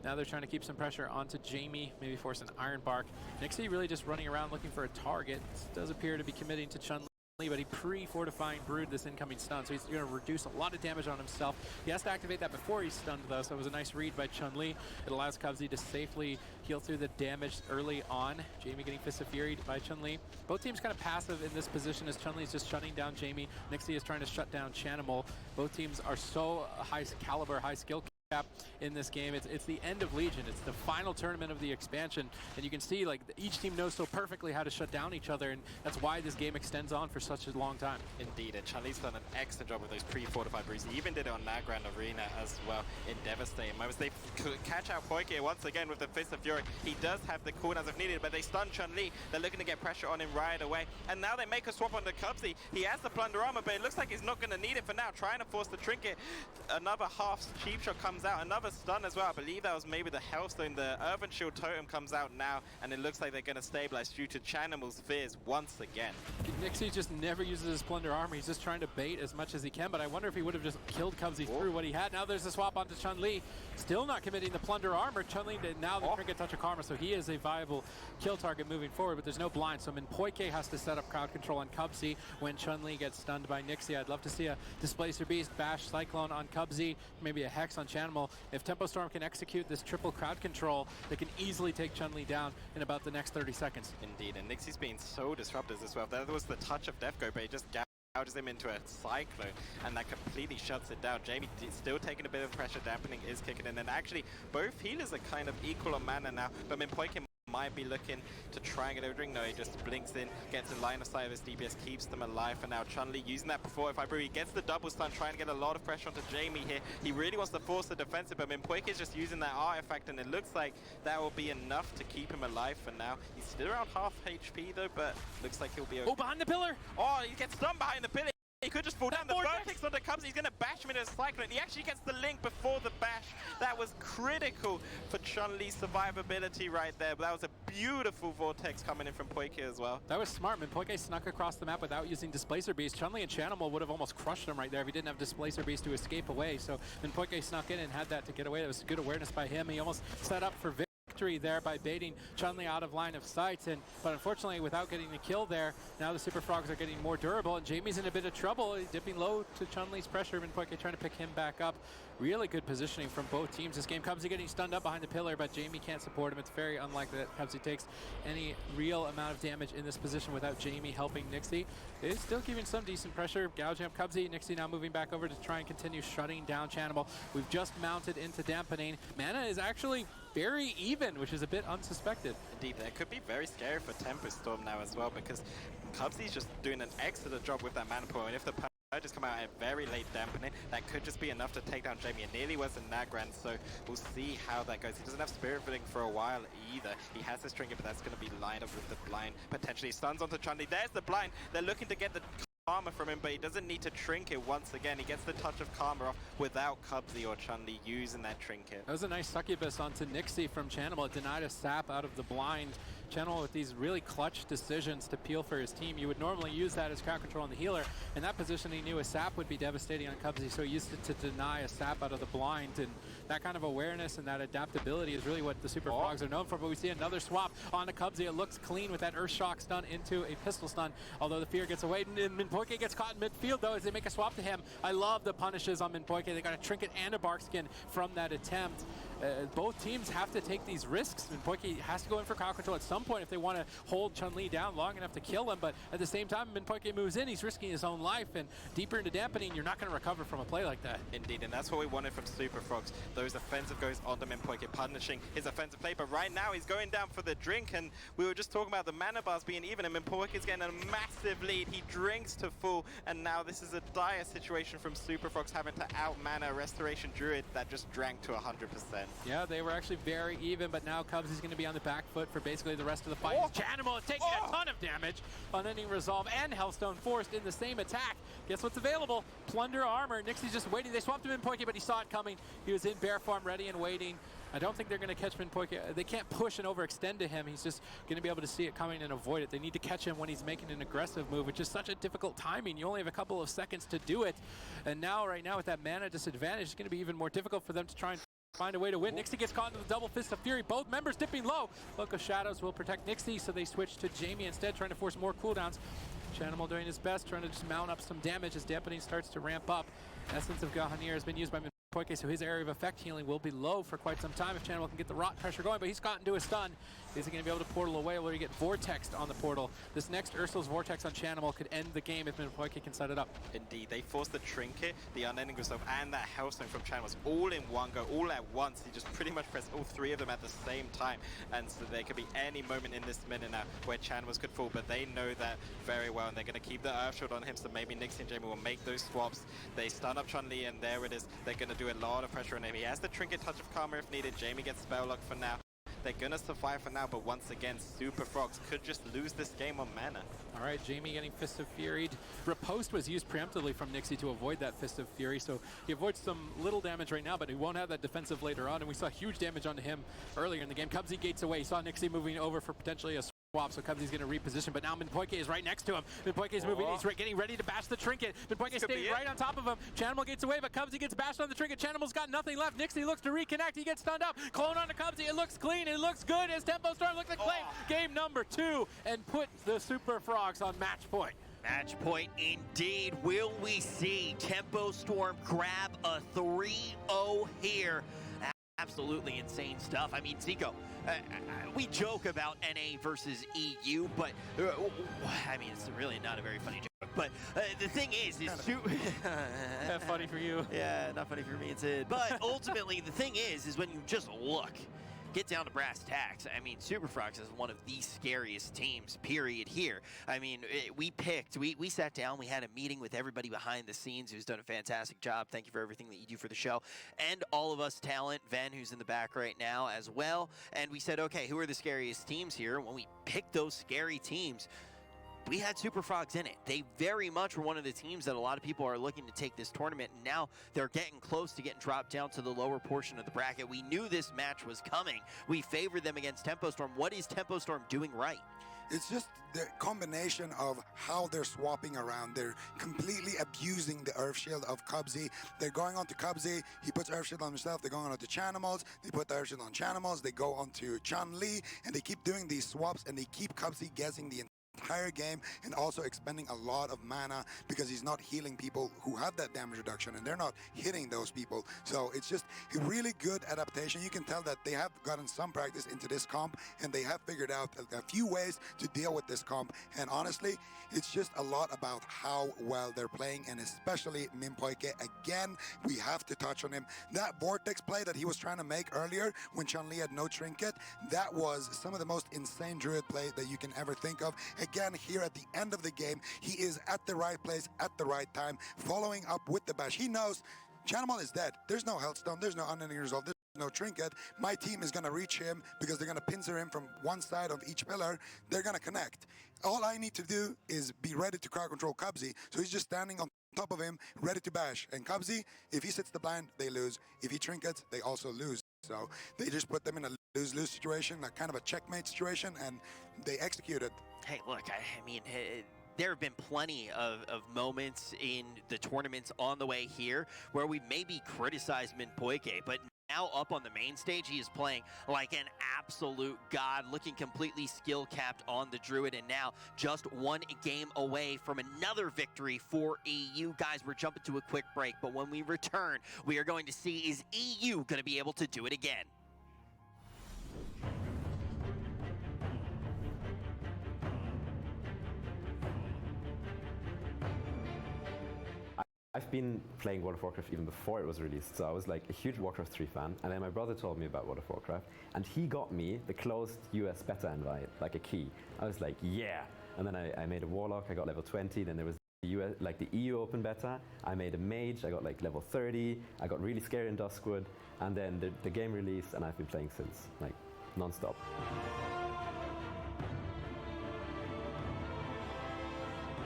Now they're trying to keep some pressure onto Jamie, maybe force an Iron Bark. Nixie really just running around looking for a target. Does appear to be committing to Chun-Li, but he pre-fortifying brewed this incoming stun, so he's going to reduce a lot of damage on himself. He has to activate that before he's stunned though, so it was a nice read by Chun-Li. It allows Cubsy to safely heal through the damage early on. Jamie getting Fist of Fury by Chun-Li. Both teams kind of passive in this position as Chun-Li is just shutting down Jamie. Nixie is trying to shut down Chanimal. Both teams are so high caliber, high skill cap in this game. It's the end of Legion. It's the final tournament of the expansion, and you can see like each team knows so perfectly how to shut down each other, and that's why this game extends on for such a long time. Indeed, and Chun-Li's done an excellent job with those pre-fortified brews. He even did it on Nagrand Arena as well in devastating moments. They catch out Poike once again with the Fist of Fury. He does have the cooldowns if needed, but they stun Chun-Li. They're looking to get pressure on him right away, and now they make a swap on the Cubsy. He has the plunder armor, but it looks like he's not going to need it for now. Trying to force the trinket. Another half cheap shot comes comes out. Another stun as well. I believe that was maybe the Hellstone. The Earthen Shield Totem comes out now, and it looks like they're going to stabilize due to Chanimal's fears once again. Nixie just never uses his Plunder Armor. He's just trying to bait as much as he can, but I wonder if he would have just killed Cubsy through what he had. Now there's a swap onto Chun-Li. Still not committing the Plunder Armor. Chun-Li now the Trinket Touch of Karma, so he is a viable kill target moving forward, but there's no blind, so Minpoike has to set up crowd control on Cubsy when Chun-Li gets stunned by Nixie. I'd love to see a Displacer Beast, Bash, Cyclone on Cubsy, maybe a Hex on Chanimal. If Tempo Storm can execute this triple crowd control, they can easily take Chun-Li down in about the next 30 seconds. Indeed, and Nixie's being so disruptive as well. There was the touch of Death Go, but he just gouges him into a Cyclone, and that completely shuts it down. Jamie still taking a bit of pressure, dampening is kicking in, and actually both healers are kind of equal on mana now, but Minpoike might be looking to try and get over. No, he just blinks in, gets in line of sight of his DPS, keeps them alive, and now Chun-Li using that before if I brew, he gets the double stun, trying to get a lot of pressure onto Jamie here. He really wants to force the defensive, but Minpoike is just using that artifact, and it looks like that will be enough to keep him alive for now. He's still around half HP though, but looks like he'll be okay. Oh, behind the pillar! Oh, he gets stunned behind the pillar! He could just fall down. The vertex onto Cubsy. He's going to bash him into a Cyclone. He actually gets the link before the bash. That was critical for Chun-Li's survivability right there. But that was a beautiful vortex coming in from Poike as well. That was smart. Minpoike snuck across the map without using Displacer Beast. Chun-Li and Chanimal would have almost crushed him right there if he didn't have Displacer Beast to escape away. So Minpoike snuck in and had that to get away. That was good awareness by him. He almost set up for victory there by baiting Chun-Li out of line of sight, but unfortunately without getting the kill there, now the Super Frogs are getting more durable, and Jamie's in a bit of trouble. He's dipping low to Chun-Li's pressure. Minpoike trying to pick him back up. Really good positioning from both teams this game. Cubsy getting stunned up behind the pillar, but Jamie can't support him. It's very unlikely that Cubsy takes any real amount of damage in this position without Jamie helping Nixie. It is still giving some decent pressure, gouging up Cubsy. Nixie now moving back over to try and continue shutting down Chanimal. We've just mounted into dampening. Mana is actually very even, which is a bit unsuspected. Indeed, that could be very scary for Tempo Storm now as well, because Cubsy's just doing an excellent job with that mana pool, and if the just come out at very late dampening, that could just be enough to take down Jamie. It nearly was in Nagran, so we'll see how that goes. He doesn't have Spirit Filling for a while either. He has this trinket, but that's going to be lined up with the blind. Potentially stuns onto Chun-Li. There's the blind. They're looking to get the Karma from him, but he doesn't need to trinket once again. He gets the touch of Karma off without Cubsy or Chun-Li using that trinket. That was a nice succubus onto Nixie from Chanimal. It denied a sap out of the blind. Chanimal with these really clutch decisions to peel for his team. You would normally use that as crowd control on the healer. In that position, he knew a sap would be devastating on Cubsy, so he used it to deny a sap out of the blind. And that kind of awareness and that adaptability is really what the Super Frogs are known for. But we see another swap onto Cubsy. It looks clean with that Earth Shock stun into a pistol stun, although the fear gets away. Minpoike gets caught in midfield though as they make a swap to him. I love the punishes on Minpoike. They got a trinket and a bark skin from that attempt. Both teams have to take these risks. Minpoike has to go in for crowd control at some point if they want to hold Chun-Li down long enough to kill him, but at the same time, Minpoike moves in, he's risking his own life, and deeper into dampening, you're not going to recover from a play like that. Indeed, and that's what we wanted from Super Frogs. Those offensive goes onto Minpoike, punishing his offensive play, but right now he's going down for the drink, and we were just talking about the mana bars being even, and Minpoike is getting a massive lead. He drinks to full, and now this is a dire situation from Super Frogs having to out-mana Restoration Druid that just drank to 100%. Yeah, they were actually very even, but now Cubsy's going to be on the back foot for basically the rest of the fight. Chanimal is taking a ton of damage on ending resolve, and Hellstone forced in the same attack. Guess what's available? Plunder Armor. Nixie's just waiting. They swapped him in Minpoike, but he saw it coming. He was in bear form, ready and waiting. I don't think they're going to catch Minpoike. They can't push and overextend to him. He's just going to be able to see it coming and avoid it. They need to catch him when he's making an aggressive move, which is such a difficult timing. You only have a couple of seconds to do it. And now, right now, with that mana disadvantage, it's going to be even more difficult for them to try and find a way to win. Nixie gets caught into the double fist of fury. Both members dipping low. Cloak of Shadows will protect Nixie, so they switch to Jamie instead, trying to force more cooldowns. Chanimal doing his best, trying to just mount up some damage as dampening starts to ramp up. Essence of Gahanir has been used by Minpoike, so his area of effect healing will be low for quite some time if Chanimal can get the rot pressure going, but he's caught into a stun. Is he going to be able to portal away, or will he get vortexed on the portal? This next Ursul's Vortex on Chanimal could end the game if Minpoike can set it up. Indeed, they forced the trinket, the unending resolve, and that Hellstone from Chanimal all in one go, all at once. He just pretty much pressed all three of them at the same time, and so there could be any moment in this minute now where Chanimal's could fall, but they know that very well, and they're going to keep the Earth Shield on him, so maybe Nixie and Jamie will make those swaps. They stun up Chun-Li, and there it is. They're going to do a lot of pressure on him. He has the trinket touch of Karma if needed. Jamie gets spell lock for now. They're gonna survive for now, but once again, Super Frogs could just lose this game on mana. All right, Jamie getting Fist of Fury. Riposte was used preemptively from Nixie to avoid that Fist of Fury, so he avoids some little damage right now, but he won't have that defensive later on, and we saw huge damage onto him earlier in the game. Cubsy gates away. He saw Nixie moving over for potentially a swap, so Cubsy's going to reposition, but now Minpoike is right next to him. Minpoike is moving, he's getting ready to bash the trinket. Minpoike staying right on top of him. Chanimal gets away, but Cubsy gets bashed on the trinket. Chanimal's got nothing left. Nixie looks to reconnect, he gets stunned up. Clone onto Cubsy, it looks clean, it looks good as Tempo Storm looks like claim game number 2 and put the Super Frogs on match point. Match point indeed. Will we see Tempo Storm grab a 3-0 here? Absolutely insane stuff. I mean, Zico, we joke about NA versus EU, but I mean, it's really not a very funny joke. But the thing is That's funny for you. Yeah, not funny for me and Sid. But ultimately, the thing is when you just look, get down to brass tacks. I mean, Super Frogs is one of the scariest teams, period, here. I mean, we sat down, we had a meeting with everybody behind the scenes who's done a fantastic job. Thank you for everything that you do for the show. And all of us talent, Ven, who's in the back right now as well. And we said, okay, who are the scariest teams here? When we picked those scary teams, we had Super Frogs in it. They very much were one of the teams that a lot of people are looking to take this tournament, and now they're getting close to getting dropped down to the lower portion of the bracket. We knew this match was coming. We favored them against Tempo Storm. What is Tempo Storm doing right? It's just the combination of how they're swapping around. They're completely abusing the Earth Shield of Cubsy. They're going on to Cubsy. He puts Earth Shield on himself. They're going on to Chanimals. They put the Earth Shield on Chanimals. They go on to Chun-Li, and they keep doing these swaps, and they keep Cubsy guessing the entire game and also expending a lot of mana because he's not healing people who have that damage reduction, and they're not hitting those people. So it's just a really good adaptation. You can tell that they have gotten some practice into this comp, and they have figured out a few ways to deal with this comp. And honestly, it's just a lot about how well they're playing, and especially Minpoike. Again, we have to touch on him. That Vortex play that he was trying to make earlier when Chun-Li had no trinket, that was some of the most insane Druid play that you can ever think of. Again, here at the end of the game, he is at the right place at the right time, following up with the bash. He knows Chanimal is dead. There's no Healthstone, there's no Unending Resolve, there's no trinket. My team is going to reach him because they're going to pincer him from one side of each pillar. They're going to connect. All I need to do is be ready to crowd control Cubsy. So he's just standing on top of him, ready to bash. And Cubsy, if he sits the blind, they lose. If he trinkets, they also lose. So they just put them in a lose-lose situation, a kind of a checkmate situation, and they execute it. Hey, look, I mean, there have been plenty of moments in the tournaments on the way here where we maybe criticized Minpoike, but now up on the main stage, he is playing like an absolute god, looking completely skill-capped on the Druid, and now just one game away from another victory for EU. Guys, we're jumping to a quick break, but when we return, we are going to see, is EU going to be able to do it again? I've been playing World of Warcraft even before it was released, so I was like a huge Warcraft 3 fan, and then my brother told me about World of Warcraft, and he got me the closed US beta invite, like a key. I was like, yeah! And then I made a Warlock, I got level 20, then there was the US, like the EU open beta, I made a Mage, I got like level 30, I got really scary in Duskwood, and then the game released, and I've been playing since, like, non-stop.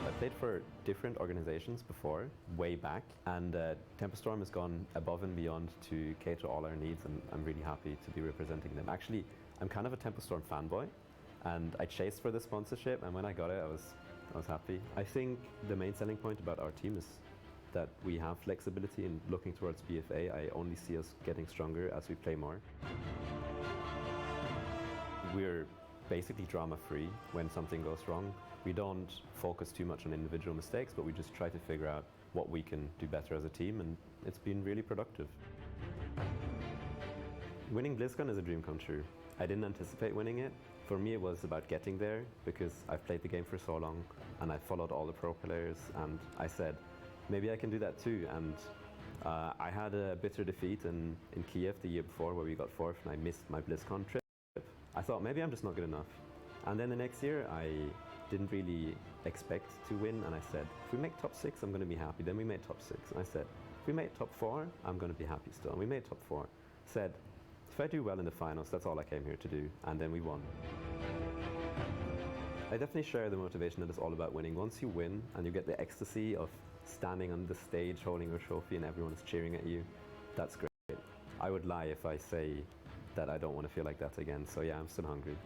I played for different organizations before, way back, and Tempo Storm has gone above and beyond to cater all our needs, and I'm really happy to be representing them. Actually, I'm kind of a Tempo Storm fanboy, and I chased for the sponsorship, and when I got it, I was happy. I think the main selling point about our team is that we have flexibility in looking towards BFA. I only see us getting stronger as we play more. We're basically drama-free when something goes wrong. We don't focus too much on individual mistakes, but we just try to figure out what we can do better as a team, and it's been really productive. Winning BlizzCon is a dream come true. I didn't anticipate winning it. For me, it was about getting there because I've played the game for so long and I followed all the pro players, and I said, maybe I can do that too. And I had a bitter defeat in Kiev the year before where we got 4th, and I missed my BlizzCon trip. I thought maybe I'm just not good enough. And then the next year, I didn't really expect to win, and I said, if we make top 6, I'm going to be happy. Then we made top 6, and I said, if we make top 4, I'm going to be happy still. And we made top 4. Said, if I do well in the finals, that's all I came here to do, and then we won. I definitely share the motivation that it's all about winning. Once you win and you get the ecstasy of standing on the stage holding your trophy and everyone's cheering at you, that's great. I would lie if I say that I don't want to feel like that again, so yeah, I'm still hungry.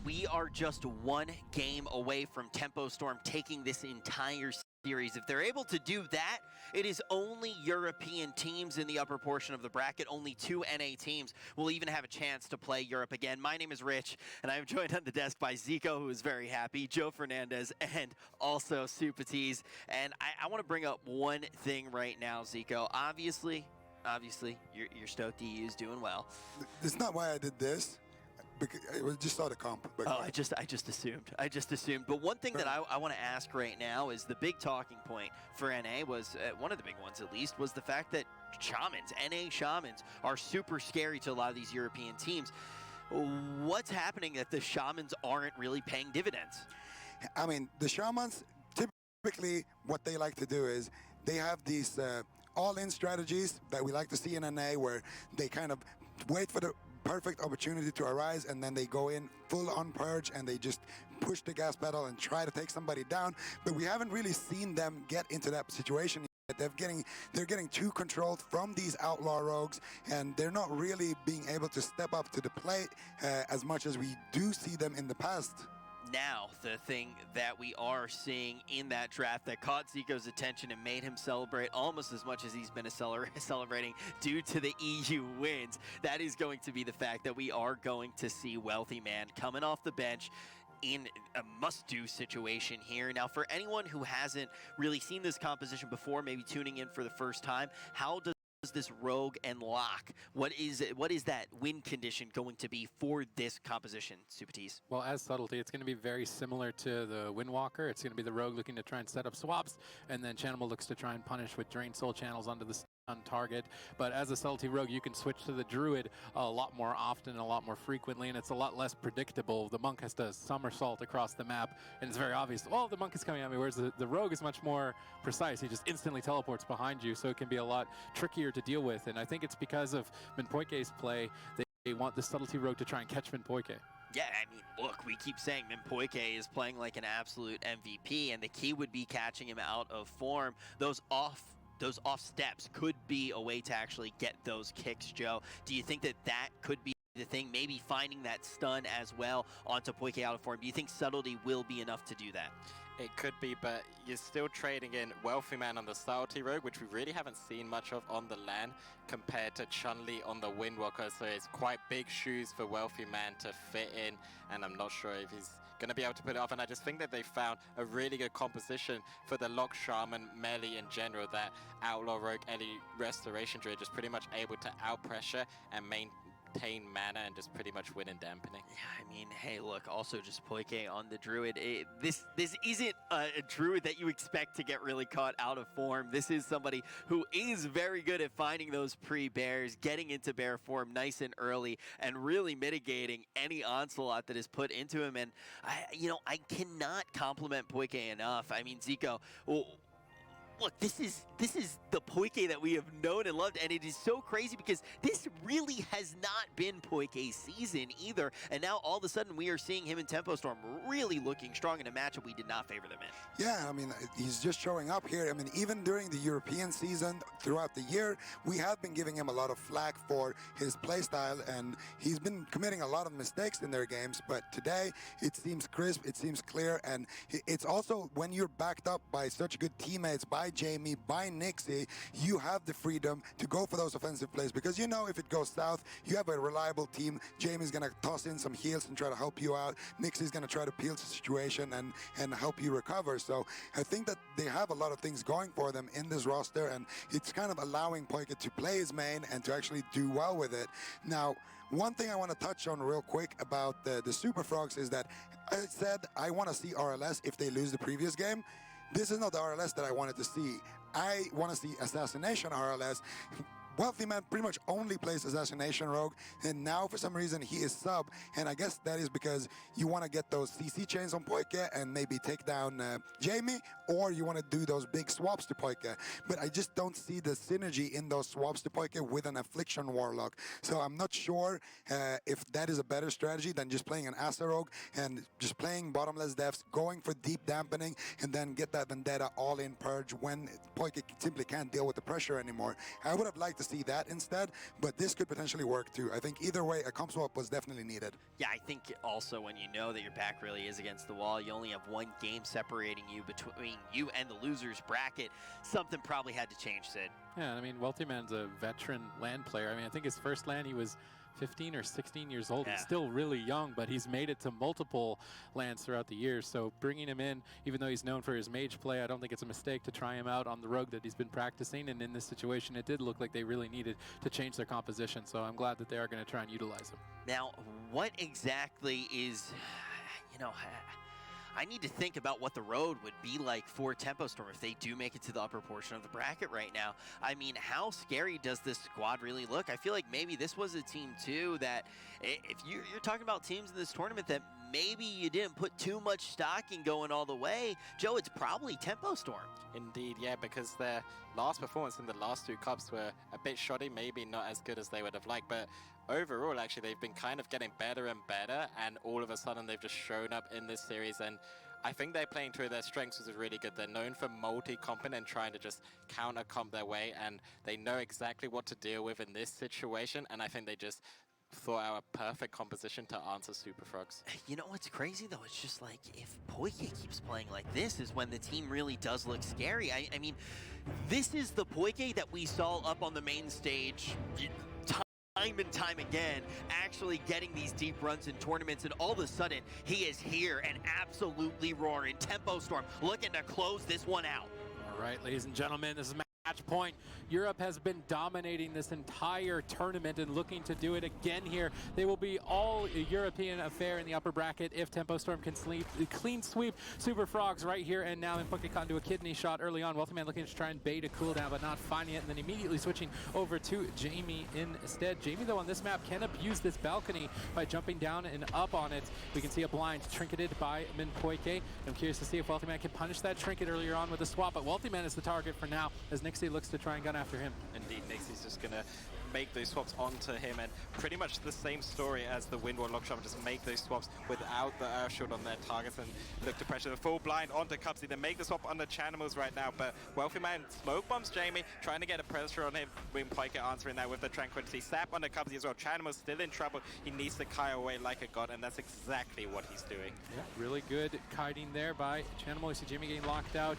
We are just one game away from Tempo Storm taking this entire series. If they're able to do that, it is only European teams in the upper portion of the bracket. Only 2 NA teams will even have a chance to play Europe again. My name is Rich, and I am joined on the desk by Zico, who is very happy, Joe Fernandez, and also Supatees. And I want to bring up one thing right now, Zico. Obviously, you're stoked EU is doing well. It's not why I did this. Because I just saw the comp. Oh, I just assumed. But one thing that I want to ask right now is the big talking point for NA was, one of the big ones at least, was the fact that Shamans, NA Shamans, are super scary to a lot of these European teams. What's happening that the Shamans aren't really paying dividends? I mean, the Shamans, typically what they like to do is they have these all-in strategies that we like to see in NA, where they kind of wait for the perfect opportunity to arise, and then they go in full on purge and they just push the gas pedal and try to take somebody down. But we haven't really seen them get into that situation yet. They're getting too controlled from these outlaw rogues, and they're not really being able to step up to the plate as much as we do see them in the past. Now, the thing that we are seeing in that draft that caught Zico's attention and made him celebrate almost as much as he's been celebrating due to the EU wins, that is going to be the fact that we are going to see Wealthy Man coming off the bench in a must-do situation here. Now, for anyone who hasn't really seen this composition before, maybe tuning in for the first time, how does this rogue and lock, what is that win condition going to be for this composition, Supatees? Well, as subtlety, it's going to be very similar to the Windwalker. It's going to be the rogue looking to try and set up swaps, and then Chanimal looks to try and punish with Drain Soul channels onto the on target. But as a subtlety rogue, you can switch to the druid a lot more often, a lot more frequently, and it's a lot less predictable. The monk has to somersault across the map, and it's very obvious, oh, the monk is coming at me, whereas the rogue is much more precise. He just instantly teleports behind you, so it can be a lot trickier to deal with. And I think it's because of Minpoike's play, they want the subtlety rogue to try and catch Minpoike. Yeah, I mean, look, we keep saying Minpoike is playing like an absolute MVP, and the key would be catching him out of form. Those off steps could be a way to actually get those kicks, Joe. Do you think that that could be the thing, maybe finding that stun as well onto Poike out of form? Do you think subtlety will be enough to do that? It could be, but you're still trading in Wealthy Man on the subtlety rogue, which we really haven't seen much of on the LAN, compared to Chun-Li on the Windwalker. So it's quite big shoes for Wealthy Man to fit in, and I'm not sure if he's going to be able to put it off. And I just think that they found a really good composition for the Lock Shaman melee in general, that Outlaw Rogue Ellie Restoration Druid just pretty much able to out pressure and obtain mana and just pretty much win in dampening. Yeah, I mean, hey, look, also just Poike on the Druid. This isn't a Druid that you expect to get really caught out of form. This is somebody who is very good at finding those pre-bears, getting into bear form nice and early, and really mitigating any onslaught that is put into him. And, I cannot compliment Poike enough. I mean, Zico, look, this is the Poike that we have known and loved, and it is so crazy because this really has not been Poike's season either, and now all of a sudden we are seeing him in Tempo Storm really looking strong in a matchup we did not favor them in. Yeah, I mean, he's just showing up here. I mean, even during the European season, throughout the year, we have been giving him a lot of flack for his playstyle, and he's been committing a lot of mistakes in their games, but today it seems crisp, it seems clear, and it's also when you're backed up by such good teammates, by Jamie, by Nixie, you have the freedom to go for those offensive plays, because if it goes south, you have a reliable team. Jamie's gonna toss in some heals and try to help you out. Nixie's gonna try to peel the situation and help you recover. So I think that they have a lot of things going for them in this roster, and it's kind of allowing Poike to play his main and to actually do well with it. Now, one thing I want to touch on real quick about the Super Frogs is that I said I want to see RLS if they lose the previous game. This is not the RLS that I wanted to see. I want to see Assassination RLS. Wealthy Man pretty much only plays Assassination Rogue, and now for some reason he is sub, and I guess that is because you want to get those CC chains on Poike and maybe take down Jamie, or you want to do those big swaps to Poike. But I just don't see the synergy in those swaps to Poike with an Affliction Warlock. So I'm not sure if that is a better strategy than just playing an Asa Rogue and just playing bottomless depths, going for deep dampening, and then get that Vendetta all-in purge when Poike simply can't deal with the pressure anymore. I would have liked to see that instead, but this could potentially work too. I think either way, a comp swap was definitely needed. Yeah, I think also when you know that your back really is against the wall, you only have one game separating you between you and the loser's bracket, something probably had to change, Sid. Yeah, I mean, Wealthy Man's a veteran LAN player. I mean, I think his first LAN he was 15 or 16 years old. Yeah. He's still really young, but he's made it to multiple LANs throughout the years. So bringing him in, even though he's known for his mage play, I don't think it's a mistake to try him out on the rogue that he's been practicing. And in this situation, it did look like they really needed to change their composition. So I'm glad that they are going to try and utilize him. Now, what exactly is, I need to think about what the road would be like for Tempo Storm if they do make it to the upper portion of the bracket right now. I mean, how scary does this squad really look? I feel like maybe this was a team too that, if you're talking about teams in this tournament that maybe you didn't put too much stock in going all the way, Joe, it's probably Tempo Storm. Indeed, yeah, because their last performance in the last two cups were a bit shoddy, maybe not as good as they would have liked, but overall, actually, they've been kind of getting better and better, and all of a sudden, they've just shown up in this series, and I think they're playing to their strengths, which is really good. They're known for multi-comping and trying to just counter-comp their way, and they know exactly what to deal with in this situation, and I think they just thought out a perfect composition to answer Super Frogs. You know what's crazy, though? It's just like, if Poike keeps playing like this is when the team really does look scary. I mean, this is the Poike that we saw up on the main stage time and time again, actually getting these deep runs in tournaments, and all of a sudden, he is here and absolutely roaring. Tempo Storm looking to close this one out. All right, ladies and gentlemen, this is match point. Europe has been dominating this entire tournament and looking to do it again here. They will be all a European affair in the upper bracket if Tempo Storm can clean sweep Super Frogs right here and now. And Poike caught into a kidney shot early on. Wealthy Man looking to try and bait a cooldown, but not finding it, and then immediately switching over to Jamie instead. Jamie, though, on this map can abuse this balcony by jumping down and up on it. We can see a blind trinketed by Min Poike. I'm curious to see if Wealthy Man can punish that trinket earlier on with a swap, but Wealthy Man is the target for now as Nixie looks to try and gun after him. Indeed, Nixie's just going to make those swaps onto him, and pretty much the same story as the Windward Lockshot, just make those swaps without the Earth Shield on their targets and look to pressure the full blind onto Cubsy. They make the swap on the Chanimals right now, but Wealthy Man smoke bombs Jamie, trying to get a pressure on him. Wing Poike answering that with the Tranquility. Sap on the Cubsy as well. Chanimal's still in trouble. He needs to kite away like a god, and that's exactly what he's doing. Yeah, really good kiting there by Chanimal. You see Jamie getting locked out.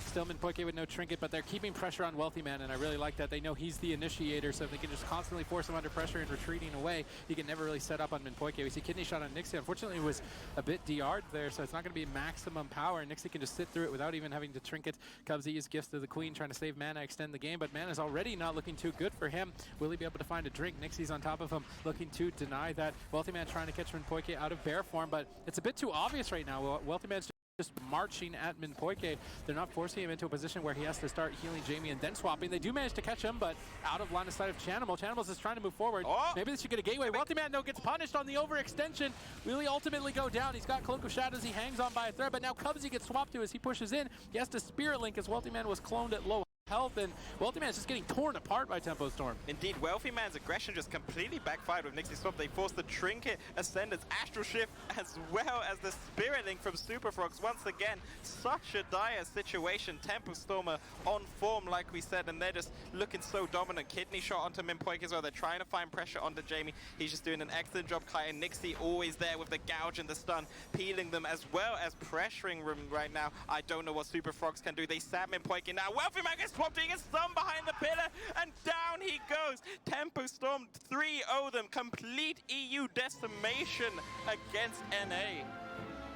Still MinPoike with no trinket, but they're keeping pressure on Wealthy Man, and I really like that. They know he's the initiator, so if they can just constantly force him under pressure and retreating away, he can never really set up on MinPoike. We see Kidney Shot on Nixie. Unfortunately, it was a bit DR'd there, so it's not going to be maximum power. Nixie can just sit through it without even having to trinket. Cubsy is Gifts to the Queen, trying to save mana, extend the game, but mana's already not looking too good for him. Will he be able to find a drink? Nixie's on top of him, looking to deny that. Wealthy Man trying to catch MinPoike out of bear form, but it's a bit too obvious right now. Wealthy Man's just marching at MinPoike. They're not forcing him into a position where he has to start healing Jamie and then swapping. They do manage to catch him, but out of line of sight of Chanimal. Chanimal's just trying to move forward. Maybe this should get a gateway. Wealthy Man, though, gets punished on the overextension. Will he ultimately go down? He's got Cloak of Shadows. He hangs on by a thread, but now Cubsy gets swapped to as he pushes in. He has to Spirit Link as Wealthy Man was cloned at low health, and Wealthy Man is just getting torn apart by Tempo Storm. Indeed, Wealthy Man's aggression just completely backfired with Nixie Swap. They forced the Trinket, Ascendance, Astral Shift, as well as the Spirit Link from Super Frogs. Once again, such a dire situation. Tempo Stormer on form, like we said, and they're just looking so dominant. Kidney Shot onto MinPoike as well. They're trying to find pressure onto Jamie. He's just doing an excellent job. Kiting Nixie always there with the gouge and the stun, peeling them as well as pressuring them right now. I don't know what Super Frogs can do. They stab MinPoike now. Wealthy Man gets swapped, he gets stunned behind the pillar, and down he goes. Tempo Storm 3-0 them. Complete EU decimation against NA.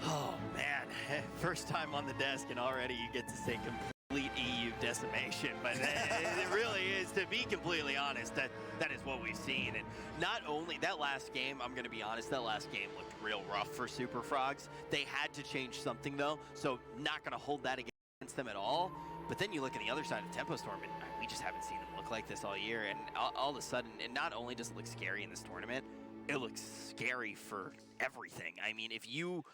Oh man, first time on the desk and already you get to say complete EU decimation, but it really is, to be completely honest, that is what we've seen. And not only that last game, I'm gonna be honest, that last game looked real rough for Super Frogs. They had to change something though, so not gonna hold that against them at all. But then you look at the other side of Tempo Storm, and we just haven't seen them look like this all year. And all of a sudden, and not only does it look scary in this tournament, it looks scary for everything. I mean, if you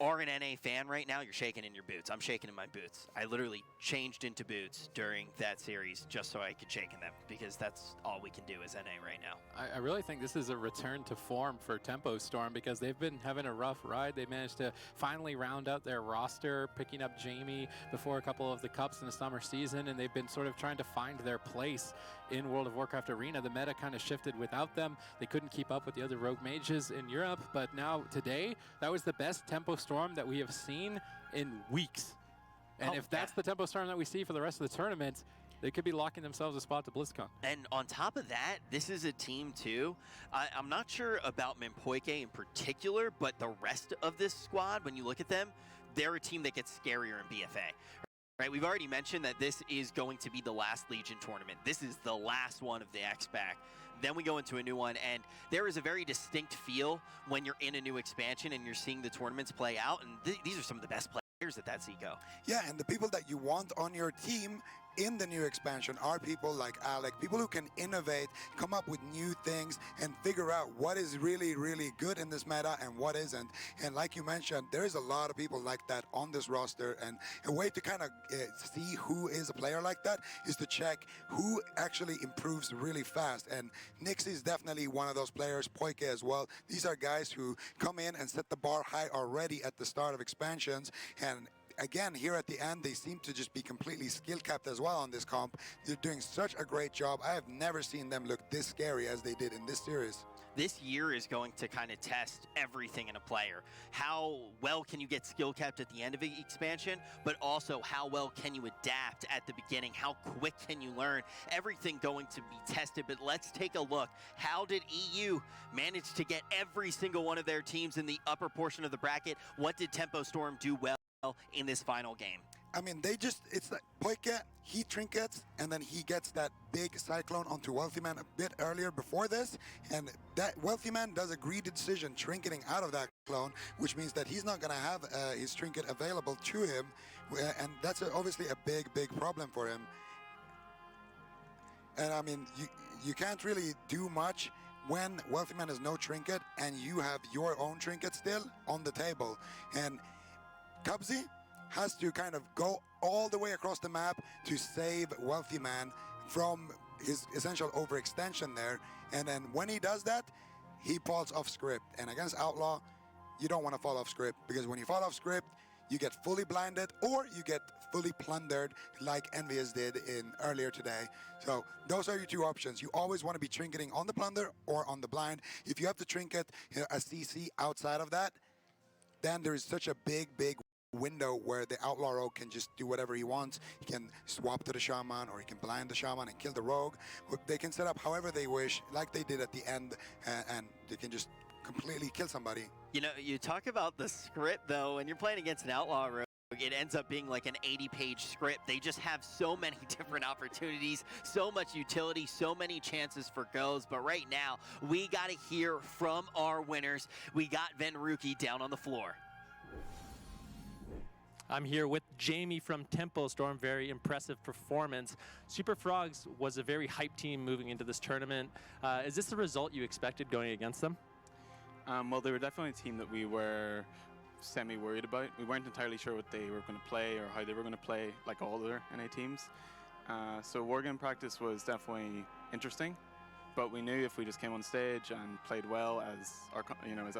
are an NA fan right now, you're shaking in your boots. I'm shaking in my boots. I literally changed into boots during that series just so I could shake in them, because that's all we can do as NA right now. I really think this is a return to form for Tempo Storm, because they've been having a rough ride. They managed to finally round out their roster, picking up Jamie before a couple of the cups in the summer season, and they've been sort of trying to find their place in World of Warcraft Arena. The meta kind of shifted without them. They couldn't keep up with the other rogue mages in Europe, but now today, that was the best Tempo Storm that we have seen in weeks. And if that's the Tempo Storm that we see for the rest of the tournament, they could be locking themselves a spot to BlizzCon. And on top of that, this is a team too. I'm not sure about MinPoike in particular, but the rest of this squad, when you look at them, they're a team that gets scarier in BFA. Right, we've already mentioned that this is going to be the last Legion tournament. This is the last one of the X-Pack. Then we go into a new one, and there is a very distinct feel when you're in a new expansion and you're seeing the tournaments play out, and these are some of the best players at that Zico. Yeah, and the people that you want on your team in the new expansion are people like Alec, people who can innovate, come up with new things, and figure out what is really, really good in this meta and what isn't. And like you mentioned, there is a lot of people like that on this roster, and a way to kind of see who is a player like that is to check who actually improves really fast. And Nixie is definitely one of those players, Poike as well. These are guys who come in and set the bar high already at the start of expansions, and again, here at the end, they seem to just be completely skill-capped as well on this comp. They're doing such a great job. I have never seen them look this scary as they did in this series. This year is going to kind of test everything in a player. How well can you get skill-capped at the end of the expansion, but also how well can you adapt at the beginning? How quick can you learn? Everything going to be tested, but let's take a look. How did EU manage to get every single one of their teams in the upper portion of the bracket? What did Tempo Storm do well in this final game? I mean, it's like Poike, he trinkets, and then he gets that big cyclone onto Wealthy Man a bit earlier before this, and that Wealthy Man does a greedy decision trinketing out of that clone, which means that he's not going to have his trinket available to him, and that's obviously a big, big problem for him. And I mean, you can't really do much when Wealthy Man has no trinket, and you have your own trinket still on the table. And Cubsy has to kind of go all the way across the map to save Wealthy Man from his essential overextension there. And then when he does that, he falls off script. And against Outlaw, you don't want to fall off script, because when you fall off script, you get fully blinded or you get fully plundered like Envious did earlier today. So those are your two options. You always want to be trinketing on the plunder or on the blind. If you have to trinket a CC outside of that, then there is such a big window where the outlaw rogue can just do whatever he wants. He can swap to the shaman, or he can blind the shaman and kill the rogue. They can set up however they wish, like they did at the end, and they can just completely kill somebody. You know, you talk about the script, though, when you're playing against an outlaw rogue, it ends up being like an 80-page script. They just have so many different opportunities, so much utility, so many chances for goes. But right now, we got to hear from our winners. We got Venruki down on the floor. I'm here with Jamie from Tempo Storm. Very impressive performance. Super Frogs was a very hype team moving into this tournament. Is this the result you expected going against them? Well, they were definitely a team that we were semi-worried about. We weren't entirely sure what they were going to play or how they were going to play, like all other NA teams. So wargame practice was definitely interesting, but we knew if we just came on stage and played well, as our, as